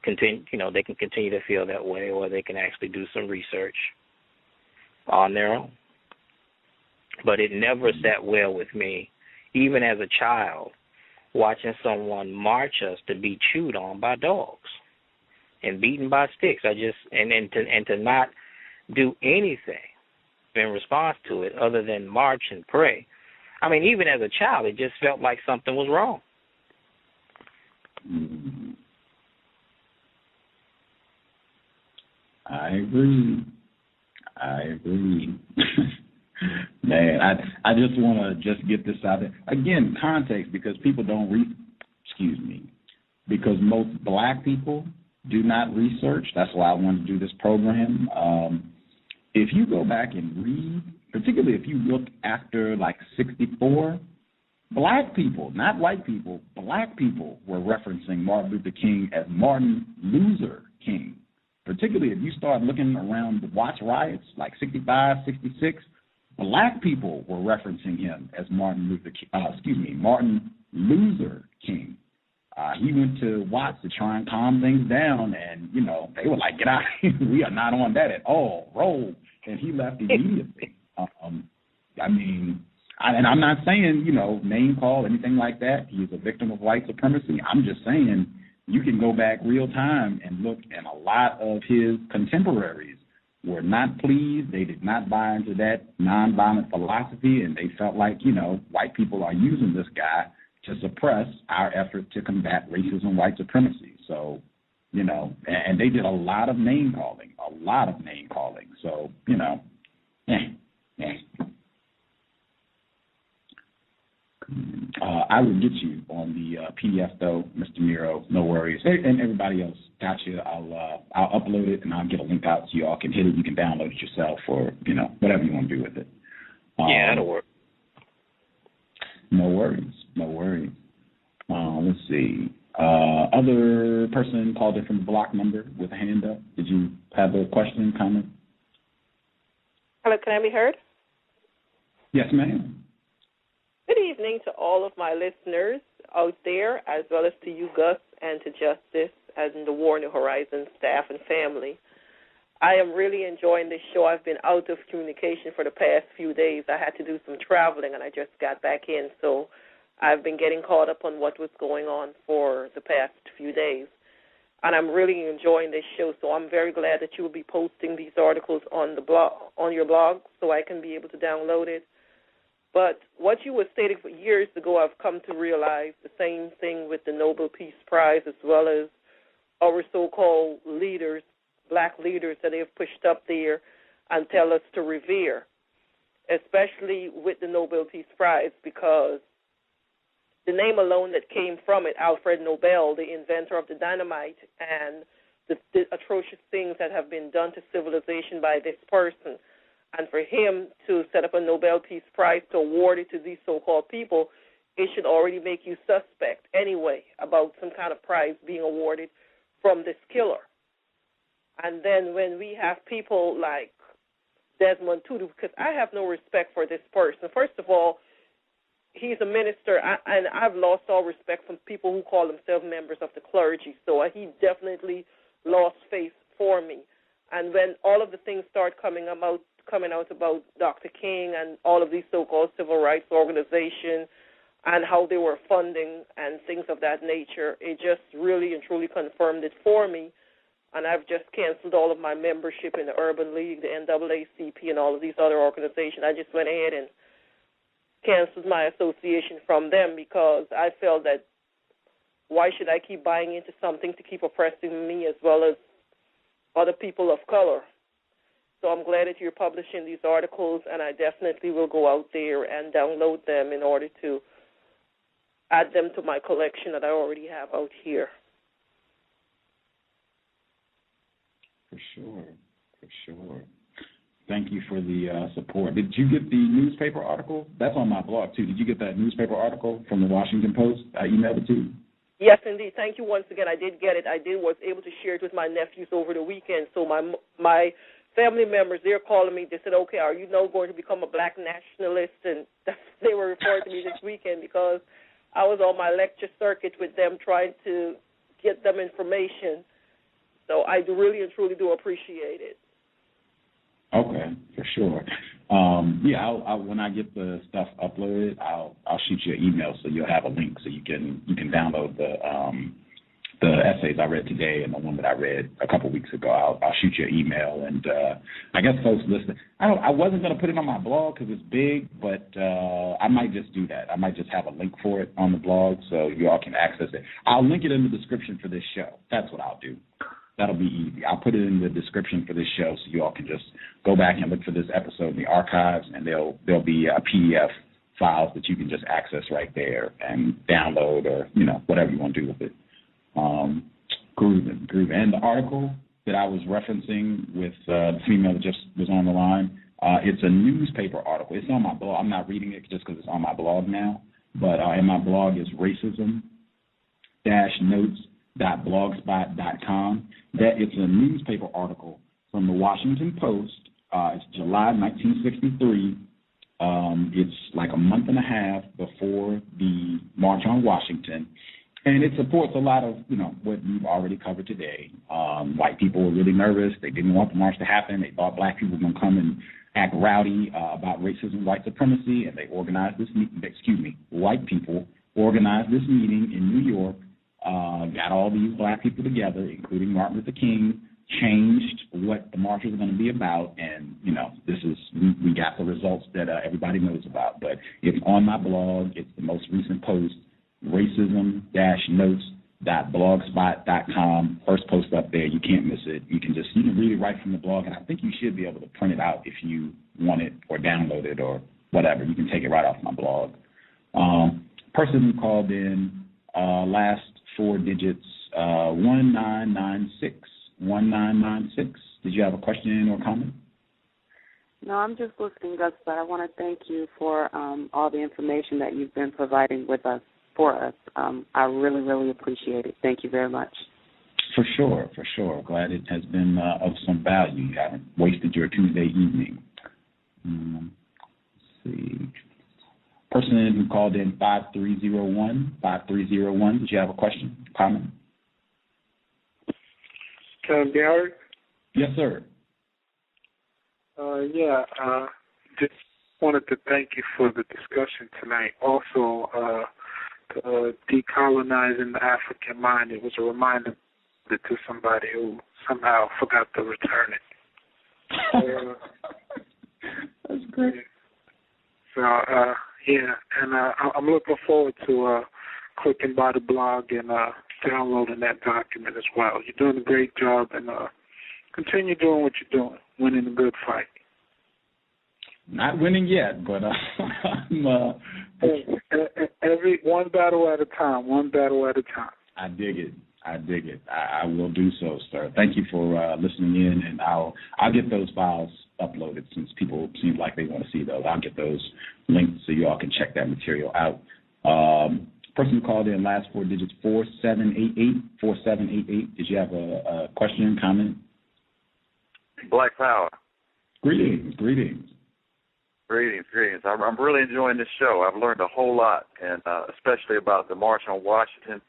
continue. They can continue to feel that way, or they can actually do some research on their own. But it never sat well with me, even as a child, watching someone march us to be chewed on by dogs. and beaten by sticks. And to not do anything in response to it other than march and pray. I mean, even as a child, it just felt like something was wrong. I agree. Man, I just want to just get this out there. Again, context, because people don't because most black people do not research. That's why I wanted to do this program. If you go back and read, particularly if you look after like 64, black people, not white people, black people were referencing Martin Luther King as Martin Loser King. Particularly if you start looking around the Watts riots, like 65, 66, black people were referencing him as Martin Loser King. He went to Watts to try and calm things down, and, you know, they were like, get out. We are not on that at all. Roll. And he left immediately. And I'm not saying, you know, name call, anything like that. He's a victim of white supremacy. I'm just saying you can go back real time and look, and a lot of his contemporaries were not pleased. They did not buy into that nonviolent philosophy, and they felt like, you know, white people are using this guy to suppress our effort to combat racism, white supremacy. So, you know, and they did a lot of name calling. So, you know, I will get you on the PDF though, Mr. Miro. No worries. And everybody else, got you. I'll upload it and I'll get a link out so you all can hit it. You can download it yourself, or, you know, whatever you want to do with it. Yeah, that'll work. No worries. Let's see. Other person called in from the block number with a hand up. Did you have a question, comment? Hello, can I be heard? Yes, ma'am. Good evening to all of my listeners out there, as well as to you, Gus, and to Justice, and the War New Horizons staff and family. I am really enjoying this show. I've been out of communication for the past few days. I had to do some traveling, and I just got back in, so I've been getting caught up on what was going on for the past few days. And I'm really enjoying this show, so I'm very glad that you will be posting these articles on the blog, on your blog, so I can be able to download it. But what you were stating for years ago, I've come to realize the same thing with the Nobel Peace Prize, as well as our so-called leaders, black leaders that they have pushed up there and tell us to revere, especially with the Nobel Peace Prize, because the name alone that came from it, Alfred Nobel, the inventor of the dynamite, and the atrocious things that have been done to civilization by this person. And for him to set up a Nobel Peace Prize to award it to these so-called people, it should already make you suspect anyway about some kind of prize being awarded from this killer. And then when we have people like Desmond Tutu, because I have no respect for this person. First of all, he's a minister, and I've lost all respect from people who call themselves members of the clergy. So he definitely lost faith for me. And when all of the things start coming out about Dr. King and all of these so-called civil rights organizations and how they were funding and things of that nature, it just really and truly confirmed it for me. And I've just canceled all of my membership in the Urban League, the NAACP, and all of these other organizations. I just went ahead and canceled my association from them because I felt that why should I keep buying into something to keep oppressing me as well as other people of color? So I'm glad that you're publishing these articles, and I definitely will go out there and download them in order to add them to my collection that I already have out here. For sure. Thank you for the support. Did you get the newspaper article? That's on my blog, too. Did you get that newspaper article from the Washington Post? I emailed it to you. Yes, indeed. Thank you once again. I did get it. Was able to share it with my nephews over the weekend. So my family members, they're calling me. They said, okay, are you now going to become a black nationalist? And they were referring to me this weekend because I was on my lecture circuit with them trying to get them information. So I do really and truly do appreciate it. Okay, for sure. I'll when I get the stuff uploaded, I'll shoot you an email so you'll have a link so you can download the essays I read today and the one that I read a couple weeks ago. I'll shoot you an email, and I guess folks listen. I wasn't going to put it on my blog because it's big, but I might just do that. I might just have a link for it on the blog so you all can access it. I'll link it in the description for this show. That's what I'll do. That'll be easy. I'll put it in the description for this show so you all can just go back and look for this episode in the archives, and there'll be PDF files that you can just access right there and download or, whatever you want to do with it. Grooving. And the article that I was referencing with the female that just was on the line, it's a newspaper article. It's on my blog. I'm not reading it just because it's on my blog now, but in my blog is racism-notes.blogspot.com. That it's a newspaper article from the Washington Post. It's July 1963. It's like a month and a half before the March on Washington. And it supports a lot of, what we've already covered today. White people were really nervous. They didn't want the march to happen. They thought black people were going to come and act rowdy about racism, white supremacy, and they organized this meeting. White people organized this meeting in New York, got all these black people together, including Martin Luther King, changed what the march was going to be about, and, we got the results that everybody knows about. But it's on my blog. It's the most recent post. Racism-notes.blogspot.com. First post up there. You can't miss it. You can read it right from the blog, and I think you should be able to print it out if you want it or download it or whatever. You can take it right off my blog. Person who called in, last four digits, 1996. 1996. Did you have a question or comment? No, I'm just listening, Gus, but I want to thank you for all the information that you've been providing for us. I really, really appreciate it. Thank you very much. For sure. Glad it has been of some value. You haven't wasted your Tuesday evening. Let's see. Person who called in 5301. Did you have a question, comment? Can I be heard? Yes, sir. Just wanted to thank you for the discussion tonight. Also, decolonizing the African mind. It was a reminder to somebody who somehow forgot to return it. That's great. So, and I'm looking forward to clicking by the blog and downloading that document as well. You're doing a great job, and continue doing what you're doing, winning a good fight. Not winning yet, but every one battle at a time. I dig it. I will do so, sir. Thank you for listening in, and I'll get those files uploaded since people seem like they want to see those. I'll get those linked so you all can check that material out. Person who called in, last four digits, 4788. 4788. Did you have a question, comment? Black Power. Greetings. I'm really enjoying this show. I've learned a whole lot, and especially about the March on Washington.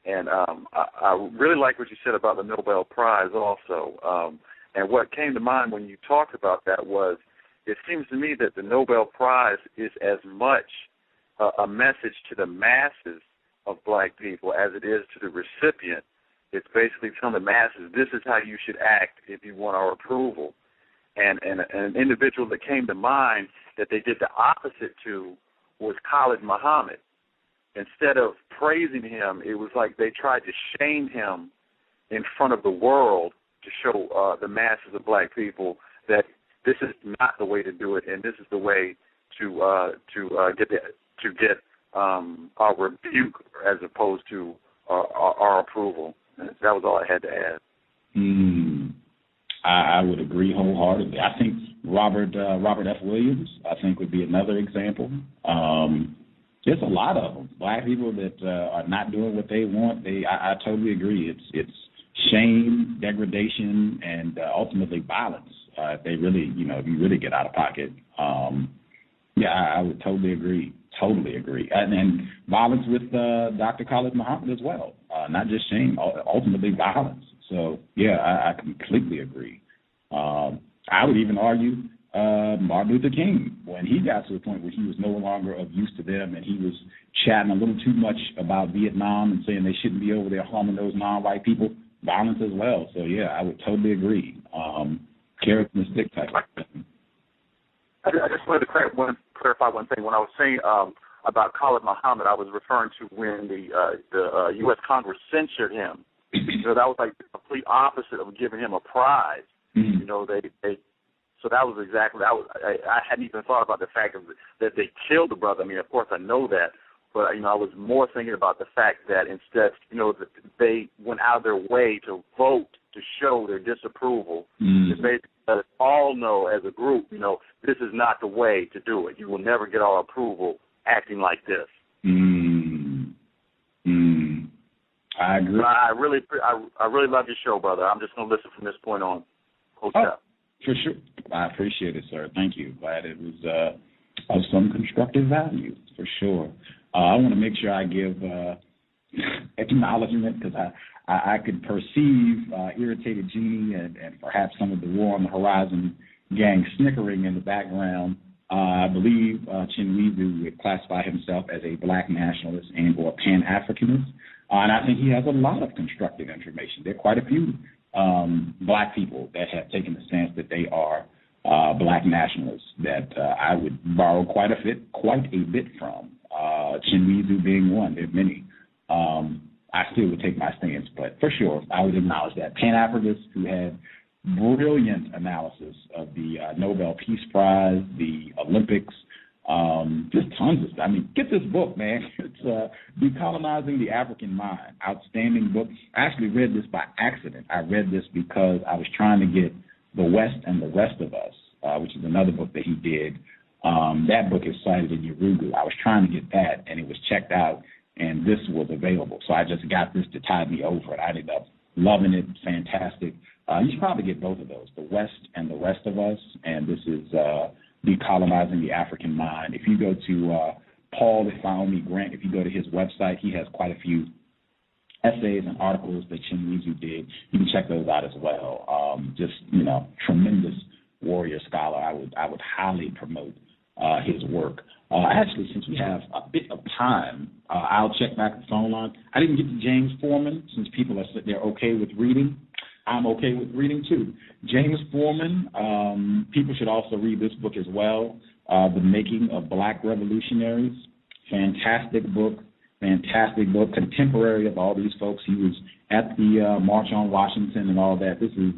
And I really like what you said about the Nobel Prize also. And what came to mind when you talked about that was, it seems to me that the Nobel Prize is as much a message to the masses of black people as it is to the recipient. It's basically telling the masses, this is how you should act if you want our approval. And an individual that came to mind that they did the opposite to was Khalid Muhammad. Instead of praising him, it was like they tried to shame him in front of the world to show the masses of black people that this is not the way to do it, and this is the way to get our rebuke as opposed to our approval. That was all I had to add. I would agree wholeheartedly. I think Robert F. Williams, I think, would be another example. There's a lot of them. Black people that are not doing what they want. I totally agree. It's shame, degradation, and ultimately violence. If they really, if you really get out of pocket. I would totally agree. And violence with Dr. Khalid Muhammad as well. Not just shame, ultimately violence. So, I completely agree. I would even argue Martin Luther King, when he got to the point where he was no longer of use to them and he was chatting a little too much about Vietnam and saying they shouldn't be over there harming those non-white people, violence as well. So, yeah, I would totally agree. Carrot and stick type of thing. I just wanted to clarify one thing. When I was saying about Khalid Muhammad, I was referring to when the U.S. Congress censored him. So that was like the complete opposite of giving him a prize. Mm-hmm. You know, so that was exactly, I hadn't even thought about the fact that they killed the brother. I mean, of course, I know that, but, you know, I was more thinking about the fact that instead, you know, that they went out of their way to vote to show their disapproval. Mm-hmm. To basically let us all know as a group, you know, this is not the way to do it. You will never get our approval acting like this. I agree. But I really love your show, brother. I'm just going to listen from this point on. For sure. I appreciate it, sir. Thank you. Glad it was of some constructive value, for sure. I want to make sure I give acknowledgement because I could perceive Irritated Genie and perhaps some of the War on the Horizon gang snickering in the background. I believe Chinweezu would classify himself as a black nationalist and or Pan-Africanist. And I think he has a lot of constructive information. There are quite a few black people that have taken the stance that they are black nationalists that I would borrow quite a bit from. Chinweezu being one. There are many. I still would take my stance, but for sure, I would acknowledge that. Pan-Africanists who had brilliant analysis of the Nobel Peace Prize, the Olympics, just tons of stuff. I mean, get this book, man. It's Decolonizing the African Mind. Outstanding book. I actually read this by accident. I read this because I was trying to get The West and the Rest of Us, which is another book that he did. That book is cited in Urugu. I was trying to get that, and it was checked out, and this was available. So I just got this to tide me over it. I ended up loving it. Fantastic. You should probably get both of those, The West and the Rest of Us, and this is Decolonizing the African Mind. If you go to Paul Ifeanyi Grant, if you go to his website, he has quite a few essays and articles that Chinweezu did. You can check those out as well. Just, you know, tremendous warrior scholar. I would highly promote his work. Actually, since we have a bit of time, I'll check back the phone line. I didn't get to James Foreman, since people are they're okay with reading. I'm okay with reading, too. James Foreman, people should also read this book as well, The Making of Black Revolutionaries. Fantastic book, contemporary of all these folks. He was at the March on Washington and all that. This is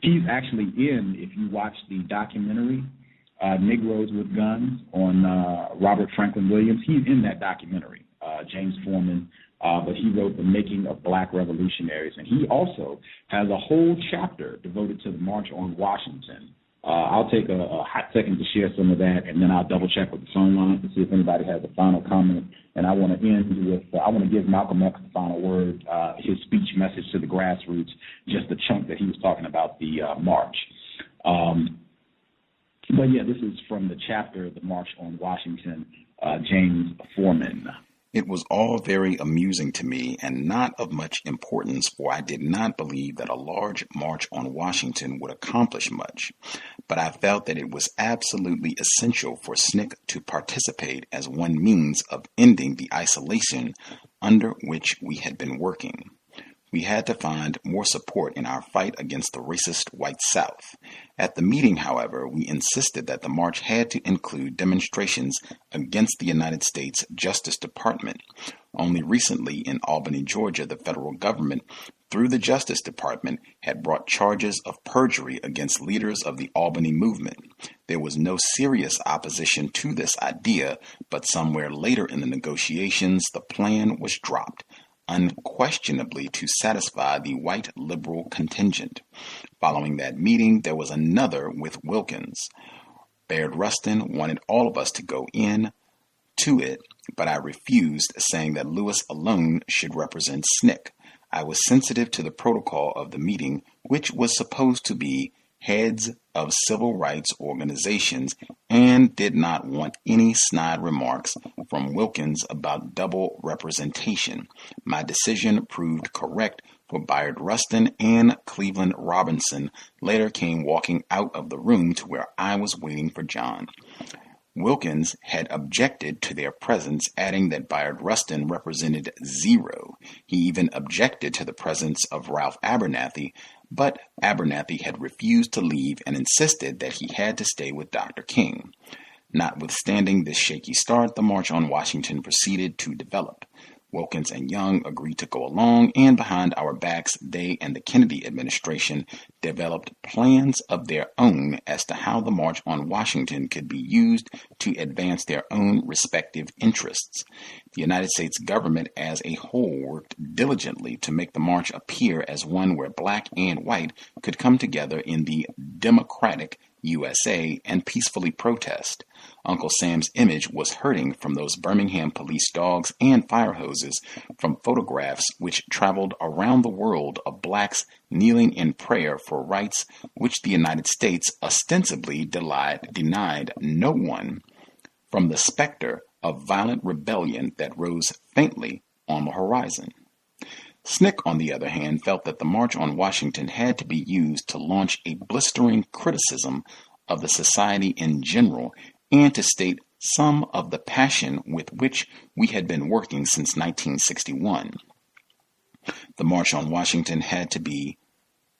he's actually in, if you watch the documentary, Negroes with Guns on Robert Franklin Williams, he's in that documentary, James Foreman. But he wrote The Making of Black Revolutionaries, and he also has a whole chapter devoted to the March on Washington. I'll take a hot second to share some of that, and then I'll double-check with the phone line to see if anybody has a final comment. And I want to end with, I want to give Malcolm X the final word, his speech message to the grassroots, just the chunk that he was talking about the march. But, yeah, this is from the chapter, The March on Washington, James Foreman. It was all very amusing to me and not of much importance, for I did not believe that a large march on Washington would accomplish much. But I felt that it was absolutely essential for SNCC to participate as one means of ending the isolation under which we had been working. We had to find more support in our fight against the racist white South. At the meeting, however, we insisted that the march had to include demonstrations against the United States Justice Department. Only recently in Albany, Georgia, the federal government, through the Justice Department, had brought charges of perjury against leaders of the Albany movement. There was no serious opposition to this idea, but somewhere later in the negotiations, the plan was dropped, unquestionably to satisfy the white liberal contingent. Following that meeting, there was another with Wilkins. Baird Rustin wanted all of us to go in to it, but I refused, saying that Lewis alone should represent SNCC. I was sensitive to the protocol of the meeting, which was supposed to be heads of civil rights organizations, and did not want any snide remarks from Wilkins about double representation. My decision proved correct for Bayard Rustin and Cleveland Robinson later came walking out of the room to where I was waiting for John. Wilkins had objected to their presence, adding that Bayard Rustin represented zero. He even objected to the presence of Ralph Abernathy, but Abernathy had refused to leave and insisted that he had to stay with Dr. King. Notwithstanding this shaky start, the March on Washington proceeded to develop. Wilkins and Young agreed to go along, and behind our backs, they and the Kennedy administration developed plans of their own as to how the March on Washington could be used to advance their own respective interests. The United States government as a whole worked diligently to make the march appear as one where black and white could come together in the democratic USA and peacefully protest. Uncle Sam's image was hurting from those Birmingham police dogs and fire hoses, from photographs which traveled around the world of blacks kneeling in prayer for rights which the United States ostensibly denied no one, from the specter of violent rebellion that rose faintly on the horizon. SNCC, on the other hand, felt that the March on Washington had to be used to launch a blistering criticism of the society in general and to state some of the passion with which we had been working since 1961. The March on Washington had to be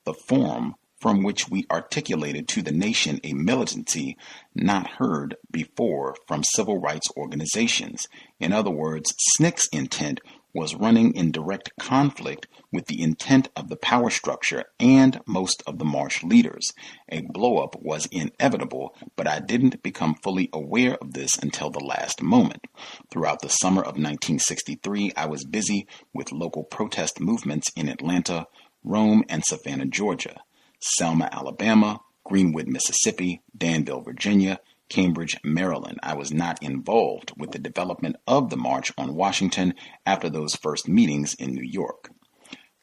the forum from which we articulated to the nation a militancy not heard before from civil rights organizations. In other words, SNCC's intent was running in direct conflict with the intent of the power structure and most of the march leaders. A blow-up was inevitable, but I didn't become fully aware of this until the last moment. Throughout the summer of 1963, I was busy with local protest movements in Atlanta, Rome, and Savannah, Georgia, Selma, Alabama, Greenwood, Mississippi, Danville, Virginia, Cambridge, Maryland. I was not involved with the development of the March on Washington after those first meetings in New York.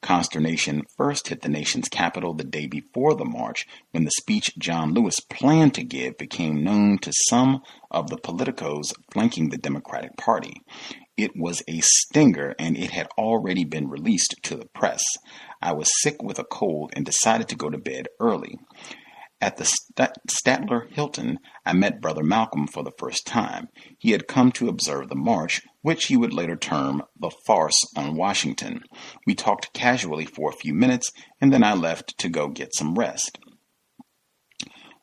Consternation first hit the nation's capital the day before the march when the speech John Lewis planned to give became known to some of the politicos flanking the Democratic Party. It was a stinger, and it had already been released to the press. I was sick with a cold and decided to go to bed early. At the Statler Hilton, I met Brother Malcolm for the first time. He had come to observe the march, which he would later term the farce on Washington. We talked casually for a few minutes, and then I left to go get some rest.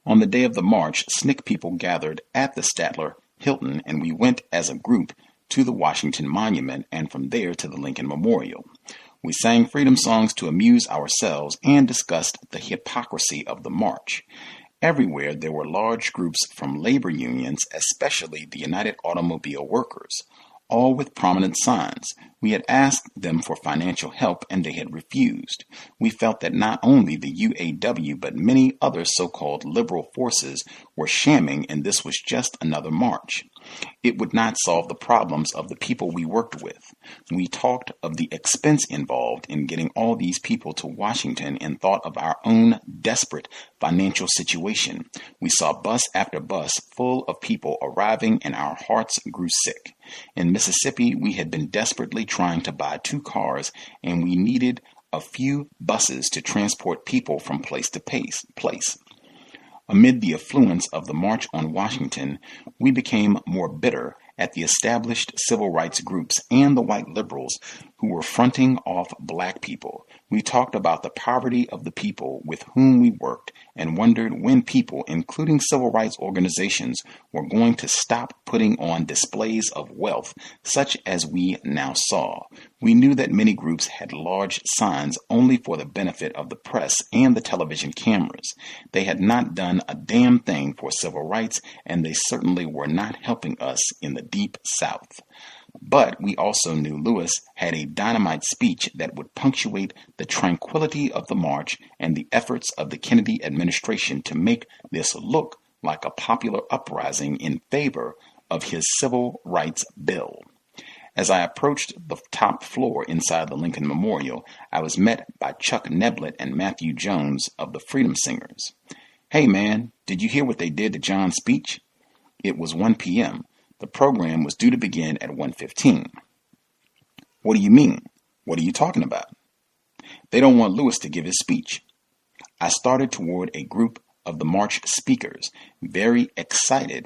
On the day of the march, SNCC people gathered at the Statler Hilton, and we went as a group to the Washington Monument and from there to the Lincoln Memorial. We sang freedom songs to amuse ourselves and discussed the hypocrisy of the march. Everywhere there were large groups from labor unions, especially the United Automobile Workers, all with prominent signs. We had asked them for financial help and they had refused. We felt that not only the UAW but many other so-called liberal forces were shamming, and this was just another march. It would not solve the problems of the people we worked with. We talked of the expense involved in getting all these people to Washington and thought of our own desperate financial situation. We saw bus after bus full of people arriving and our hearts grew sick. In Mississippi, we had been desperately trying to buy 2 cars and we needed a few buses to transport people from place to place. Amid the affluence of the March on Washington, we became more bitter at the established civil rights groups and the white liberals who were fronting off black people. We talked about the poverty of the people with whom we worked and wondered when people, including civil rights organizations, were going to stop putting on displays of wealth such as we now saw. We knew that many groups had large signs only for the benefit of the press and the television cameras. They had not done a damn thing for civil rights, and they certainly were not helping us in the Deep South. But we also knew Lewis had a dynamite speech that would punctuate the tranquility of the march and the efforts of the Kennedy administration to make this look like a popular uprising in favor of his civil rights bill. As I approached the top floor inside the Lincoln Memorial, I was met by Chuck Neblett and Matthew Jones of the Freedom Singers. "Hey man, did you hear what they did to John's speech?" It was 1 p.m. The program was due to begin at 1:15. "What do you mean? What are you talking about?" They don't want Lewis to give his speech. I started toward a group of the march speakers, very excited,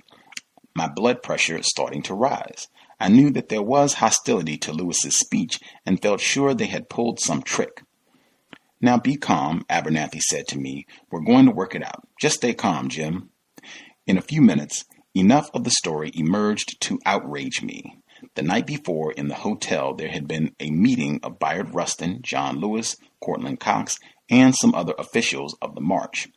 my blood pressure starting to rise. I knew that there was hostility to Lewis's speech and felt sure they had pulled some trick. Now be calm, Abernathy said to me. We're going to work it out. Just stay calm, Jim. In a few minutes, enough of the story emerged to outrage me. The night before, in the hotel, there had been a meeting of Bayard Rustin, John Lewis, Cortlandt Cox, and some other officials of the march.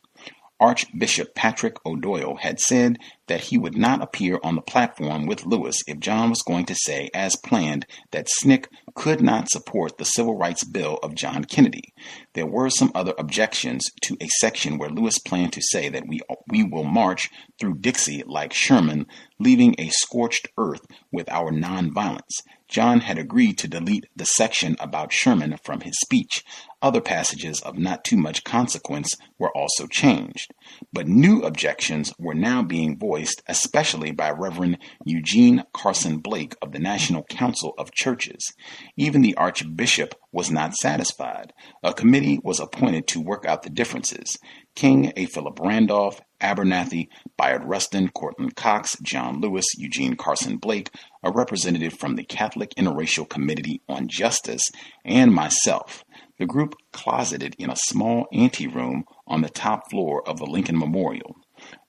Archbishop Patrick O'Doyle had said that he would not appear on the platform with Lewis if John was going to say, as planned, that SNCC could not support the Civil Rights Bill of John Kennedy. There were some other objections to a section where Lewis planned to say that we will march through Dixie like Sherman, leaving a scorched earth with our nonviolence. John had agreed to delete the section about Sherman from his speech. Other passages of not too much consequence were also changed. But new objections were now being voiced, especially by Reverend Eugene Carson Blake of the National Council of Churches. Even the Archbishop was not satisfied. A committee was appointed to work out the differences. King, A. Philip Randolph, Abernathy, Bayard Rustin, Cortlandt Cox, John Lewis, Eugene Carson Blake, a representative from the Catholic Interracial Committee on Justice, and myself. The group closeted in a small anteroom on the top floor of the Lincoln Memorial.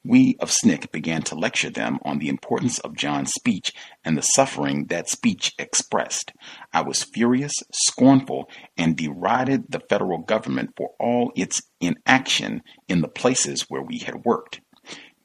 We of SNCC began to lecture them on the importance of John's speech and the suffering that speech expressed. I was furious, scornful, and derided the federal government for all its inaction in the places where we had worked.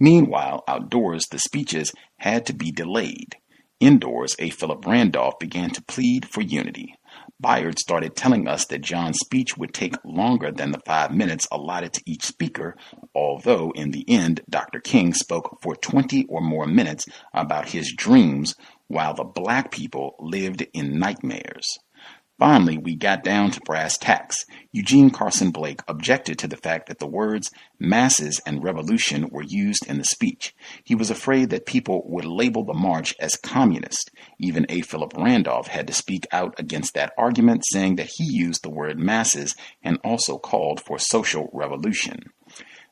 Meanwhile, outdoors, the speeches had to be delayed. Indoors, A. Philip Randolph began to plead for unity. Bayard started telling us that John's speech would take longer than the 5 minutes allotted to each speaker, although in the end Dr. King spoke for 20 or more minutes about his dreams while the black people lived in nightmares. Finally, we got down to brass tacks. Eugene Carson Blake objected to the fact that the words masses and revolution were used in the speech. He was afraid that people would label the march as communist. Even A. Philip Randolph had to speak out against that argument, saying that he used the word masses and also called for social revolution.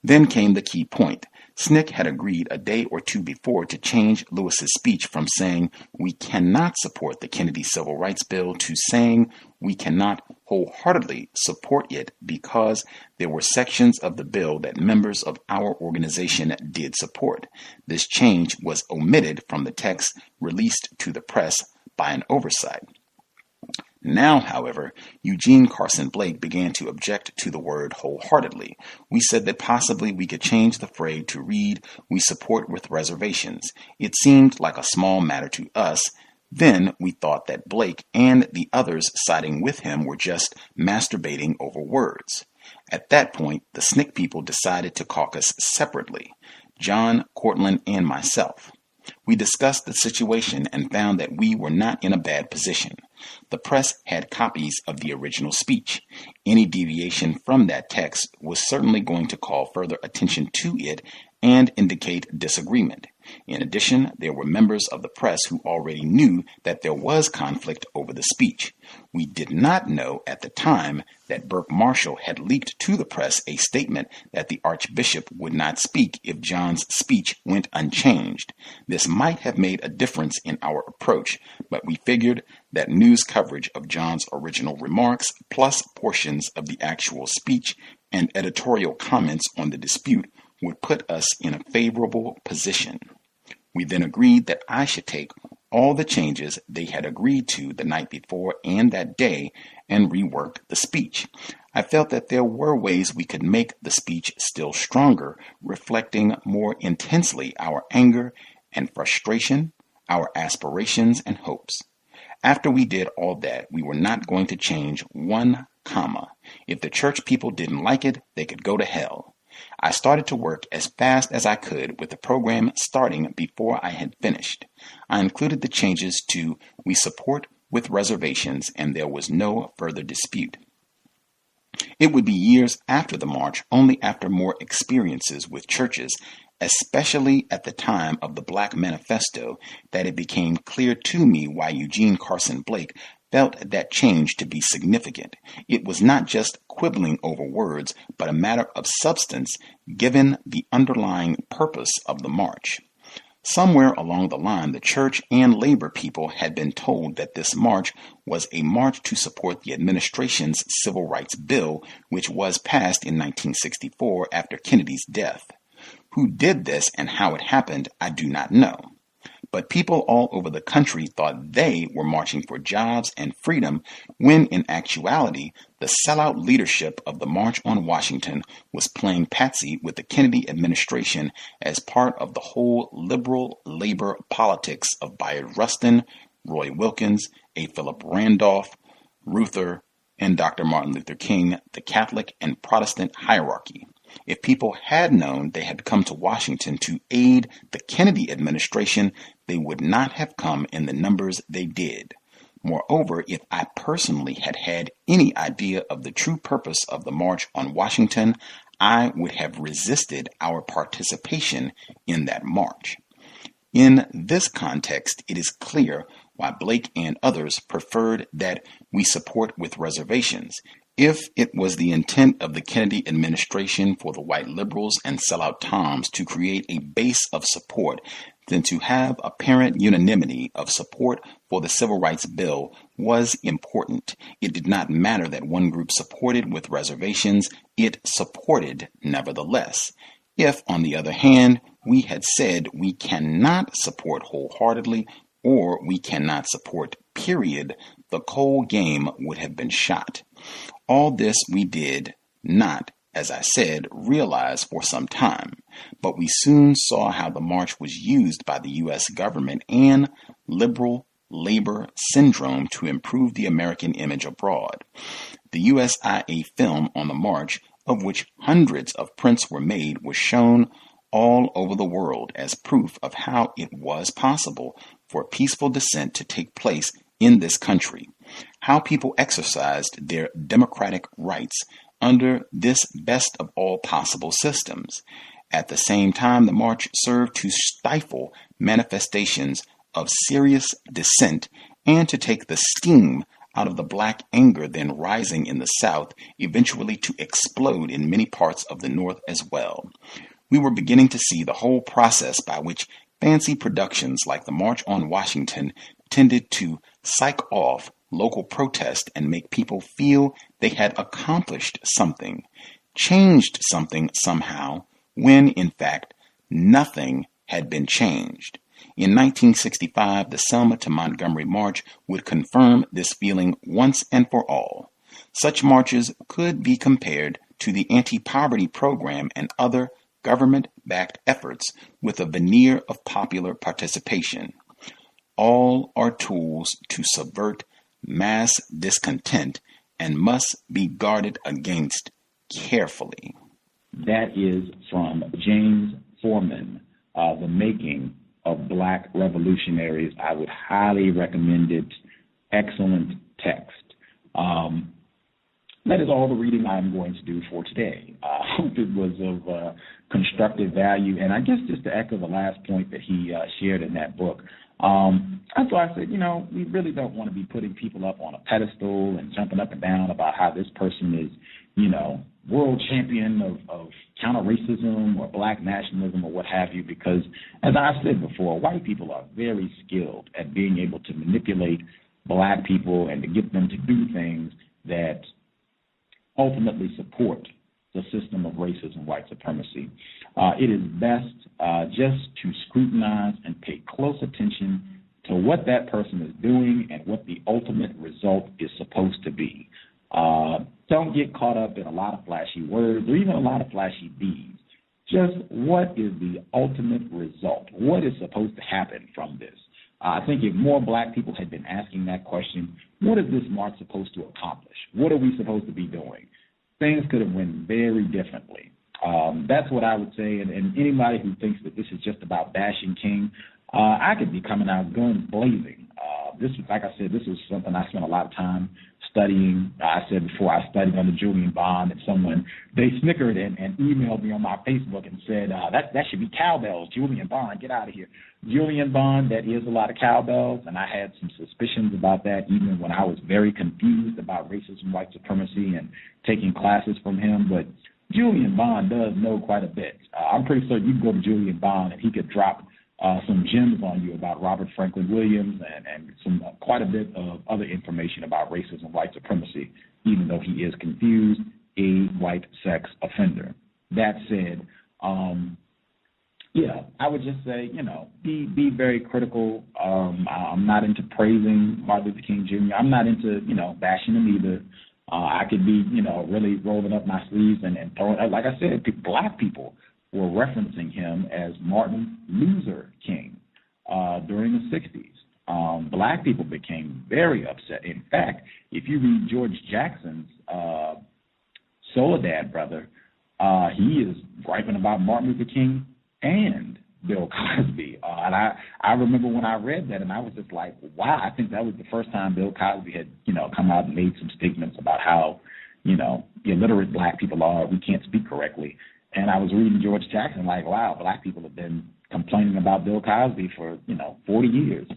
Then came the key point. SNCC had agreed a day or two before to change Lewis's speech from saying we cannot support the Kennedy Civil Rights Bill to saying we cannot wholeheartedly support it because there were sections of the bill that members of our organization did support. This change was omitted from the text released to the press by an oversight. Now, however, Eugene Carson Blake began to object to the word wholeheartedly. We said that possibly we could change the phrase to read, we support with reservations. It seemed like a small matter to us. Then we thought that Blake and the others siding with him were just masturbating over words. At that point, the SNCC people decided to caucus separately, John, Cortlandt, and myself. We discussed the situation and found that we were not in a bad position. The press had copies of the original speech. Any deviation from that text was certainly going to call further attention to it and indicate disagreement. In addition, there were members of the press who already knew that there was conflict over the speech. We did not know at the time that Burke Marshall had leaked to the press a statement that the Archbishop would not speak if John's speech went unchanged. This might have made a difference in our approach, but we figured that news coverage of John's original remarks, plus portions of the actual speech and editorial comments on the dispute, would put us in a favorable position. We then agreed that I should take all the changes they had agreed to the night before and that day and rework the speech. I felt that there were ways we could make the speech still stronger, reflecting more intensely our anger and frustration, our aspirations and hopes. After we did all that, we were not going to change one comma. If the church people didn't like it, they could go to hell. I started to work as fast as I could with the program starting before I had finished. I included the changes to we support with reservations, and there was no further dispute. It would be years after the march, only after more experiences with churches, especially at the time of the Black Manifesto, that it became clear to me why Eugene Carson Blake felt that change to be significant. It was not just quibbling over words, but a matter of substance given the underlying purpose of the march. Somewhere along the line, the church and labor people had been told that this march was a march to support the administration's civil rights bill, which was passed in 1964 after Kennedy's death. Who did this and how it happened, I do not know. But people all over the country thought they were marching for jobs and freedom, when in actuality, the sellout leadership of the March on Washington was playing patsy with the Kennedy administration as part of the whole liberal labor politics of Bayard Rustin, Roy Wilkins, A. Philip Randolph, Reuther, and Dr. Martin Luther King, the Catholic and Protestant hierarchy. If people had known they had come to Washington to aid the Kennedy administration, they would not have come in the numbers they did. Moreover, if I personally had had any idea of the true purpose of the March on Washington, I would have resisted our participation in that march. In this context, it is clear why Blake and others preferred that we support with reservations. If it was the intent of the Kennedy administration for the white liberals and sellout Toms to create a base of support, then to have apparent unanimity of support for the Civil Rights Bill was important. It did not matter that one group supported with reservations, it supported nevertheless. If, on the other hand, we had said we cannot support wholeheartedly, or we cannot support, period, the cold game would have been shot. All this we did not, as I said, realize for some time, but we soon saw how the march was used by the U.S. government and liberal labor syndrome to improve the American image abroad. The USIA film on the march, of which hundreds of prints were made, was shown all over the world as proof of how it was possible for peaceful dissent to take place in this country, how people exercised their democratic rights under this best of all possible systems. At the same time, the march served to stifle manifestations of serious dissent and to take the steam out of the black anger then rising in the South, eventually to explode in many parts of the North as well. We were beginning to see the whole process by which fancy productions like the March on Washington tended to psych off local protest and make people feel they had accomplished something, changed something somehow, when in fact nothing had been changed. In 1965, the Selma to Montgomery March would confirm this feeling once and for all. Such marches could be compared to the anti-poverty program and other government-backed efforts with a veneer of popular participation. All are tools to subvert mass discontent and must be guarded against carefully. That is from James Foreman, The Making of Black Revolutionaries. I would highly recommend it. Excellent text. That is all the reading I'm going to do for today. I hope it was of constructive value. And I guess just to echo the last point that he shared in that book, that's why I said, we really don't want to be putting people up on a pedestal and jumping up and down about how this person is, world champion of counter-racism or black nationalism or what have you, because as I said before, white people are very skilled at being able to manipulate black people and to get them to do things that ultimately support the system of racism, white supremacy. It is best just to scrutinize and pay close attention to what that person is doing and what the ultimate result is supposed to be. Don't get caught up in a lot of flashy words or even a lot of flashy deeds. Just what is the ultimate result? What is supposed to happen from this? I think if more black people had been asking that question, what is this march supposed to accomplish? What are we supposed to be doing? Things could have went very differently. That's what I would say. And anybody who thinks that this is just about bashing King, I could be coming out guns blazing. Like I said, this was something I spent a lot of time studying. I said before, I studied under Julian Bond, and they snickered and emailed me on my Facebook and said, that should be cowbells. Julian Bond, get out of here. Julian Bond, that is a lot of cowbells, and I had some suspicions about that even when I was very confused about racism, white supremacy, and taking classes from him. But Julian Bond does know quite a bit. I'm pretty certain you can go to Julian Bond and he could drop some gems on you about Robert Franklin Williams and quite a bit of other information about racism, white supremacy, even though he is confused, a white sex offender. That said, I would just say, be very critical. I'm not into praising Martin Luther King Jr. I'm not into, bashing him either. I could be, really rolling up my sleeves and throwing, like I said, black people were referencing him as Martin Luther King during the 60s. Black people became very upset. In fact, if you read George Jackson's Soledad brother, he is griping about Martin Luther King and Bill Cosby. And I remember when I read that, and I was just like, wow, I think that was the first time Bill Cosby had, come out and made some statements about how, illiterate black people are, we can't speak correctly. And I was reading George Jackson like, wow, black people have been complaining about Bill Cosby for, 40 years.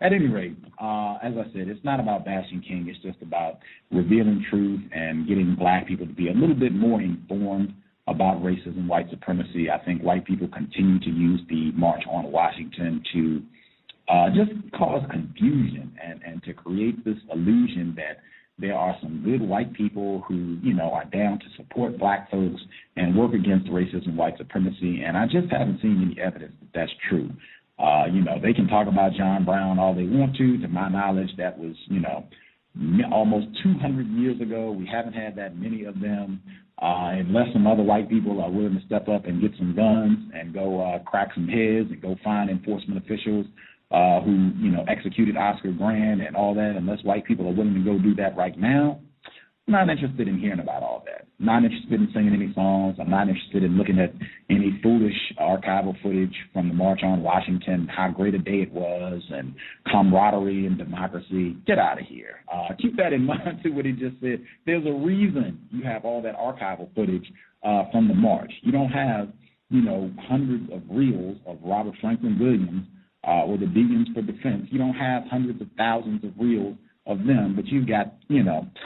At any rate, as I said, it's not about bashing King. It's just about revealing truth and getting black people to be a little bit more informed about racism, white supremacy. I think white people continue to use the March on Washington to just cause confusion and to create this illusion that there are some good white people who, are down to support black folks and work against racism, white supremacy, and I just haven't seen any evidence that that's true. They can talk about John Brown all they want to. To my knowledge, that was, almost 200 years ago. We haven't had that many of them, unless some other white people are willing to step up and get some guns and go crack some heads and go find enforcement officials who, executed Oscar Grant and all that. Unless white people are willing to go do that right now, I'm not interested in hearing about all that. I'm not interested in singing any songs. I'm not interested in looking at any foolish archival footage from the March on Washington, how great a day it was, and camaraderie and democracy. Get out of here. Keep that in mind, too, what he just said. There's a reason you have all that archival footage from the march. You don't have, hundreds of reels of Robert Franklin Williams or the Deacons for Defense. You don't have hundreds of thousands of reels of them, but you've got,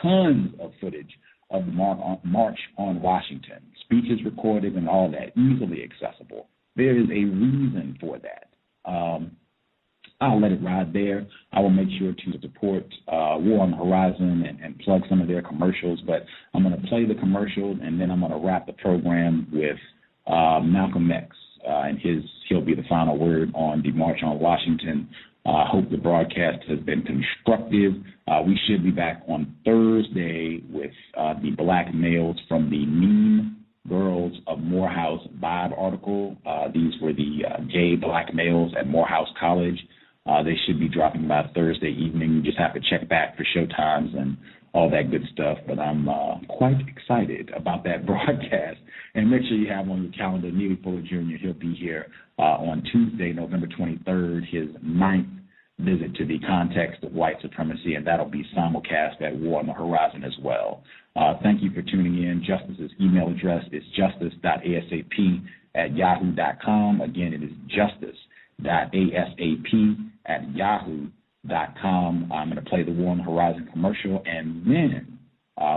tons of footage of the March on Washington, speeches recorded and all that, easily accessible. There is a reason for that. I'll let it ride there. I will make sure to support War on the Horizon and plug some of their commercials, but I'm going to play the commercial, and then I'm going to wrap the program with Malcolm X, and he'll be the final word on the March on Washington. I hope the broadcast has been constructive. We should be back on Thursday with the black males from the Mean Girls of Morehouse Vibe article. These were the gay black males at Morehouse College. They should be dropping by Thursday evening. You just have to check back for show times and all that good stuff. But I'm quite excited about that broadcast. And make sure you have on your calendar Neely Fuller Jr. He'll be here on Tuesday, November 23rd, his 9th visit to the Context of White Supremacy, and that'll be simulcast at War on the Horizon as well. Thank you for tuning in. Justice's email address is justice.asap@yahoo.com. Again, it is justice.asap@yahoo.com. I'm going to play the War on the Horizon commercial, and then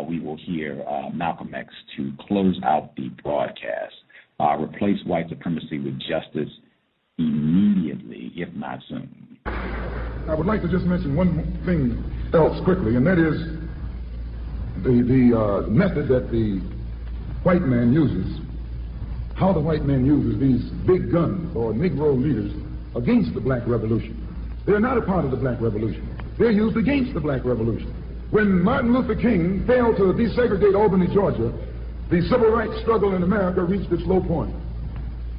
we will hear Malcolm X to close out the broadcast. Replace white supremacy with justice immediately, if not soon. I would like to just mention one thing else quickly, and that is the method that the white man uses, how the white man uses these big guns or Negro leaders against the black revolution. They're not a part of the black revolution. They're used against the black revolution. When Martin Luther King failed to desegregate Albany, Georgia, the civil rights struggle in America reached its low point.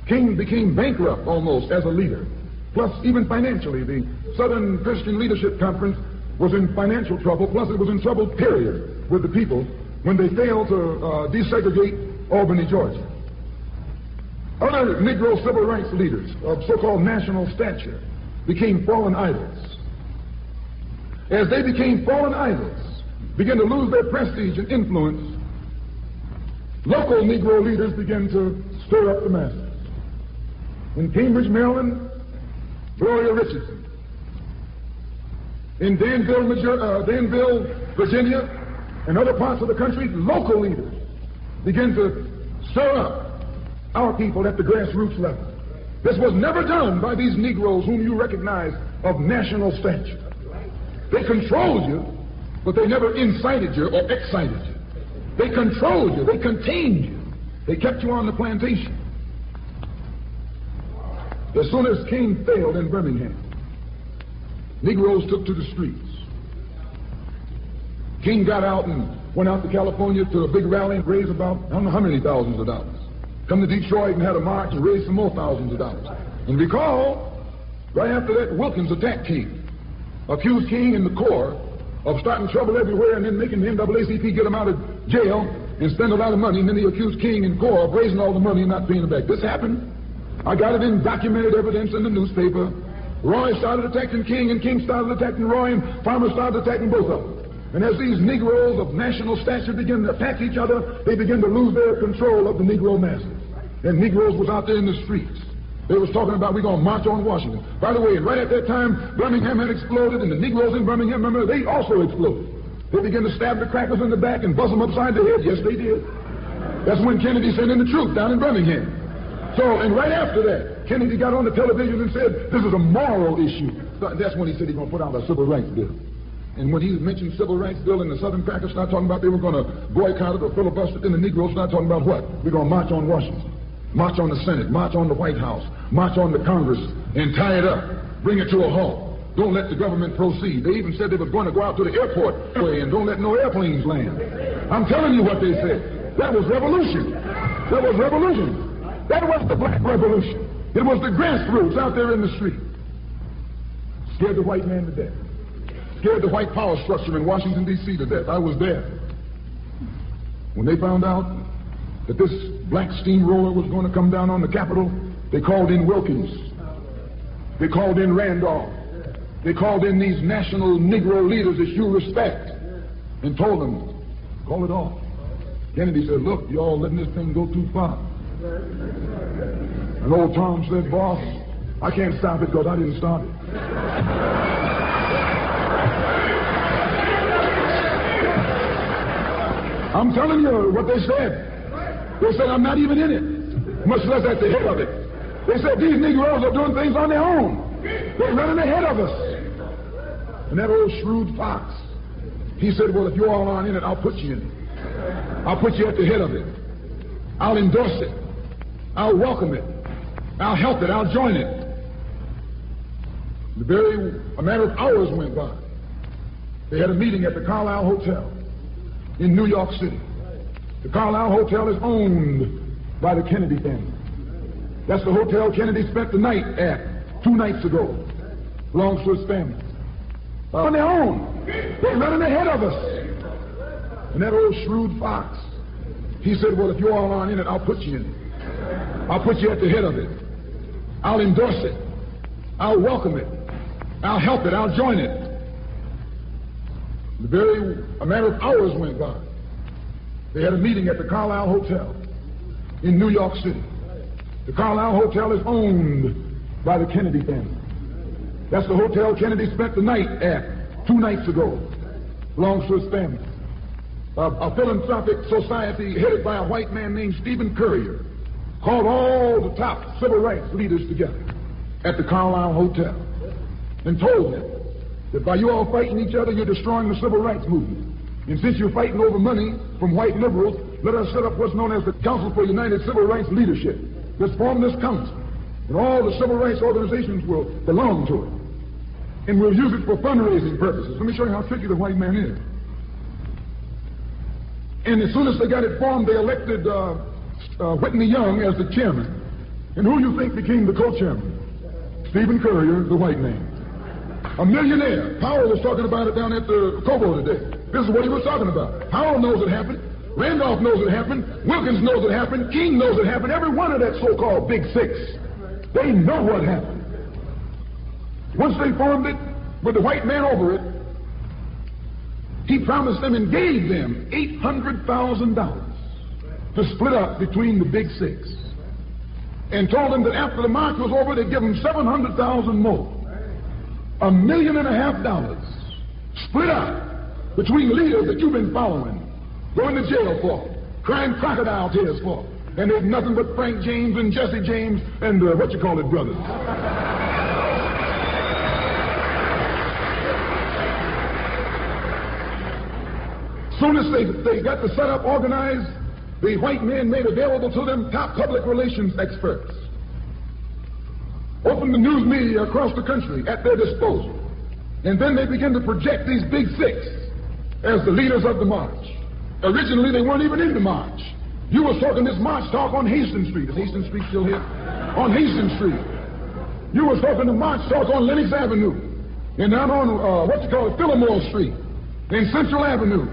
King became bankrupt almost as a leader. Plus, even financially, the Southern Christian Leadership Conference was in financial trouble, plus it was in trouble, period, with the people when they failed to desegregate Albany, Georgia. Other Negro civil rights leaders of so-called national stature became fallen idols. As they became fallen idols, began to lose their prestige and influence, local Negro leaders began to stir up the masses. In Cambridge, Maryland, Gloria Richardson. In Danville, Virginia, and other parts of the country, local leaders began to stir up our people at the grassroots level. This was never done by these Negroes whom you recognize of national stature. They controlled you, but they never incited you or excited you. They controlled you, they contained you, they kept you on the plantation. As soon as King failed in Birmingham, Negroes took to the streets. King got out and went out to California to a big rally and raised about, I don't know how many thousands of dollars. Come to Detroit and had a march and raised some more thousands of dollars. And recall, right after that, Wilkins attacked King, accused King and the Corps of starting trouble everywhere and then making the NAACP get him out of jail and spend a lot of money, and then he accused King and Corps of raising all the money and not paying it back. This happened. I got it in documented evidence in the newspaper. Roy started attacking King, and King started attacking Roy, and Farmer started attacking both of them. And as these Negroes of national stature began to attack each other, they began to lose their control of the Negro masses. And Negroes was out there in the streets. They was talking about, we're going to march on Washington. By the way, right at that time, Birmingham had exploded, and the Negroes in Birmingham, remember, they also exploded. They began to stab the crackers in the back and buzz them upside the head. Yes, they did. That's when Kennedy sent in the troops down in Birmingham. So, and right after that, Kennedy got on the television and said, this is a moral issue. That's when he said he's going to put out a civil rights bill. And when he mentioned civil rights bill and the Southern crackers started talking about they were going to boycott it or filibuster it, then the Negroes started talking about what? We're going to march on Washington, march on the Senate, march on the White House, march on the Congress, and tie it up, bring it to a halt. Don't let the government proceed. They even said they were going to go out to the airport and don't let no airplanes land. I'm telling you what they said. That was revolution. That was revolution. That was the black revolution. It was the grassroots out there in the street. Scared the white man to death. Scared the white power structure in Washington, D.C. to death. I was there. When they found out that this black steamroller was going to come down on the Capitol, they called in Wilkins. They called in Randolph. They called in these national Negro leaders that you respect and told them, call it off. Kennedy said, look, y'all letting this thing go too far. And old Tom said, boss, I can't stop it because I didn't start it. I'm telling you what they said. They said, I'm not even in it, much less at the head of it. They said, these Negroes are doing things on their own. They're running ahead of us. And that old shrewd fox, he said, well, if you all aren't in it, I'll put you in it. I'll put you at the head of it. I'll endorse it. I'll welcome it. I'll help it. I'll join it. A matter of hours went by. They had a meeting at the Carlisle Hotel in New York City. The Carlisle Hotel is owned by the Kennedy family. That's the hotel Kennedy spent the night at 2 nights ago. Belongs to his family. On their own. They're running ahead of us. And that old shrewd fox, he said, well, if you all aren't in it, I'll put you in it. I'll put you at the head of it. I'll endorse it. I'll welcome it. I'll help it. I'll join it. A matter of hours went by. They had a meeting at the Carlisle Hotel in New York City. The Carlisle Hotel is owned by the Kennedy family. That's the hotel Kennedy spent the night at 2 nights ago. Belongs to his family. A philanthropic society headed by a white man named Stephen Currier called all the top civil rights leaders together at the Carlisle Hotel and told them that by you all fighting each other, you're destroying the civil rights movement. And since you're fighting over money from white liberals, let us set up what's known as the Council for United Civil Rights Leadership. Let's form this council, and all the civil rights organizations will belong to it. And we'll use it for fundraising purposes. Let me show you how tricky the white man is. And as soon as they got it formed, they elected Whitney Young as the chairman. And who you think became the co-chairman? Stephen Currier, the white man. A millionaire. Powell was talking about it down at the Cobo today. This is what he was talking about. Powell knows it happened. Randolph knows it happened. Wilkins knows it happened. King knows it happened. Every one of that so-called Big Six, they know what happened. Once they formed it, with the white man over it, he promised them and gave them $800,000 to split up between the Big Six, and told them that after the march was over, they'd give them $700,000 more, $1.5 million, split up between leaders that you've been following, going to jail for, crying crocodile tears for, and there's nothing but Frank James and Jesse James and brothers. Soon as they got the setup organized, the white men made available to them top public relations experts, opened the news media across the country at their disposal, and then they began to project these Big Six as the leaders of the march. Originally, they weren't even in the march. You was talking this march talk on Hastings Street. Is Hastings Street still here? On Hastings Street. You was talking the march talk on Lenox Avenue, and down on Fillmore Street, and Central Avenue,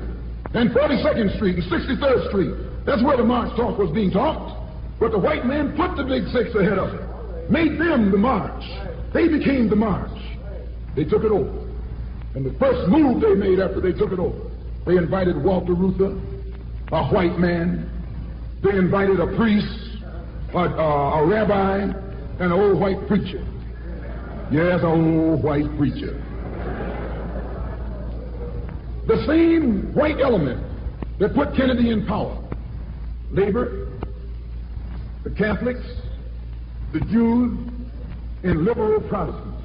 and 42nd Street, and 63rd Street. That's where the march talk was being talked. But the white man put the Big Six ahead of it, made them the march. They became the march. They took it over. And the first move they made after they took it over, they invited Walter Reuther, a white man. They invited a priest, a rabbi, and an old white preacher. Yes, an old white preacher. The same white element that put Kennedy in power. Labor, the Catholics, the Jews, and liberal Protestants.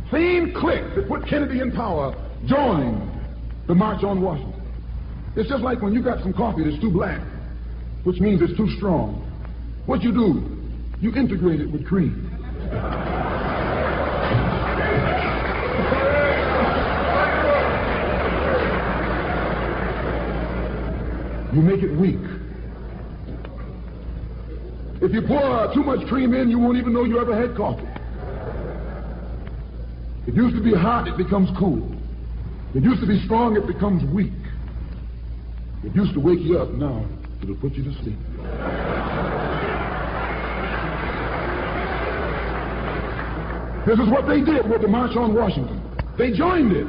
Same clique that put Kennedy in power joined the March on Washington. It's just like when you got some coffee that's too black, which means it's too strong. What you do, you integrate it with cream. You make it weak. If you pour too much cream in, you won't even know you ever had coffee. It used to be hot, it becomes cool. It used to be strong, it becomes weak. It used to wake you up, now it'll put you to sleep. This is what they did with the March on Washington. They joined it.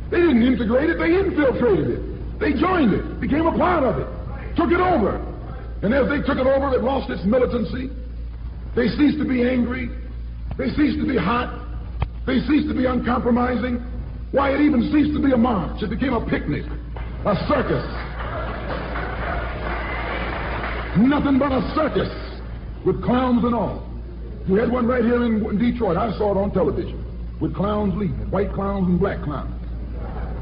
They didn't integrate it, they infiltrated it. They joined it, became a part of it, took it over. And as they took it over, it lost its militancy. They ceased to be angry. They ceased to be hot. They ceased to be uncompromising. Why, it even ceased to be a march. It became a picnic, a circus. Nothing but a circus with clowns and all. We had one right here in Detroit. I saw it on television with clowns leading, white clowns and black clowns.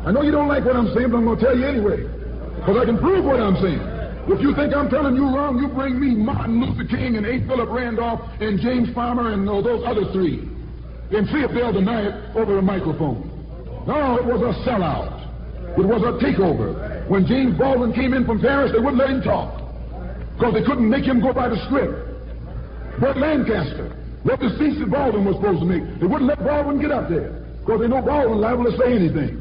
I know you don't like what I'm saying, but I'm going to tell you anyway, because I can prove what I'm saying. If you think I'm telling you wrong, you bring me Martin Luther King and A. Philip Randolph and James Farmer and those other three, and see if they'll deny it over a microphone. No, it was a sellout. It was a takeover. When James Baldwin came in from Paris, they wouldn't let him talk, because they couldn't make him go by the script. Burt Lancaster left the speech that Baldwin was supposed to make. They wouldn't let Baldwin get up there, because they know Baldwin liable to say anything.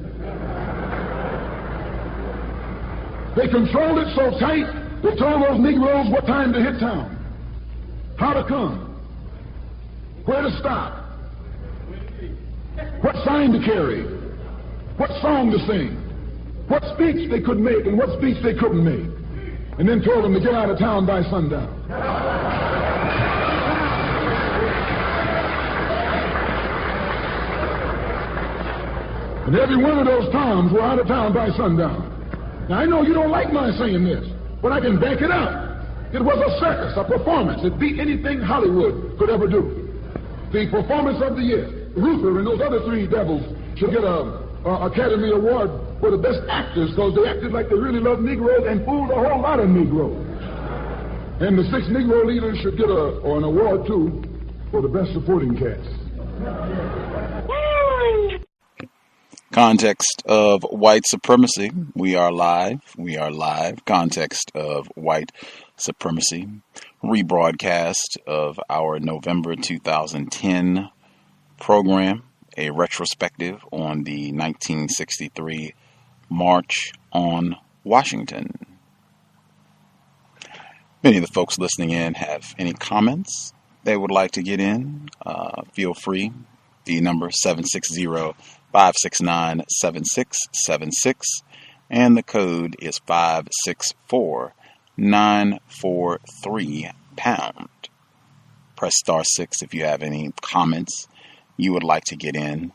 They controlled it so tight, they told those Negroes what time to hit town, how to come, where to stop, what sign to carry, what song to sing, what speech they could make and what speech they couldn't make, and then told them to get out of town by sundown. And every one of those Toms were out of town by sundown. Now, I know you don't like my saying this, but I can back it up. It was a circus, a performance. It beat anything Hollywood could ever do. The performance of the year. Reuther and those other three devils should get an Academy Award for the best actors, because they acted like they really loved Negroes and fooled a whole lot of Negroes. And the 6 Negro leaders should get an award, too, for the best supporting cast. Context of White Supremacy. We are live. We are live. Context of White Supremacy. Rebroadcast of our November 2010 program. A retrospective on the 1963 March on Washington. If any of the folks listening in have any comments they would like to get in, feel free. The number 760-569-7676, and the code is 564-943#. Press *6 if you have any comments you would like to get in.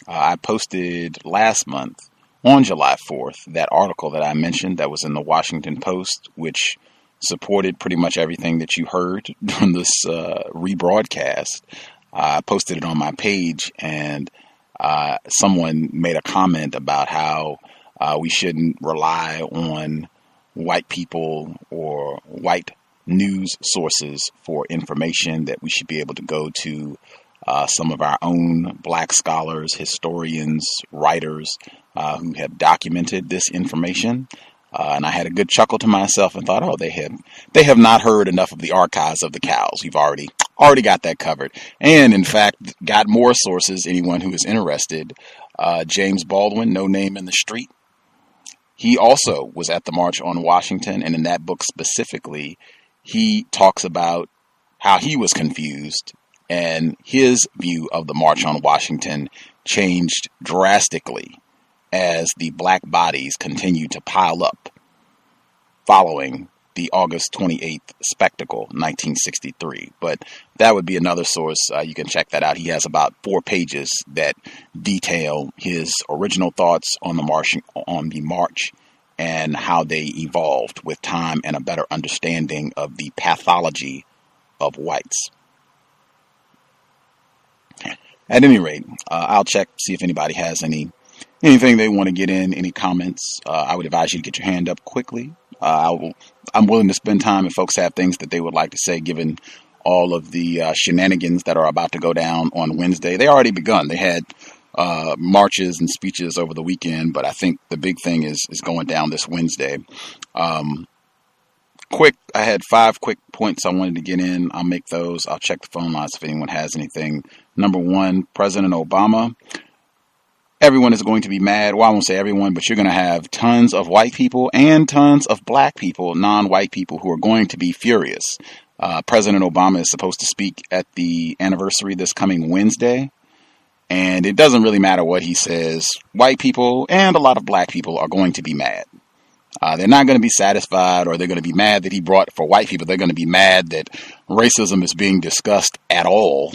I posted last month on July 4th that article that I mentioned that was in the Washington Post, which supported pretty much everything that you heard on this rebroadcast. I posted it on my page, and someone made a comment about how we shouldn't rely on white people or white news sources for information, that we should be able to go to some of our own black scholars, historians, writers who have documented this information. And I had a good chuckle to myself and thought, oh, they have not heard enough of the archives of the cows. We've already got that covered. And in fact, got more sources, anyone who is interested. James Baldwin, No Name in the Street. He also was at the March on Washington, and in that book specifically, he talks about how he was confused, and his view of the March on Washington changed drastically as the black bodies continued to pile up following the August 28th spectacle, 1963. But that would be another source. You can check that out. He has about 4 pages that detail his original thoughts on the march and how they evolved with time and a better understanding of the pathology of whites. At any rate, I'll check, see if anybody has anything they want to get in, any comments. I would advise you to get your hand up quickly. I'm willing to spend time if folks have things that they would like to say, given all of the shenanigans that are about to go down on Wednesday. They already begun. They had marches and speeches over the weekend, but I think the big thing is going down this Wednesday. I had 5 quick points I wanted to get in. I'll make those. I'll check the phone lines if anyone has anything. Number 1, President Obama. Everyone is going to be mad. Well, I won't say everyone, but you're going to have tons of white people and tons of black people, non-white people, who are going to be furious. President Obama is supposed to speak at the anniversary this coming Wednesday, and it doesn't really matter what he says. White people and a lot of black people are going to be mad. They're not going to be satisfied, or they're going to be mad that he brought, for white people, they're going to be mad that racism is being discussed at all.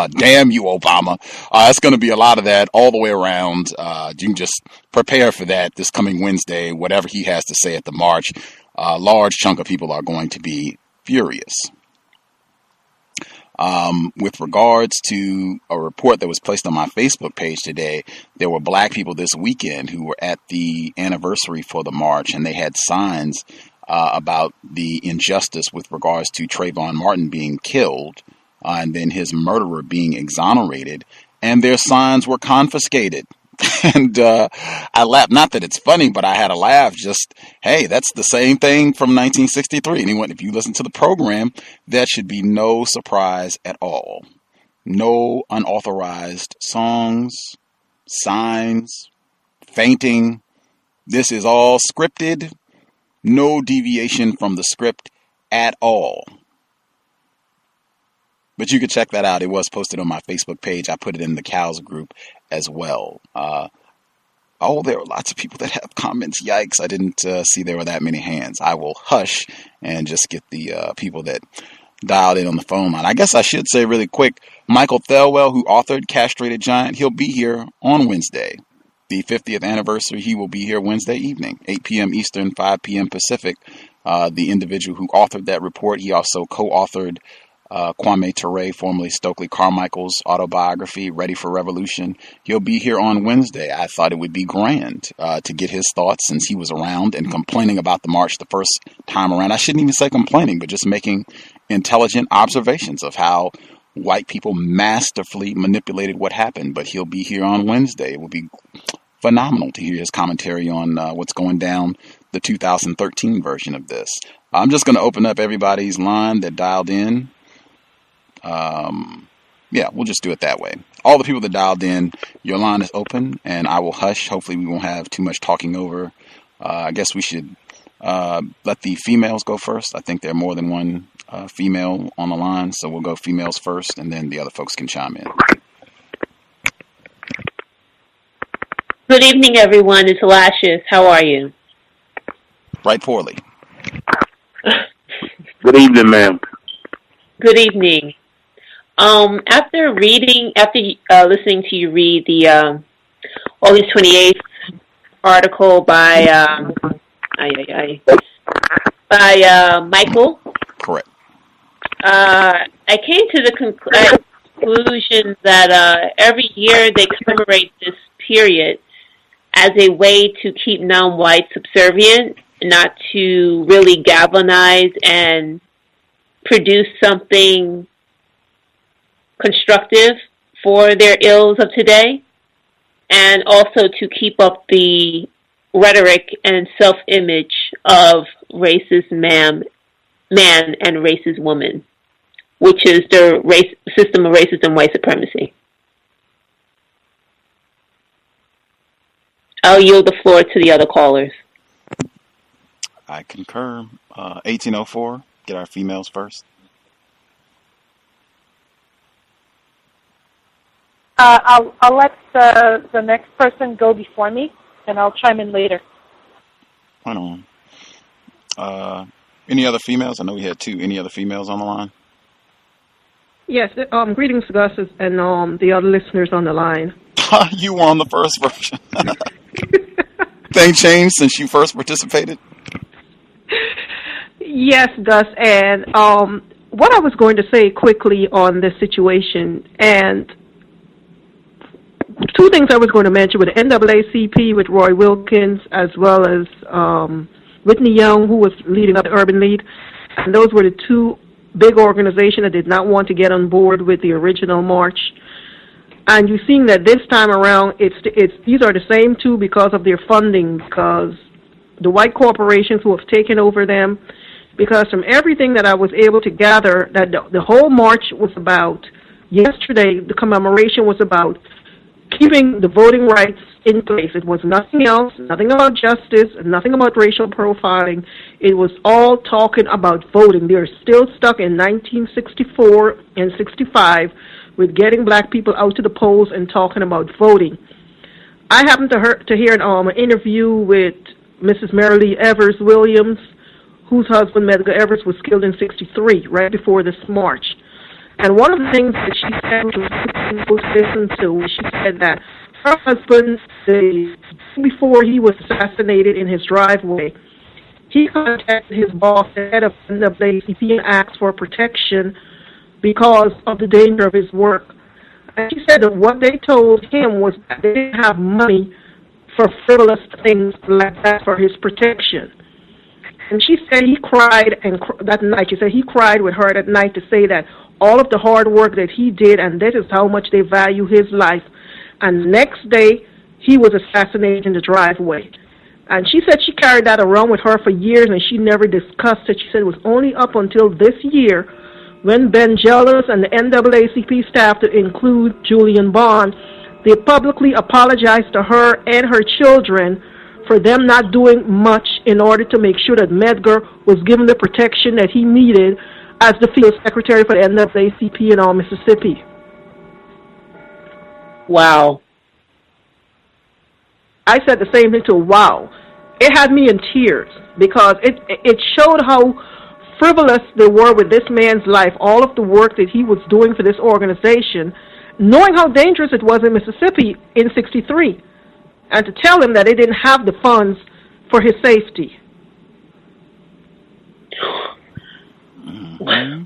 Damn you, Obama. It's going to be a lot of that all the way around. You can just prepare for that this coming Wednesday, whatever he has to say at the march. A large chunk of people are going to be furious. With regards to a report that was placed on my Facebook page today, there were black people this weekend who were at the anniversary for the march, and they had signs about the injustice with regards to Trayvon Martin being killed and then his murderer being exonerated, and their signs were confiscated. And I laughed, not that it's funny, but I had a laugh. Just, hey, that's the same thing from 1963. Anyone, if you listen to the program, that should be no surprise at all. No unauthorized songs, signs, fainting. This is all scripted. No deviation from the script at all. But you can check that out. It was posted on my Facebook page. I put it in the Cows group as well. There are lots of people that have comments. Yikes, I didn't see there were that many hands. I will hush and just get the people that dialed in on the phone line. I guess I should say really quick, Michael Thelwell, who authored Castrated Giant, he'll be here on Wednesday. The 50th anniversary, he will be here Wednesday evening, 8 p.m. Eastern, 5 p.m. Pacific. The individual who authored that report, he also co-authored Kwame Ture, formerly Stokely Carmichael's autobiography, Ready for Revolution. He'll be here on Wednesday. I thought it would be grand to get his thoughts, since he was around and complaining about the march the first time around. I shouldn't even say complaining, but just making intelligent observations of how white people masterfully manipulated what happened. But he'll be here on Wednesday. It will be phenomenal to hear his commentary on what's going down, the 2013 version of this. I'm just going to open up everybody's line that dialed in. We'll just do it that way. All the people that dialed in, your line is open, and I will hush. Hopefully we won't have too much talking over. I guess we should let the females go first. I think there are more than one female on the line, so we'll go females first, and then the other folks can chime in. Good evening, everyone. It's Lashes. How are you? Right poorly. Good evening, ma'am. Good evening. After listening to you read the August 28th article by Michael. Correct. I came to the conclusion that every year they commemorate this period as a way to keep non-whites subservient, not to really galvanize and produce something constructive for their ills of today, and also to keep up the rhetoric and self-image of racist man and racist woman, which is the system of racist and white supremacy. I'll yield the floor to the other callers. I concur. 1804, get our females first. I'll let the next person go before me, and I'll chime in later. Right on. Any other females? I know we had two. Any other females on the line? Yes. Greetings, Gus, and the other listeners on the line. You were on the first version. Thing changed since you first participated? Yes, Gus, and what I was going to say quickly on this situation, and two things I was going to mention with the NAACP, with Roy Wilkins, as well as Whitney Young, who was leading up the Urban League, and those were the two big organizations that did not want to get on board with the original march. And you're seeing that this time around, these are the same two because of their funding, because the white corporations who have taken over them, because from everything that I was able to gather, that the whole march was about, yesterday, the commemoration was about keeping the voting rights in place. It was nothing else, nothing about justice, nothing about racial profiling. It was all talking about voting. They're still stuck in 1964 and 65 with getting black people out to the polls and talking about voting. I happened to hear an interview with Mrs. Marilee Evers Williams, whose husband, Medgar Evers, was killed in 63, right before this march. And one of the things that she said, which was listened to, she said that her husband, before he was assassinated in his driveway, he contacted his boss, the head of the NAACP, and asked for protection because of the danger of his work. And she said that what they told him was that they didn't have money for frivolous things like that for his protection. And she said he cried that night. She said he cried with her that night to say that all of the hard work that he did, and that is how much they value his life. And next day, he was assassinated in the driveway. And she said she carried that around with her for years, and she never discussed it. She said it was only up until this year when Ben Jealous and the NAACP staff, to include Julian Bond, they publicly apologized to her and her children for them not doing much in order to make sure that Medgar was given the protection that he needed as the field secretary for the NAACP in all Mississippi. Wow. I said the same thing too. Wow. It had me in tears because it showed how frivolous they were with this man's life, all of the work that he was doing for this organization, knowing how dangerous it was in Mississippi in 63, and to tell him that they didn't have the funds for his safety. Mm-hmm.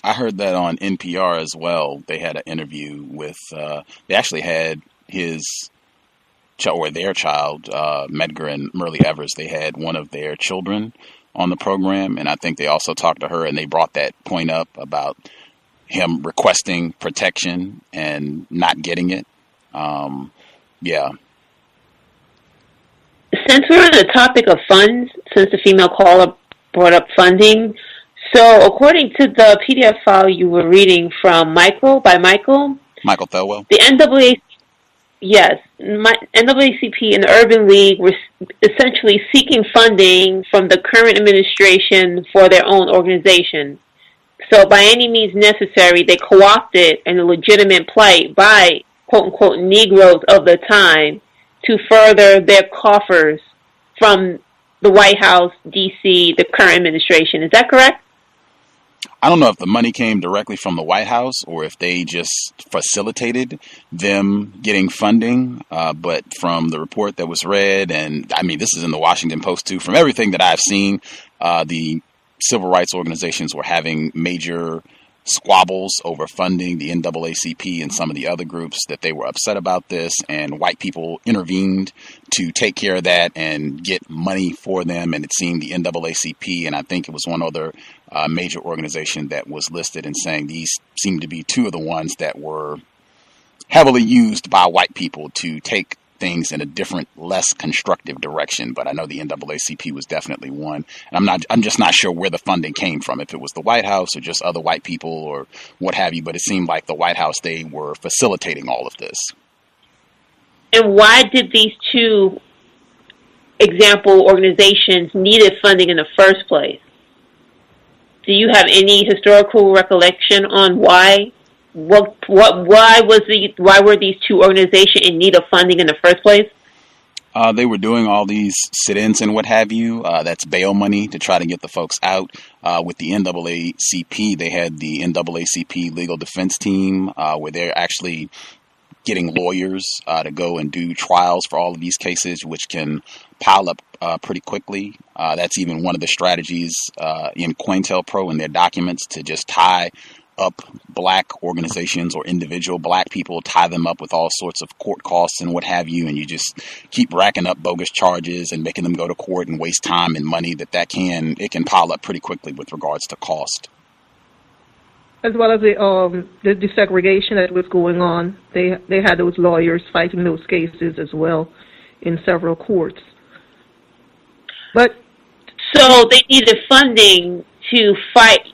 I heard that on NPR as well. They had an interview with, they actually had their child, Medgar and Marilee Evers. They had one of their children on the program, and I think they also talked to her, and they brought that point up about him requesting protection and not getting it. Yeah. Since we're on the topic of funds, since the female caller brought up funding, so according to the PDF file you were reading from Michael Thelwell, the yes, NAACP and the Urban League were essentially seeking funding from the current administration for their own organization. So by any means necessary, they co-opted a legitimate plight by quote-unquote Negroes of the time to further their coffers from the White House, D.C., the current administration. Is that correct? I don't know if the money came directly from the White House or if they just facilitated them getting funding. But from the report that was read, and I mean, this is in the Washington Post too, from everything that I've seen, the civil rights organizations were having major squabbles over funding, the NAACP and some of the other groups, that they were upset about this, and white people intervened to take care of that and get money for them. And it seemed the NAACP, and I think it was one other major organization that was listed in saying these seemed to be two of the ones that were heavily used by white people to take things in a different, less constructive direction. But I know the NAACP was definitely one, and I'm just not sure where the funding came from, if it was the White House or just other white people or what have you. But it seemed like the White House, they were facilitating all of this. And why did these two example organizations needed funding in the first place? Do you have any historical recollection on why? Why were these two organizations in need of funding in the first place? They were doing all these sit-ins and what have you. That's bail money to try to get the folks out. With the NAACP, they had the NAACP legal defense team where they're actually getting lawyers to go and do trials for all of these cases, which can pile up pretty quickly. That's even one of the strategies in COINTELPRO and their documents, to just tie up black organizations or individual black people, tie them up with all sorts of court costs and what have you, and you just keep racking up bogus charges and making them go to court and waste time and money. It can pile up pretty quickly with regards to cost. As well as the desegregation that was going on, they had those lawyers fighting those cases as well in several courts. But so they needed funding to fight.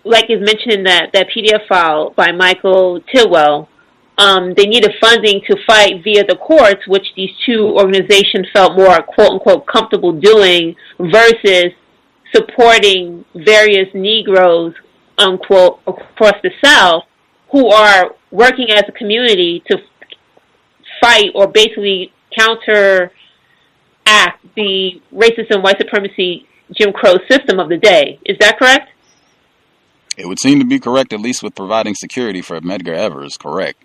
Like is mentioned in that PDF file by Michael Tidwell, they needed funding to fight via the courts, which these two organizations felt more quote-unquote comfortable doing versus supporting various Negroes, unquote, across the South who are working as a community to fight or basically counteract the racist and white supremacy Jim Crow system of the day. Is that correct? It would seem to be correct, at least with providing security for Medgar Evers, correct.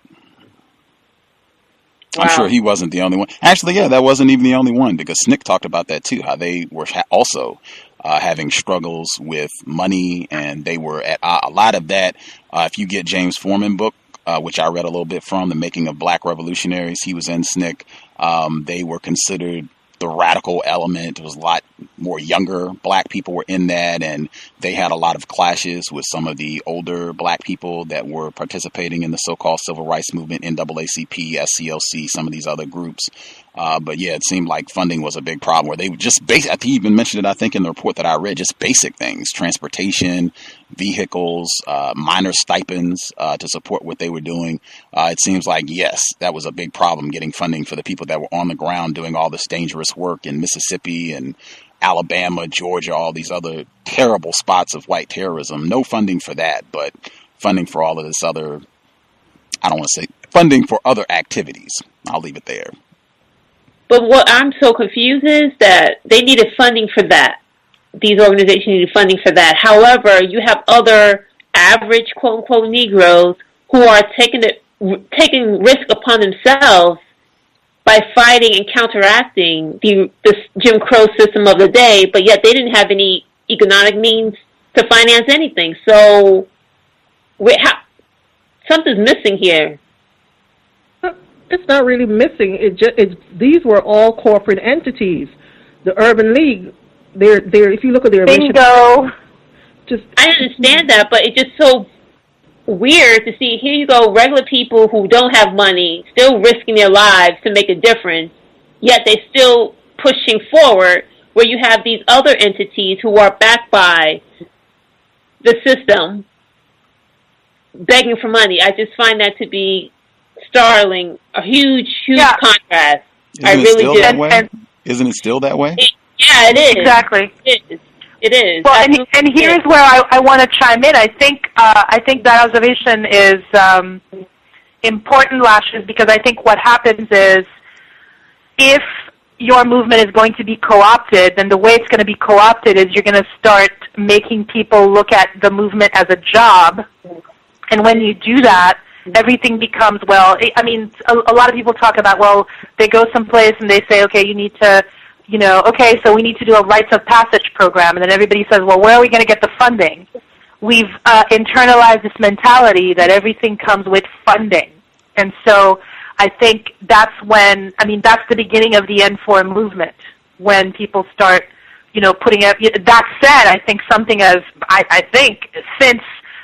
Wow. I'm sure he wasn't the only one. Actually, yeah, that wasn't even the only one, because SNCC talked about that too, how they were also having struggles with money, and they were at a lot of that. If you get James Foreman book, which I read a little bit from, The Making of Black Revolutionaries, he was in SNCC. They were considered the radical element. It was a lot more younger black people were in that, and they had a lot of clashes with some of the older black people that were participating in the so-called civil rights movement, NAACP, SCLC, some of these other groups. But yeah, it seemed like funding was a big problem, where they would just I think you even mentioned it, I think in the report that I read, just basic things, transportation, vehicles, minor stipends to support what they were doing. It seems like, yes, that was a big problem, getting funding for the people that were on the ground doing all this dangerous work in Mississippi and Alabama, Georgia, all these other terrible spots of white terrorism. No funding for that, but funding for all of this other, I don't want to say, funding for other activities. I'll leave it there. But what I'm so confused is that they needed funding for that. These organizations needed funding for that. However, you have other average, quote-unquote, Negroes who are taking risk upon themselves by fighting and counteracting this Jim Crow system of the day, but yet they didn't have any economic means to finance anything. So something's missing here. It's not really missing. These were all corporate entities. The Urban League, they're if you look at their mission. I understand that, but it's just so weird to see, here you go, regular people who don't have money, still risking their lives to make a difference, yet they're still pushing forward, where you have these other entities who are backed by the system begging for money. I just find that to be startling, a huge contrast. Isn't it still that way? Isn't it still that way? Yeah, it is. Exactly. It is. Well, and here's where I want to chime in. I think that observation is important, Lashes, because I think what happens is if your movement is going to be co-opted, then the way it's going to be co-opted is you're going to start making people look at the movement as a job. And when you do that, everything becomes, well, I mean, a lot of people talk about, well, they go someplace and they say, okay, you need to, okay, so we need to do a rites of passage program. And then everybody says, well, where are we going to get the funding? We've internalized this mentality that everything comes with funding. And so I think that's that's the beginning of the N4 movement, when people start, putting up. That said, I think something as, I think since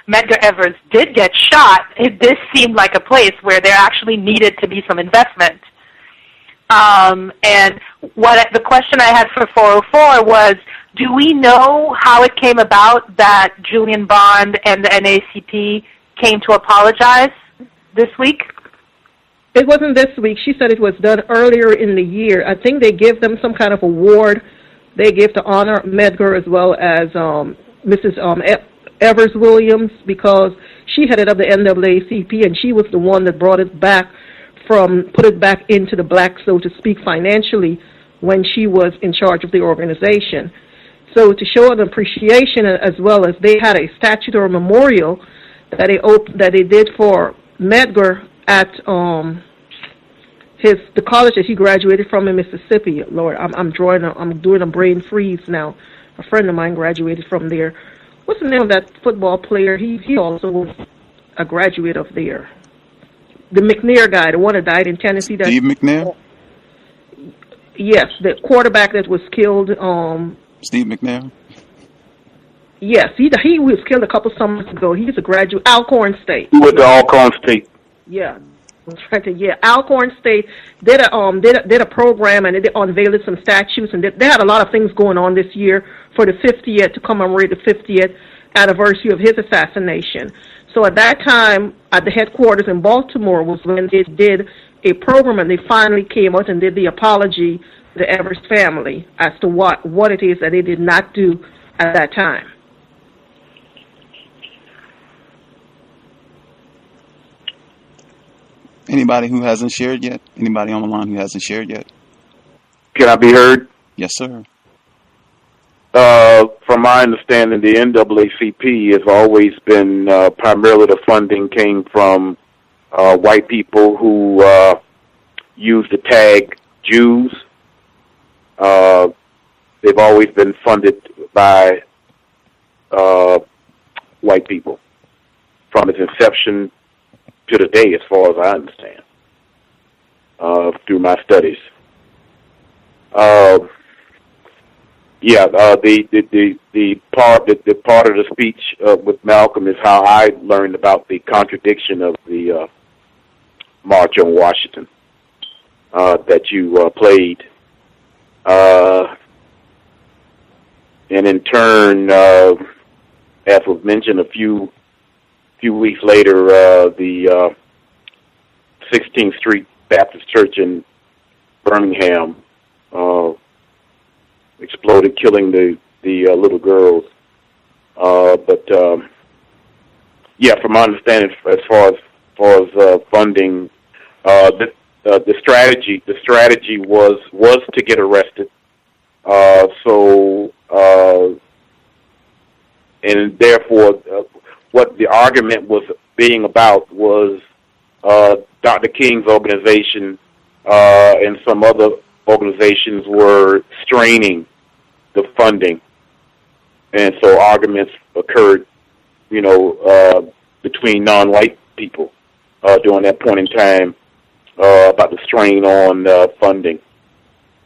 Medgar Evers did get shot, this seemed like a place where there actually needed to be some investment. And the question I had for 404 was, do we know how it came about that Julian Bond and the NAACP came to apologize this week? It wasn't this week. She said it was done earlier in the year. I think they give them some kind of award they give to honor Medgar as well as Mrs. Evers Williams, because she headed up the NAACP and she was the one that brought it back put it back into the black, so to speak, financially when she was in charge of the organization. So to show an appreciation, as well as they had a statue or a memorial that they did for Medgar at the college that he graduated from in Mississippi. Lord, I'm doing a brain freeze now. A friend of mine graduated from there. What's the name of that football player? He also was a graduate of there. The McNair guy, the one that died in Tennessee. Steve McNair? Yes, the quarterback that was killed. Steve McNair? Yes, he was killed a couple summers ago. He's a graduate, Alcorn State. He went to Alcorn State. Yeah. Yeah, Alcorn State did a program, and they unveiled some statues, and they had a lot of things going on this year for the 50th, to commemorate the 50th anniversary of his assassination. So at that time, at the headquarters in Baltimore was when they did a program, and they finally came out and did the apology to the Evers family as to what it is that they did not do at that time. Anybody who hasn't shared yet? Anybody on the line who hasn't shared yet? Can I be heard? Yes, sir. From my understanding, the NAACP has always been primarily the funding came from white people who use the tag Jews. They've always been funded by white people from its inception to today, as far as I understand, through my studies. The part of the speech with Malcolm is how I learned about the contradiction of the March on Washington that you played, and in turn, as was mentioned a few weeks later, the 16th Street Baptist Church in Birmingham exploded, killing the little girls. From my understanding, as far as funding, the strategy was to get arrested. And therefore, what the argument was being about was Dr. King's organization and some other organizations were straining the funding, and so arguments occurred, between non-white people during that point in time about the strain on funding,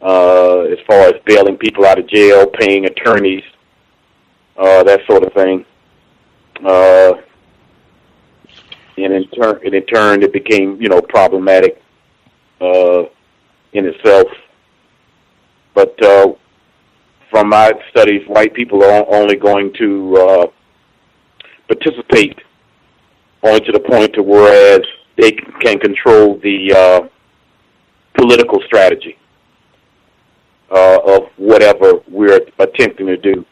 as far as bailing people out of jail, paying attorneys, that sort of thing. And in turn, it became, problematic in itself. But from my studies, white people are only going to participate only to the point to whereas they can control the political strategy of whatever we're attempting to do.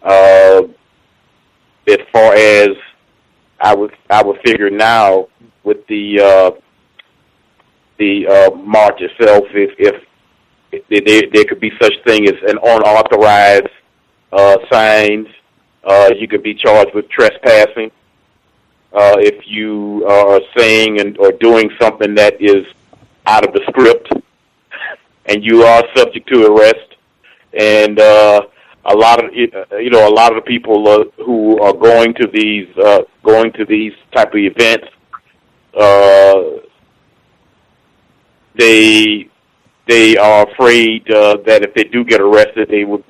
As far as I would figure now with the march itself, if there could be such thing as an unauthorized signs, you could be charged with trespassing. If you are saying or doing something that is out of the script, and you are subject to arrest, and a lot of the people who are going to these type of events, they are afraid that if they do get arrested, they will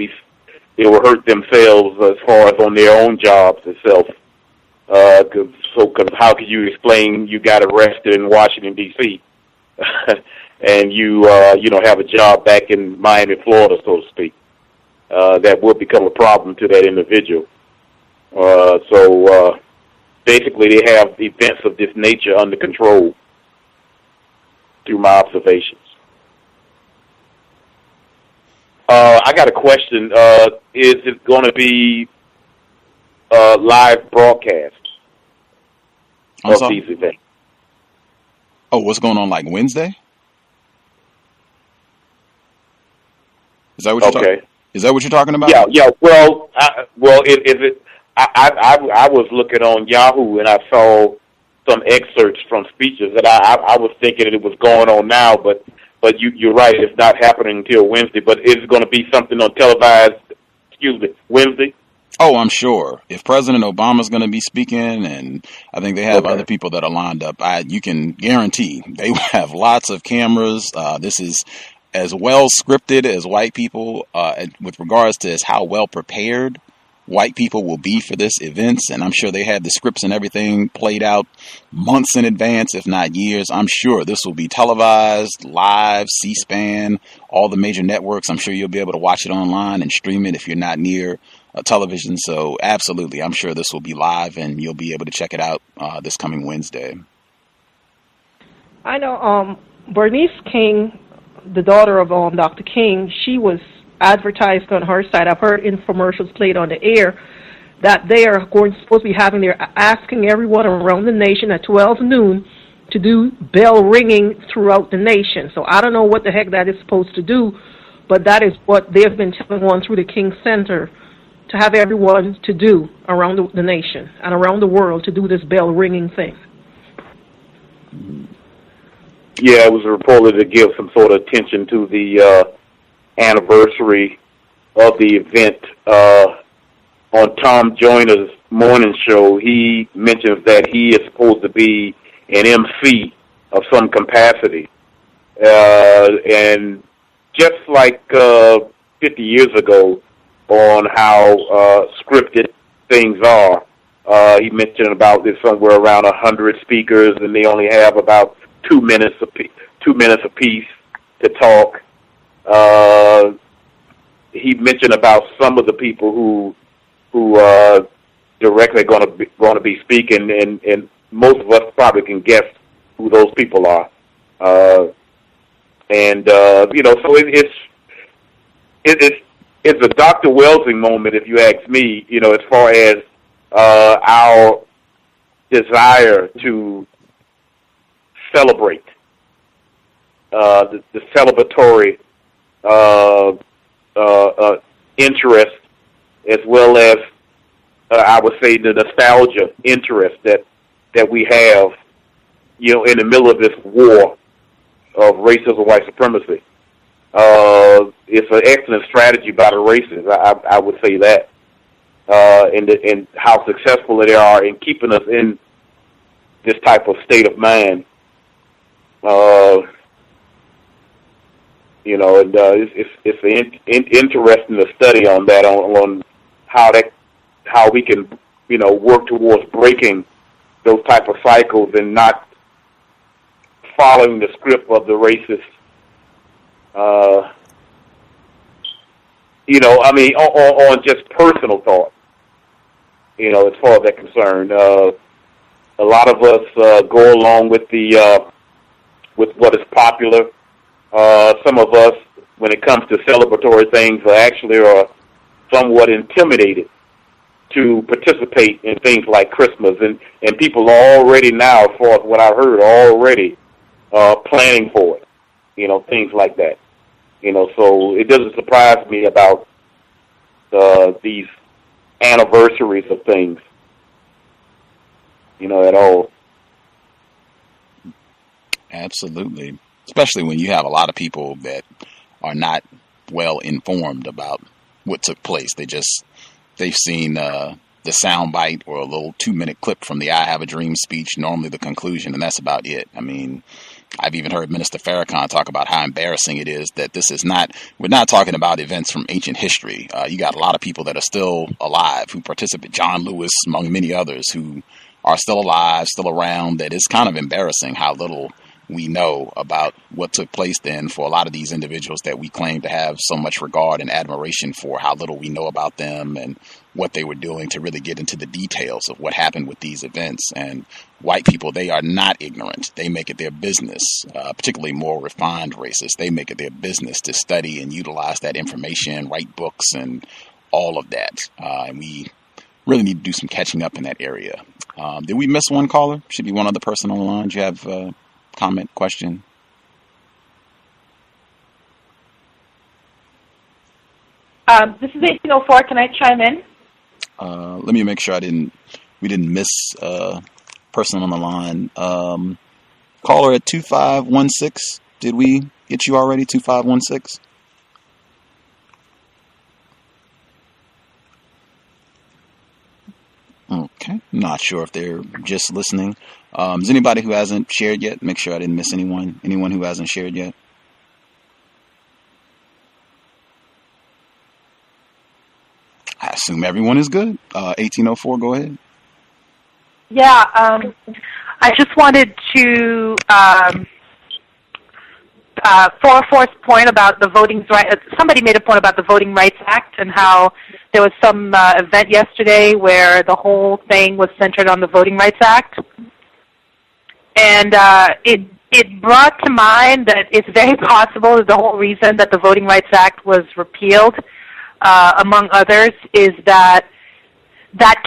hurt themselves as far as on their own jobs itself. Because how could you explain you got arrested in Washington D.C. and you have a job back in Miami, Florida, so to speak? That will become a problem to that individual. So basically, they have events of this nature under control through my observations. I got a question. Is it going to be live broadcast of these events? Oh, what's going on, like Wednesday? Is that what you're talking? Is that what you're talking about? Yeah. Well, I was looking on Yahoo and I saw some excerpts from speeches that I was thinking that it was going on now, but you're right, it's not happening until Wednesday. But is it going to be something on televised? Wednesday? Oh, I'm sure. If President Obama's going to be speaking, and I think they have other people that are lined up, you can guarantee they will have lots of cameras. This is as well scripted as white people, with regards to how well prepared white people will be for this events. And I'm sure they had the scripts and everything played out months in advance, if not years. I'm sure this will be televised, live, C-SPAN, all the major networks. I'm sure you'll be able to watch it online and stream it if you're not near a television. So absolutely, I'm sure this will be live and you'll be able to check it out this coming Wednesday. I know Bernice King, the daughter of Dr. King, she was advertised on her side. I've heard infomercials played on the air that they are supposed to be asking everyone around the nation at 12 noon to do bell ringing throughout the nation. So I don't know what the heck that is supposed to do, but that is what they've been telling one through the King Center to have everyone to do around the nation and around the world to do this bell ringing thing. Yeah, it was reported to give some sort of attention to the anniversary of the event. On Tom Joyner's morning show, he mentions that he is supposed to be an MC of some capacity. And just like 50 years ago on how scripted things are, he mentioned about there's somewhere around 100 speakers and they only have about 2 minutes apiece to talk. He mentioned about some of the people who directly going to be speaking, and most of us probably can guess who those people are. So it's a Dr. Welsing moment, if you ask me. As far as our desire to celebrate, the celebratory interest, as well as I would say the nostalgia interest that we have, in the middle of this war of racism and white supremacy. It's an excellent strategy by the racists. I would say that, and how successful they are in keeping us in this type of state of mind. It's interesting to study on that, on how we can, work towards breaking those type of cycles and not following the script of the racist. On just personal thought, as far as that concerned. A lot of us go along with with what is popular. Some of us, when it comes to celebratory things, are somewhat intimidated to participate in things like Christmas, and people are already now, as far as what I've heard, already planning for it. Things like that. So it doesn't surprise me about these anniversaries of things, at all. Absolutely. Especially when you have a lot of people that are not well informed about what took place. They've seen the soundbite or a little 2-minute clip from the I Have a Dream speech, normally the conclusion, and that's about it. I mean, I've even heard Minister Farrakhan talk about how embarrassing it is that we're not talking about events from ancient history. You got a lot of people that are still alive who participate, John Lewis, among many others, who are still alive, still around, that it's kind of embarrassing how little we know about what took place then for a lot of these individuals that we claim to have so much regard and admiration for, how little we know about them and what they were doing to really get into the details of what happened with these events. And white people, they are not ignorant. They make it their business, particularly more refined racists. They make it their business to study and utilize that information, write books and all of that. And we really need to do some catching up in that area. Did we miss one caller? Should be one other person on the line. Do you have comment, question? This is 1804. Can I chime in? Let me make sure we didn't miss a person on the line. Caller at 2516. Did we get you already? 2516. Okay, not sure if they're just listening. Is anybody who hasn't shared yet? Make sure I didn't miss anyone. Anyone who hasn't shared yet? I assume everyone is good. 1804, go ahead. Yeah, I just wanted to 404's point about the voting rights. Somebody made a point about the Voting Rights Act and how there was some event yesterday where the whole thing was centered on the Voting Rights Act. And it brought to mind that it's very possible that the whole reason that the Voting Rights Act was repealed, among others, is that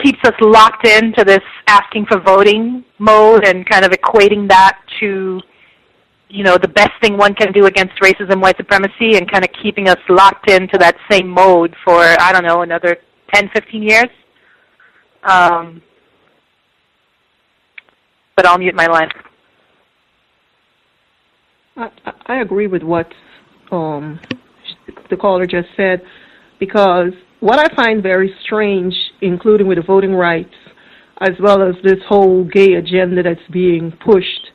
keeps us locked into this asking for voting mode and kind of equating that to, the best thing one can do against racism, white supremacy, and kind of keeping us locked into that same mode for, I don't know, another 10, 15 years. But I'll mute my line. I agree with what the caller just said, because what I find very strange, including with the voting rights, as well as this whole gay agenda that's being pushed,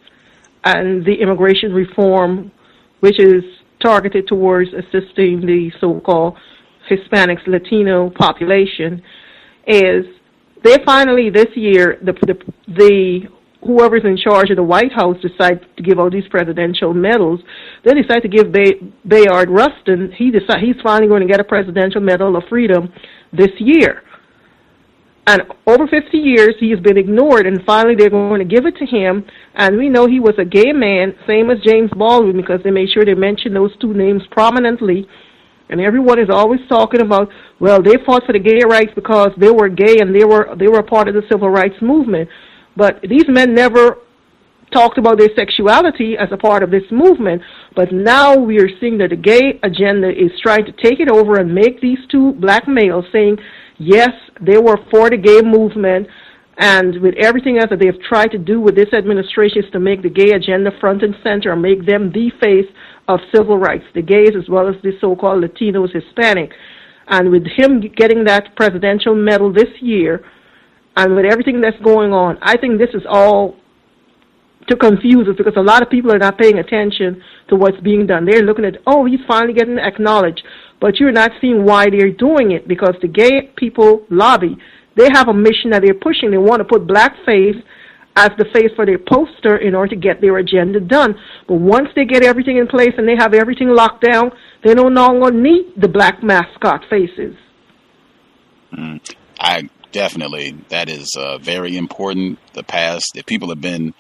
and the immigration reform, which is targeted towards assisting the so-called Hispanics, Latino population, is they finally this year, whoever's in charge of the White House decided to give out these presidential medals. They decided to give Bayard Rustin, he's finally going to get a Presidential Medal of Freedom this year. And over 50 years, he has been ignored, and finally they're going to give it to him. And we know he was a gay man, same as James Baldwin, because they made sure they mentioned those two names prominently. And everyone is always talking about, well, they fought for the gay rights because they were gay and they were a part of the civil rights movement. But these men never talked about their sexuality as a part of this movement. But now we are seeing that the gay agenda is trying to take it over and make these two black males saying, yes, they were for the gay movement, and with everything else that they've tried to do with this administration is to make the gay agenda front and center and make them the face of civil rights, the gays as well as the so-called Latinos, Hispanic. And with him getting that presidential medal this year, and with everything that's going on, I think this is all to confuse us, because a lot of people are not paying attention to what's being done. They're looking at, oh, he's finally getting acknowledged. But you're not seeing why they're doing it, because the gay people lobby. They have a mission that they're pushing. They want to put blackface as the face for their poster in order to get their agenda done. But once they get everything in place and they have everything locked down, they no longer need the black mascot faces. I Definitely. That is very important. The past, if people have been,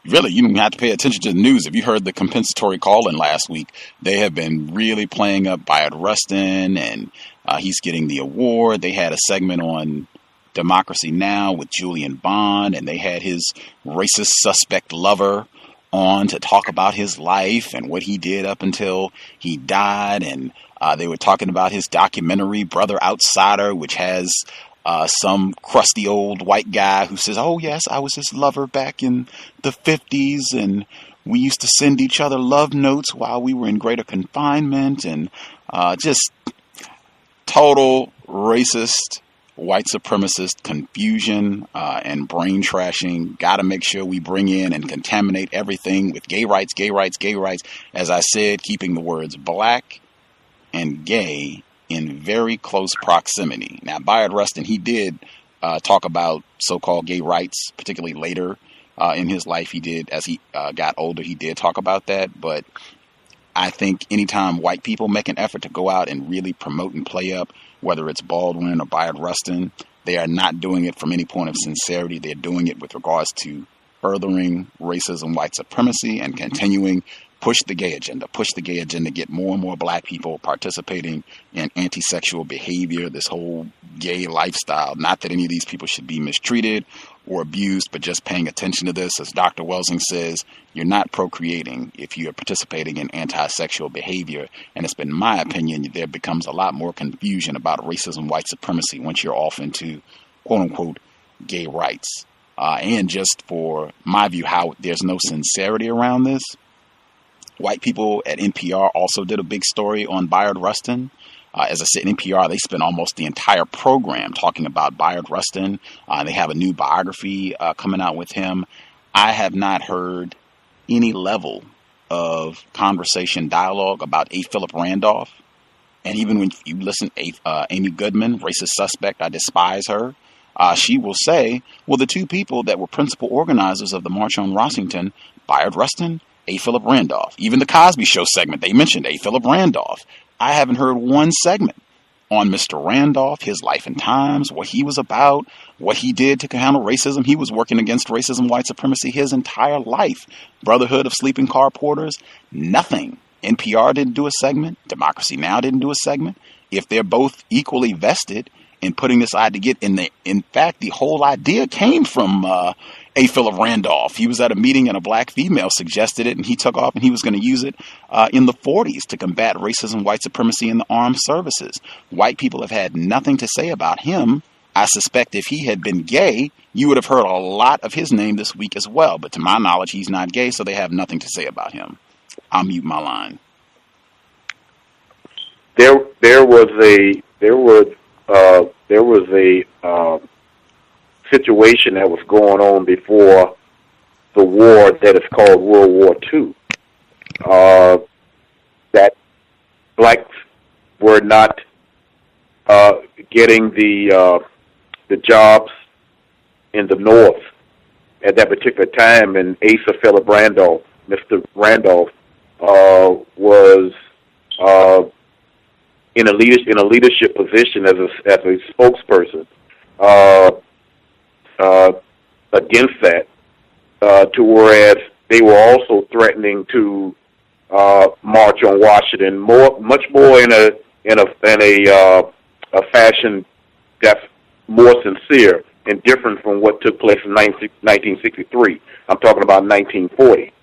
really, you don't have to pay attention to the news. If you heard the compensatory call-in last week, they have been really playing up Bayard Rustin, and he's getting the award. They had a segment on Democracy Now! With Julian Bond, and they had his racist suspect lover on to talk about his life and what he did up until he died. And they were talking about his documentary, Brother Outsider, which has some crusty old white guy who says, oh, yes, I was his lover back in the 50s, and we used to send each other love notes while we were in greater confinement, and just total racist, white supremacist confusion and brain trashing. Got to make sure we bring in and contaminate everything with gay rights, gay rights, gay rights. As I said, keeping the words black and gay in very close proximity. Now, Bayard Rustin, he did talk about so-called gay rights, particularly later in his life. He did, as he got older, he did talk about that. But I think anytime white people make an effort to go out and really promote and play up, whether it's Baldwin or Bayard Rustin, they are not doing it from any point of sincerity. They're doing it with regards to furthering racism, white supremacy, and continuing push the gay agenda, get more and more black people participating in anti-sexual behavior, this whole gay lifestyle. Not that any of these people should be mistreated or abused, but just paying attention to this. As Dr. Welsing says, you're not procreating if you're participating in anti-sexual behavior. And it's been my opinion there becomes a lot more confusion about racism, white supremacy once you're off into quote-unquote gay rights. And just for my view, how there's no sincerity around this. White people at NPR also did a big story on Bayard Rustin. As I said, NPR, they spent almost the entire program talking about Bayard Rustin. They have a new biography coming out with him. I have not heard any level of conversation, dialogue about A. Philip Randolph. And even when you listen to Amy Goodman, racist suspect, I despise her. She will say, well, the two people that were principal organizers of the March on Washington, Bayard Rustin, A. Philip Randolph. Even the Cosby Show segment, they mentioned A. Philip Randolph. I haven't heard one segment on Mr. Randolph, his life and times, what he was about, what he did to handle racism. He was working against racism, white supremacy his entire life. Brotherhood of Sleeping Car Porters, nothing. NPR didn't do a segment. Democracy Now! Didn't do a segment. If they're both equally vested in putting this idea, in fact, the whole idea came from A. Philip Randolph. He was at a meeting and a black female suggested it, and he took off and he was going to use it in the 40s to combat racism, white supremacy in the armed services. White people have had nothing to say about him. I suspect if he had been gay, you would have heard a lot of his name this week as well. But to my knowledge, he's not gay, so they have nothing to say about him. I'll mute my line. There was a situation that was going on before the war that is called World War II. That blacks were not getting the jobs in the North at that particular time, and Asa Philip Randolph, Mr. Randolph, was in a leadership position as a spokesperson against that, to whereas they were also threatening to march on Washington much more in a fashion that's more sincere and different from what took place in 1963. I'm talking about 1940.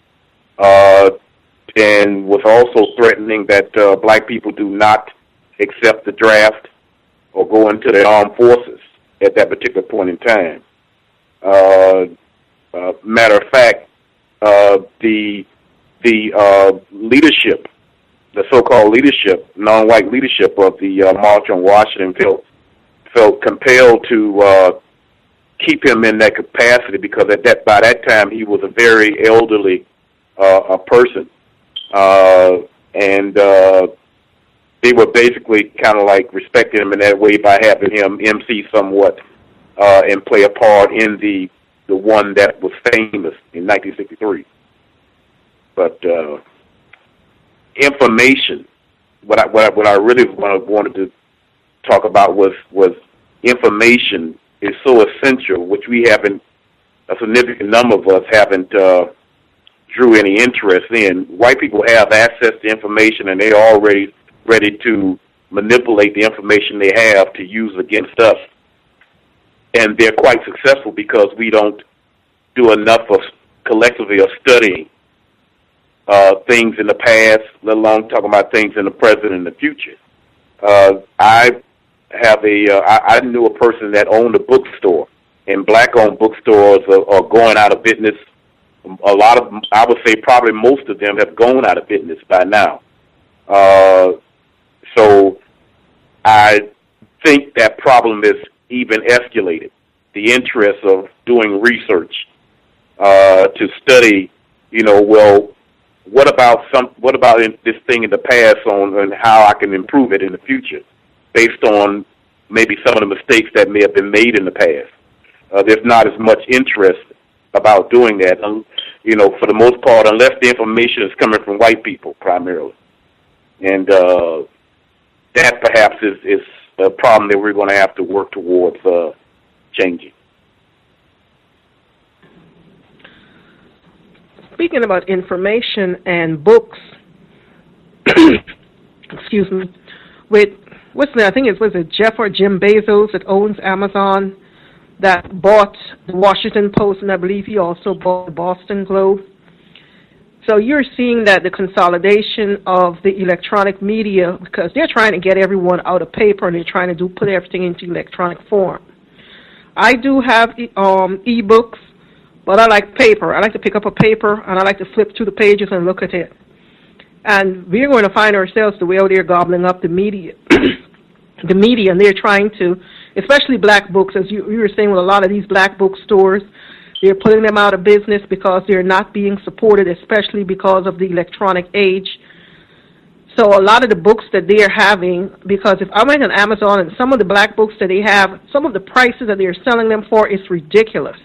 And was also threatening that black people do not accept the draft or go into the armed forces at that particular point in time. Matter of fact, the leadership, the so-called leadership, non-white leadership of the March on Washington felt compelled to keep him in that capacity because by that time he was a very elderly person, and they were basically kind of like respecting him in that way by having him MC somewhat and play a part in the one that was famous in 1963. But information, what I really wanted to talk about was information is so essential, which we haven't, a significant number of us haven't drew any interest in. White people have access to information, and they're already ready to manipulate the information they have to use against us. And they're quite successful because we don't do enough of collectively of studying things in the past, let alone talking about things in the present and the future. I knew a person that owned a bookstore, and black-owned bookstores are going out of business. A lot of them, I would say probably most of them have gone out of business by now. So I think that problem is even escalated. The interest of doing research to study, well, what about this thing in the past on how I can improve it in the future, based on maybe some of the mistakes that may have been made in the past. There's not as much interest about doing that, for the most part, unless the information is coming from white people primarily. And that perhaps is a problem that we're going to have to work towards changing. Speaking about information and books, excuse me, with I think it was Jeff or Jim Bezos that owns Amazon that bought the Washington Post, and I believe he also bought the Boston Globe. So you're seeing that the consolidation of the electronic media, because they're trying to get everyone out of paper and they're trying to put everything into electronic form. I do have e-books, but I like paper. I like to pick up a paper and I like to flip through the pages and look at it. And we're going to find ourselves the way out there gobbling up the media. The media, and they're trying to, especially black books, as you were saying with a lot of these black bookstores, they're putting them out of business because they're not being supported, especially because of the electronic age. So a lot of the books that they're having, because if I went on Amazon and some of the black books that they have, some of the prices that they're selling them for is ridiculous.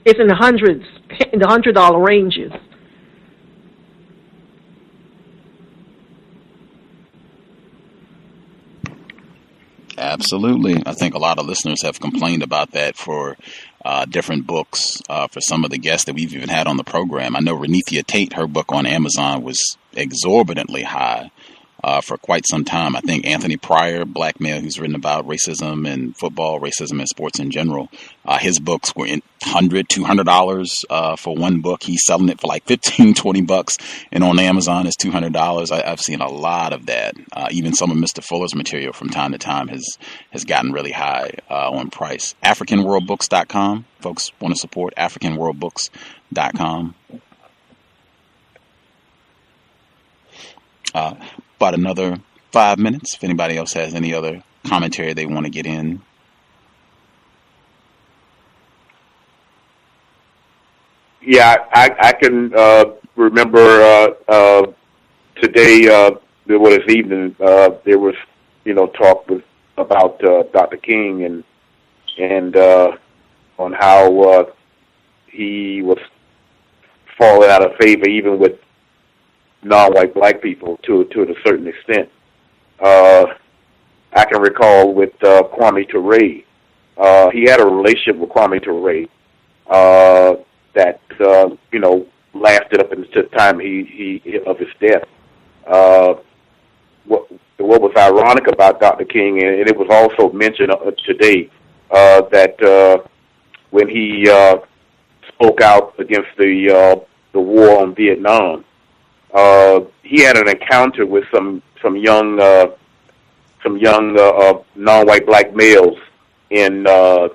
It's in the hundreds, in the $100 ranges. Absolutely. I think a lot of listeners have complained about that for different books, for some of the guests that we've even had on the program. I know Renethia Tate, her book on Amazon was exorbitantly high for quite some time. I think Anthony Pryor, black male who's written about racism and football, racism and sports in general, his books were in $100, $200 for one book. He's selling it for like $15, $20, and on Amazon it's $200. I've seen a lot of that. Even some of Mr. Fuller's material from time to time has gotten really high on price. AfricanWorldBooks.com. Folks want to support AfricanWorldBooks.com. About another 5 minutes. If anybody else has any other commentary they want to get in. Yeah, I can remember today, this evening, there was, talk about Dr. King and on how he was falling out of favor even with non-white black people to a certain extent. I can recall with Kwame Ture. He had a relationship with Kwame Ture that lasted up until the time he of his death. What was ironic about Dr. King, and it was also mentioned today, that when he spoke out against the war on Vietnam, he had an encounter with some young non-white black males in I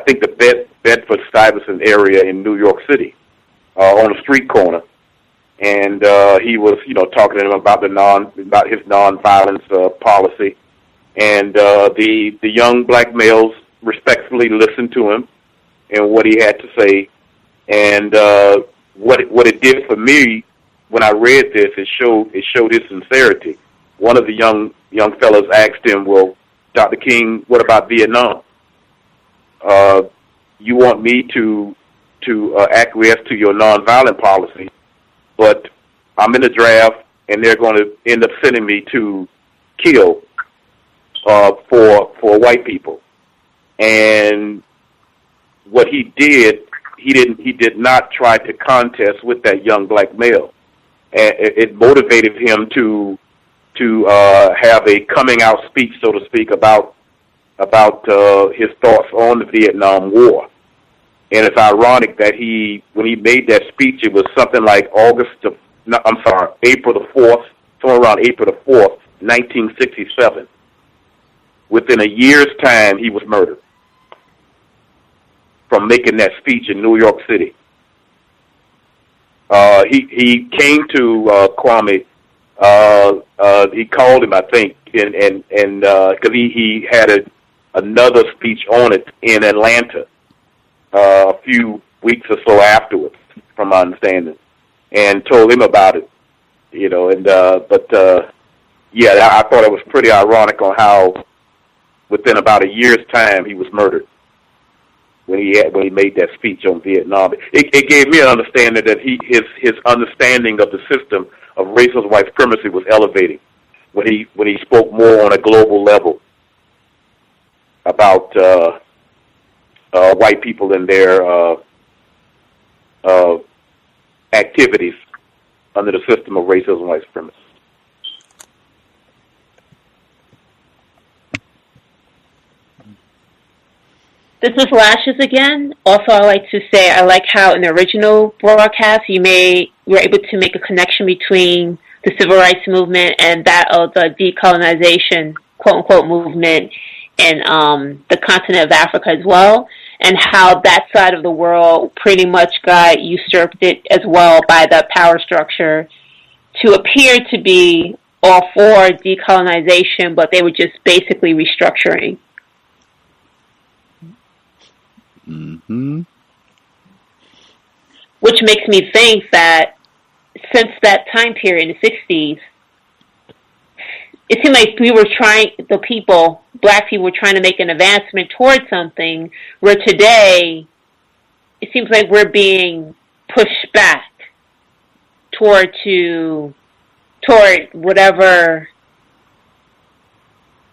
think the Bedford-Stuyvesant area in New York City, on a street corner, and he was talking to them about his nonviolence policy, and the young black males respectfully listened to him and what he had to say, and what it did for me. When I read this, it showed his sincerity. One of the young fellows asked him, "Well, Dr. King, what about Vietnam? You want me to acquiesce to your nonviolent policy, but I'm in the draft, and they're going to end up sending me to kill for white people." And what he did, he did not try to contest with that young black male, and it motivated him to have a coming out speech, so to speak, about his thoughts on the Vietnam War. And it's ironic that when he made that speech, it was something like April the 4th, somewhere around April the 4th, 1967. Within a year's time, he was murdered from making that speech in New York City. He came to Kwame. He called him, I think, and because he had another speech on it in Atlanta a few weeks or so afterwards, from my understanding, and told him about it, you know. And yeah, I thought it was pretty ironic on how within about a year's time he was murdered when he made that speech on Vietnam. It gave me an understanding that his understanding of the system of racist white supremacy was elevating when he spoke more on a global level about white people and their activities under the system of racism and white supremacy. This is Lashes again. Also, I like to say I like how in the original broadcast you were able to make a connection between the civil rights movement and that of the decolonization, quote-unquote, movement in the continent of Africa as well, and how that side of the world pretty much got usurped it as well by the power structure to appear to be all for decolonization, but they were just basically restructuring. Mm-hmm. Which makes me think that since that time period in the 60s, it seemed like black people were trying to make an advancement towards something, where today it seems like we're being pushed back toward whatever.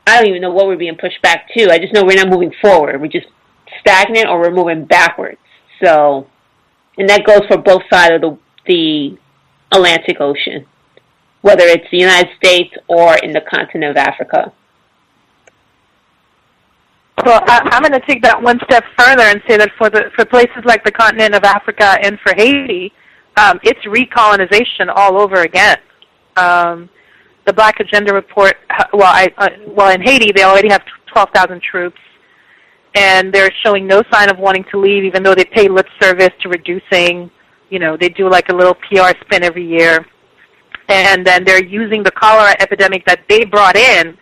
I don't even know what we're being pushed back to. I just know we're not moving forward. We're just stagnant, or we're moving backwards. So, and that goes for both sides of the Atlantic Ocean, whether it's the United States or in the continent of Africa. So I'm going to take that one step further and say that for places like the continent of Africa and for Haiti, it's recolonization all over again. The Black Agenda report, in Haiti they already have 12,000 troops, and they're showing no sign of wanting to leave, even though they pay lip service to reducing. You know, they do like a little PR spin every year. And then they're using the cholera epidemic that they brought in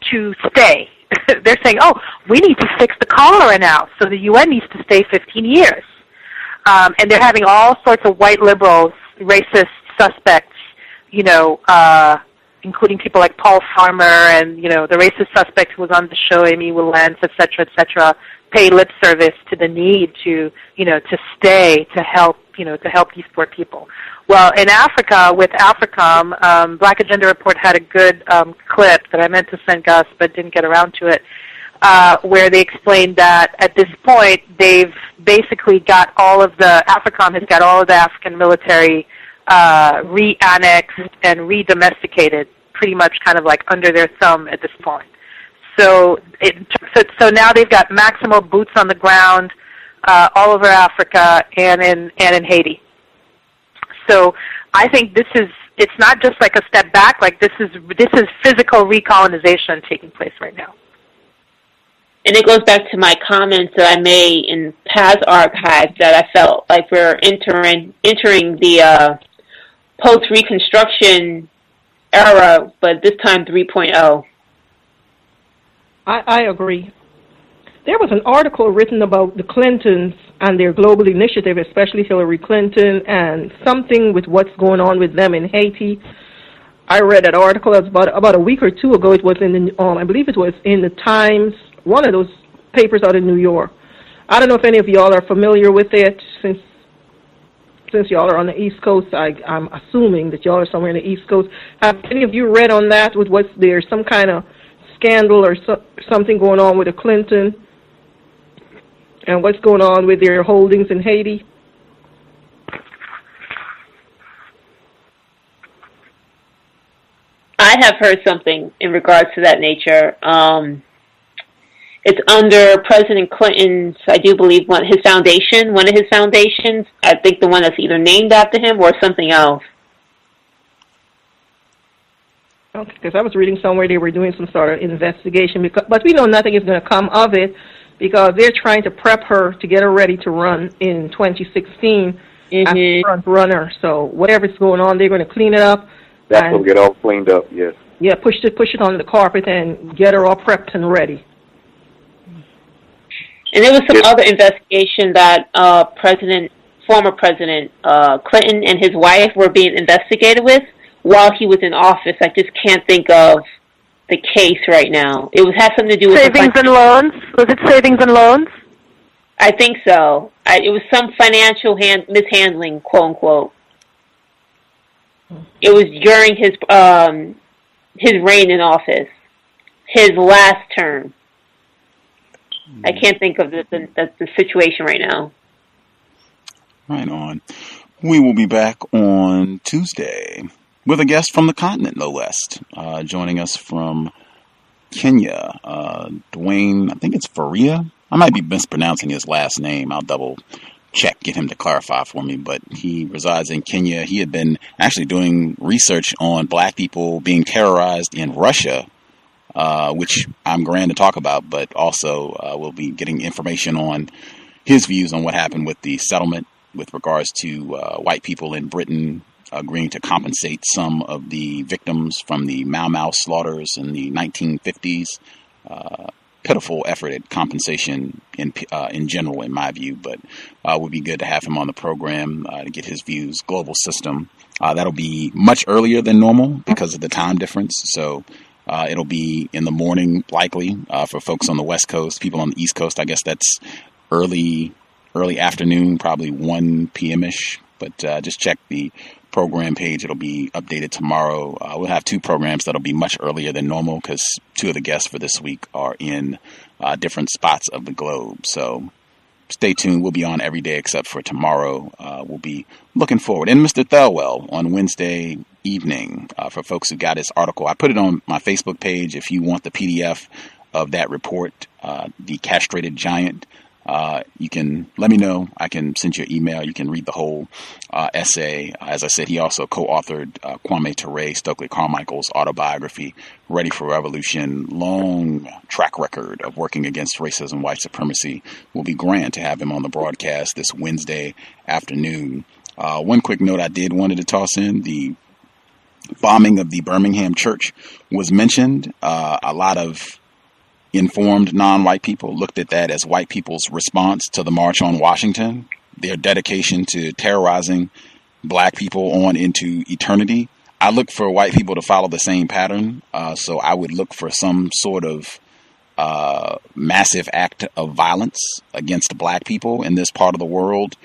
to stay. They're saying, oh, we need to fix the cholera now, so the UN needs to stay 15 years. And they're having all sorts of white liberals, racist suspects, including people like Paul Farmer and, the racist suspect who was on the show, Amy Willens, et cetera, pay lip service to the need to stay, to help these poor people. Well, in Africa, with AFRICOM, Black Agenda Report had a good clip that I meant to send Gus but didn't get around to it, where they explained that at this point they've basically got AFRICOM has got all of the African military re-annexed and re-domesticated, pretty much kind of like under their thumb at this point. So now they've got maximal boots on the ground all over Africa and in Haiti. So I think it's not just like a step back, like this is physical recolonization taking place right now. And it goes back to my comments that I made in past archives that I felt like we're entering the post-Reconstruction era, but this time 3.0. I agree. There was an article written about the Clintons and their global initiative, especially Hillary Clinton, and something with what's going on with them in Haiti. I read that article. It was about a week or two ago. It was I believe it was in the Times, one of those papers out of New York. I don't know if any of y'all are familiar with it, since y'all are on the East Coast. I'm assuming that y'all are somewhere in the East Coast. Have any of you read on that? Was there some kind of scandal or something going on with a Clinton and what's going on with their holdings in Haiti? I have heard something in regards to that nature. It's under President Clinton's, I do believe, one of his foundations. I think the one that's either named after him or something else. Okay, because I was reading somewhere they were doing some sort of investigation, but we know nothing is going to come of it because they're trying to prep her to get her ready to run in 2016 as a front runner. So whatever's going on, they're going to clean it up. That's going to get all cleaned up, yes. Yeah, push it on the carpet and get her all prepped and ready. And there was some other investigation that former President Clinton and his wife were being investigated with while he was in office. I just can't think of the case right now. It had something to do with savings and loans. Was it savings and loans? I think so. It was some financial mishandling, quote unquote. It was during his reign in office, his last term. I can't think of the situation right now. Right on. We will be back on Tuesday with a guest from the continent, no less. Joining us from Kenya, Dwayne, I think it's Faria. I might be mispronouncing his last name. I'll double check, get him to clarify for me, but he resides in Kenya. He had been actually doing research on black people being terrorized in Russia, which I'm grand to talk about, but also we'll be getting information on his views on what happened with the settlement with regards to white people in Britain agreeing to compensate some of the victims from the Mau Mau slaughters in the 1950s. Pitiful effort at compensation in general, in my view, but would be good to have him on the program to get his views. Global system. That'll be much earlier than normal because of the time difference. So it'll be in the morning, likely, for folks on the West Coast. People on the East Coast, I guess that's early afternoon, probably 1 p.m.-ish. But just check the program page. It'll be updated tomorrow. We'll have 2 programs that'll be much earlier than normal because 2 of the guests for this week are in different spots of the globe. So stay tuned. We'll be on every day except for tomorrow. We'll be looking forward. And Mr. Thelwell on Wednesday evening for folks who got his article. I put it on my Facebook page if you want the PDF of that report, The Castrated Giant. You can let me know. I can send you an email. You can read the whole essay. As I said, he also co-authored Kwame Ture, Stokely Carmichael's autobiography, Ready for Revolution. Long track record of working against racism, white supremacy. Will be grand to have him on the broadcast this Wednesday afternoon. One quick note I did wanted to toss in. The bombing of the Birmingham church was mentioned. A lot of informed non-white people looked at that as white people's response to the March on Washington, their dedication to terrorizing black people on into eternity. I look for white people to follow the same pattern, so I would look for some sort of massive act of violence against black people in this part of the world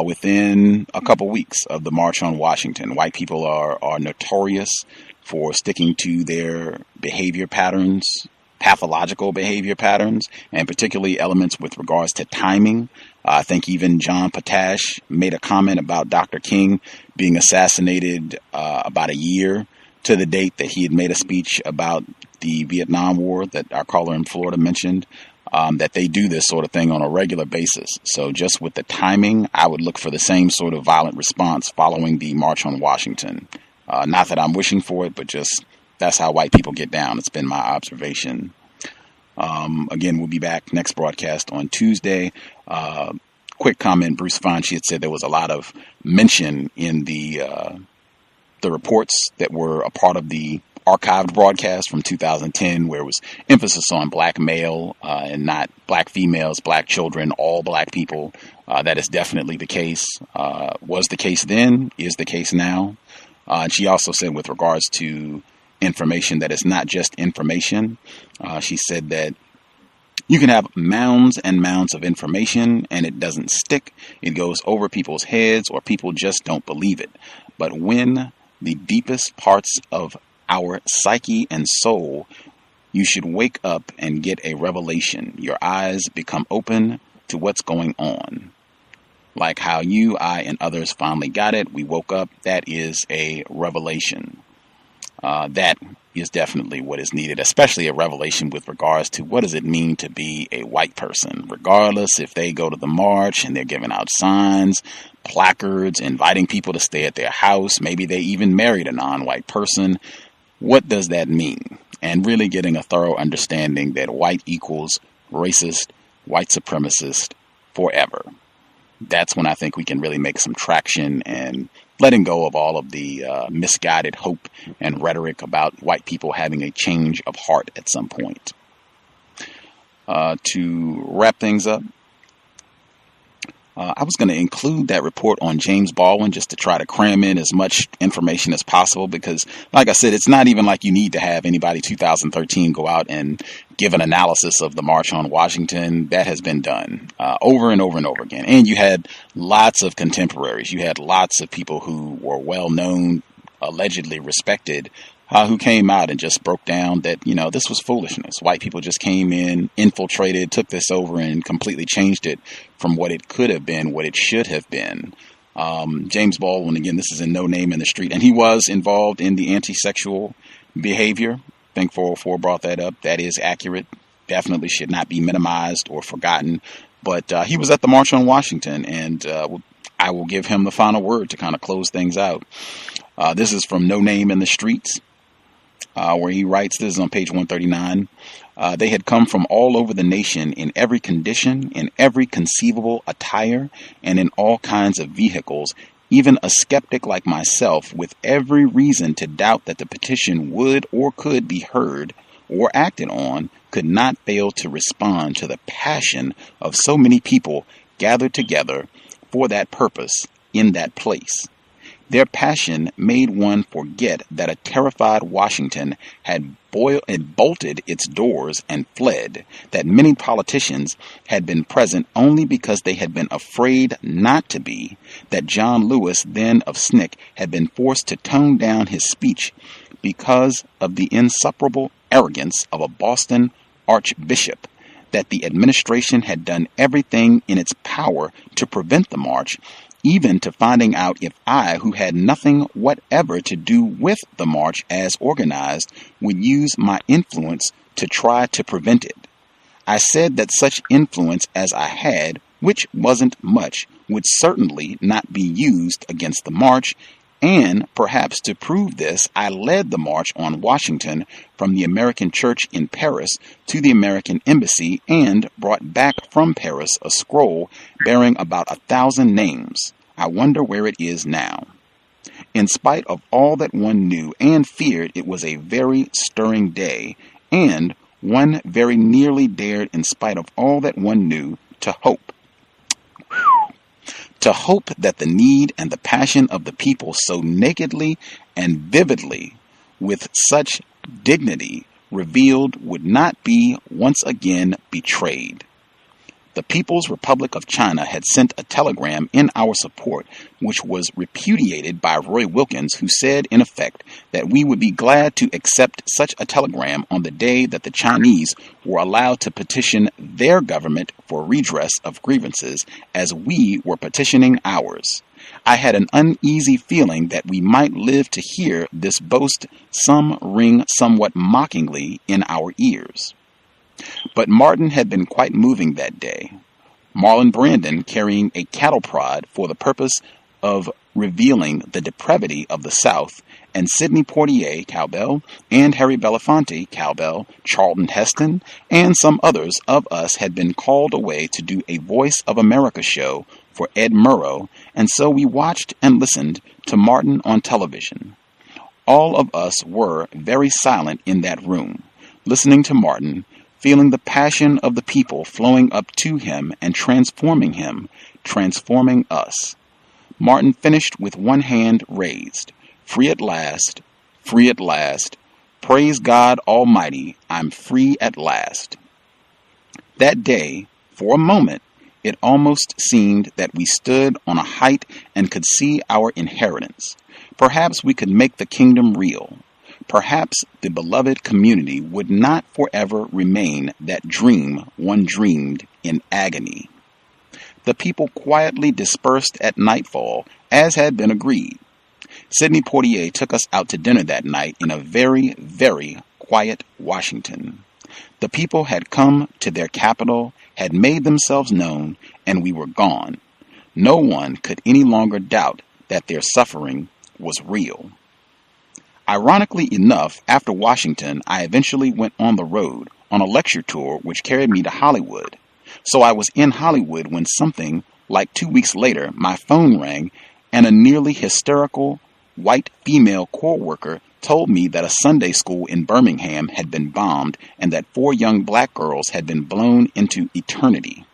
within a couple weeks of the March on Washington. White people are notorious for sticking to their behavior patterns, pathological behavior patterns, and particularly elements with regards to timing. I think even John Potash made a comment about Dr. King being assassinated about a year to the date that he had made a speech about the Vietnam War that our caller in Florida mentioned, that they do this sort of thing on a regular basis. So just with the timing, I would look for the same sort of violent response following the March on Washington. Not that I'm wishing for it, but just that's how white people get down. It's been my observation. Again, we'll be back next broadcast on Tuesday. Quick comment, Bruce Fine, she had said there was a lot of mention in the reports that were a part of the archived broadcast from 2010, where it was emphasis on black male and not black females, black children, all black people. That is definitely the case. Was the case then, is the case now. And she also said with regards to information that is not just information. She said that you can have mounds and mounds of information and it doesn't stick. It goes over people's heads or people just don't believe it. But when the deepest parts of our psyche and soul, you should wake up and get a revelation. Your eyes become open to what's going on. Like how you, I, and others finally got it. We woke up. That is a revelation. That is definitely what is needed, especially a revelation with regards to what does it mean to be a white person, regardless if they go to the march and they're giving out signs, placards, inviting people to stay at their house. Maybe they even married a non-white person. What does that mean? And really getting a thorough understanding that white equals racist, white supremacist forever. That's when I think we can really make some traction and letting go of all of the misguided hope and rhetoric about white people having a change of heart at some point. To wrap things up, I was going to include that report on James Baldwin just to try to cram in as much information as possible because, like I said, it's not even like you need to have anybody 2013 go out and give an analysis of the March on Washington. That has been done over and over and over again. And you had lots of contemporaries. You had lots of people who were well-known, allegedly respected, who came out and just broke down that, this was foolishness. White people just came in, infiltrated, took this over, and completely changed it from what it could have been, what it should have been. James Baldwin, again, this is in No Name in the Street, and he was involved in the anti-sexual behavior. I think 404 brought that up. That is accurate. Definitely should not be minimized or forgotten. But he was at the March on Washington, and I will give him the final word to kind of close things out. This is from No Name in the Streets. Where he writes, this is on page 139, they had come from all over the nation in every condition, in every conceivable attire, and in all kinds of vehicles. Even a skeptic like myself, with every reason to doubt that the petition would or could be heard or acted on, could not fail to respond to the passion of so many people gathered together for that purpose in that place. Their passion made one forget that a terrified Washington had bolted its doors and fled, that many politicians had been present only because they had been afraid not to be, that John Lewis, then of SNCC, had been forced to tone down his speech because of the insufferable arrogance of a Boston archbishop, that the administration had done everything in its power to prevent the march, even to finding out if I, who had nothing whatever to do with the march as organized, would use my influence to try to prevent it. I said that such influence as I had, which wasn't much, would certainly not be used against the march, and perhaps to prove this, I led the March on Washington from the American Church in Paris to the American Embassy and brought back from Paris a scroll bearing about 1,000 names. I wonder where it is now. In spite of all that one knew and feared, it was a very stirring day, and one very nearly dared, in spite of all that one knew, to hope. To hope that the need and the passion of the people so nakedly and vividly, with such dignity revealed, would not be once again betrayed. The People's Republic of China had sent a telegram in our support, which was repudiated by Roy Wilkins, who said, in effect, that we would be glad to accept such a telegram on the day that the Chinese were allowed to petition their government for redress of grievances, as we were petitioning ours. I had an uneasy feeling that we might live to hear this boast some ring somewhat mockingly in our ears. But Martin had been quite moving that day. Marlon Brandon carrying a cattle prod for the purpose of revealing the depravity of the South, and Sidney Poitier, cowbell, and Harry Belafonte, cowbell, Charlton Heston, and some others of us had been called away to do a Voice of America show for Ed Murrow, and so we watched and listened to Martin on television. All of us were very silent in that room, listening to Martin, feeling the passion of the people flowing up to him and transforming him, transforming us. Martin finished with one hand raised. Free at last, free at last. Praise God Almighty, I'm free at last. That day, for a moment, it almost seemed that we stood on a height and could see our inheritance. Perhaps we could make the kingdom real. Perhaps the beloved community would not forever remain that dream one dreamed in agony. the people quietly dispersed at nightfall, as had been agreed. Sidney Poitier took us out to dinner that night in a very, very quiet Washington. The people had come to their capital, had made themselves known, and we were gone. No one could any longer doubt that their suffering was real. Ironically enough, after Washington, I eventually went on the road on a lecture tour which carried me to Hollywood. So I was in Hollywood when something like 2 weeks later, my phone rang and a nearly hysterical white female co-worker told me that a Sunday school in Birmingham had been bombed and that 4 young black girls had been blown into eternity.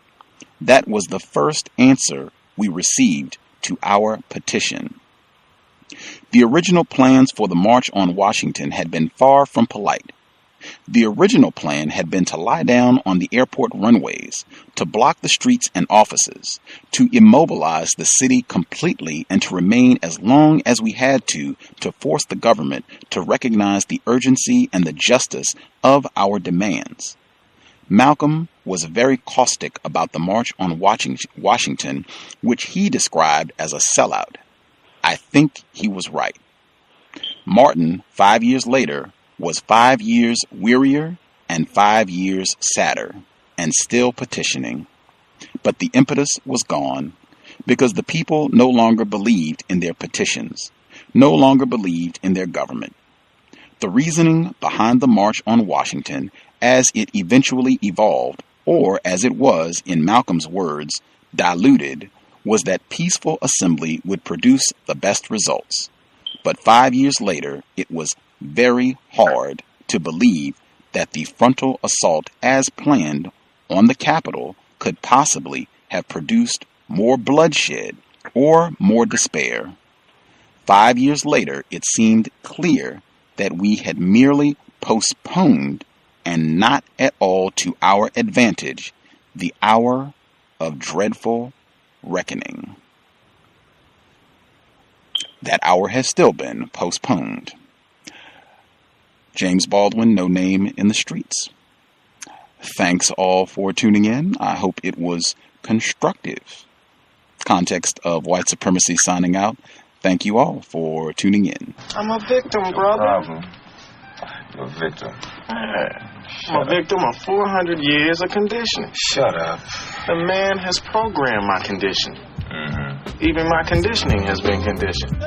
That was the first answer we received to our petition. The original plans for the March on Washington had been far from polite. The original plan had been to lie down on the airport runways, to block the streets and offices, to immobilize the city completely, and to remain as long as we had to force the government to recognize the urgency and the justice of our demands. Malcolm was very caustic about the March on Washington, which he described as a sellout. I think he was right. Martin, 5 years later, was 5 years wearier and 5 years sadder, and still petitioning. But the impetus was gone, because the people no longer believed in their petitions, no longer believed in their government. The reasoning behind the March on Washington, as it eventually evolved, or as it was, in Malcolm's words, diluted, was that peaceful assembly would produce the best results. But 5 years later, it was very hard to believe that the frontal assault as planned on the Capitol could possibly have produced more bloodshed or more despair. 5 years later, it seemed clear that we had merely postponed, and not at all to our advantage, the hour of dreadful reckoning. That hour has still been postponed. James Baldwin, No Name in the Streets. Thanks all for tuning in. I hope it was constructive. Context of White Supremacy signing out. Thank you all for tuning in. I'm a victim, brother. You're a victim. I'm a victim of 400 years of conditioning. Shut up. The man has programmed my conditioning. Mm-hmm. Even my conditioning has been conditioned.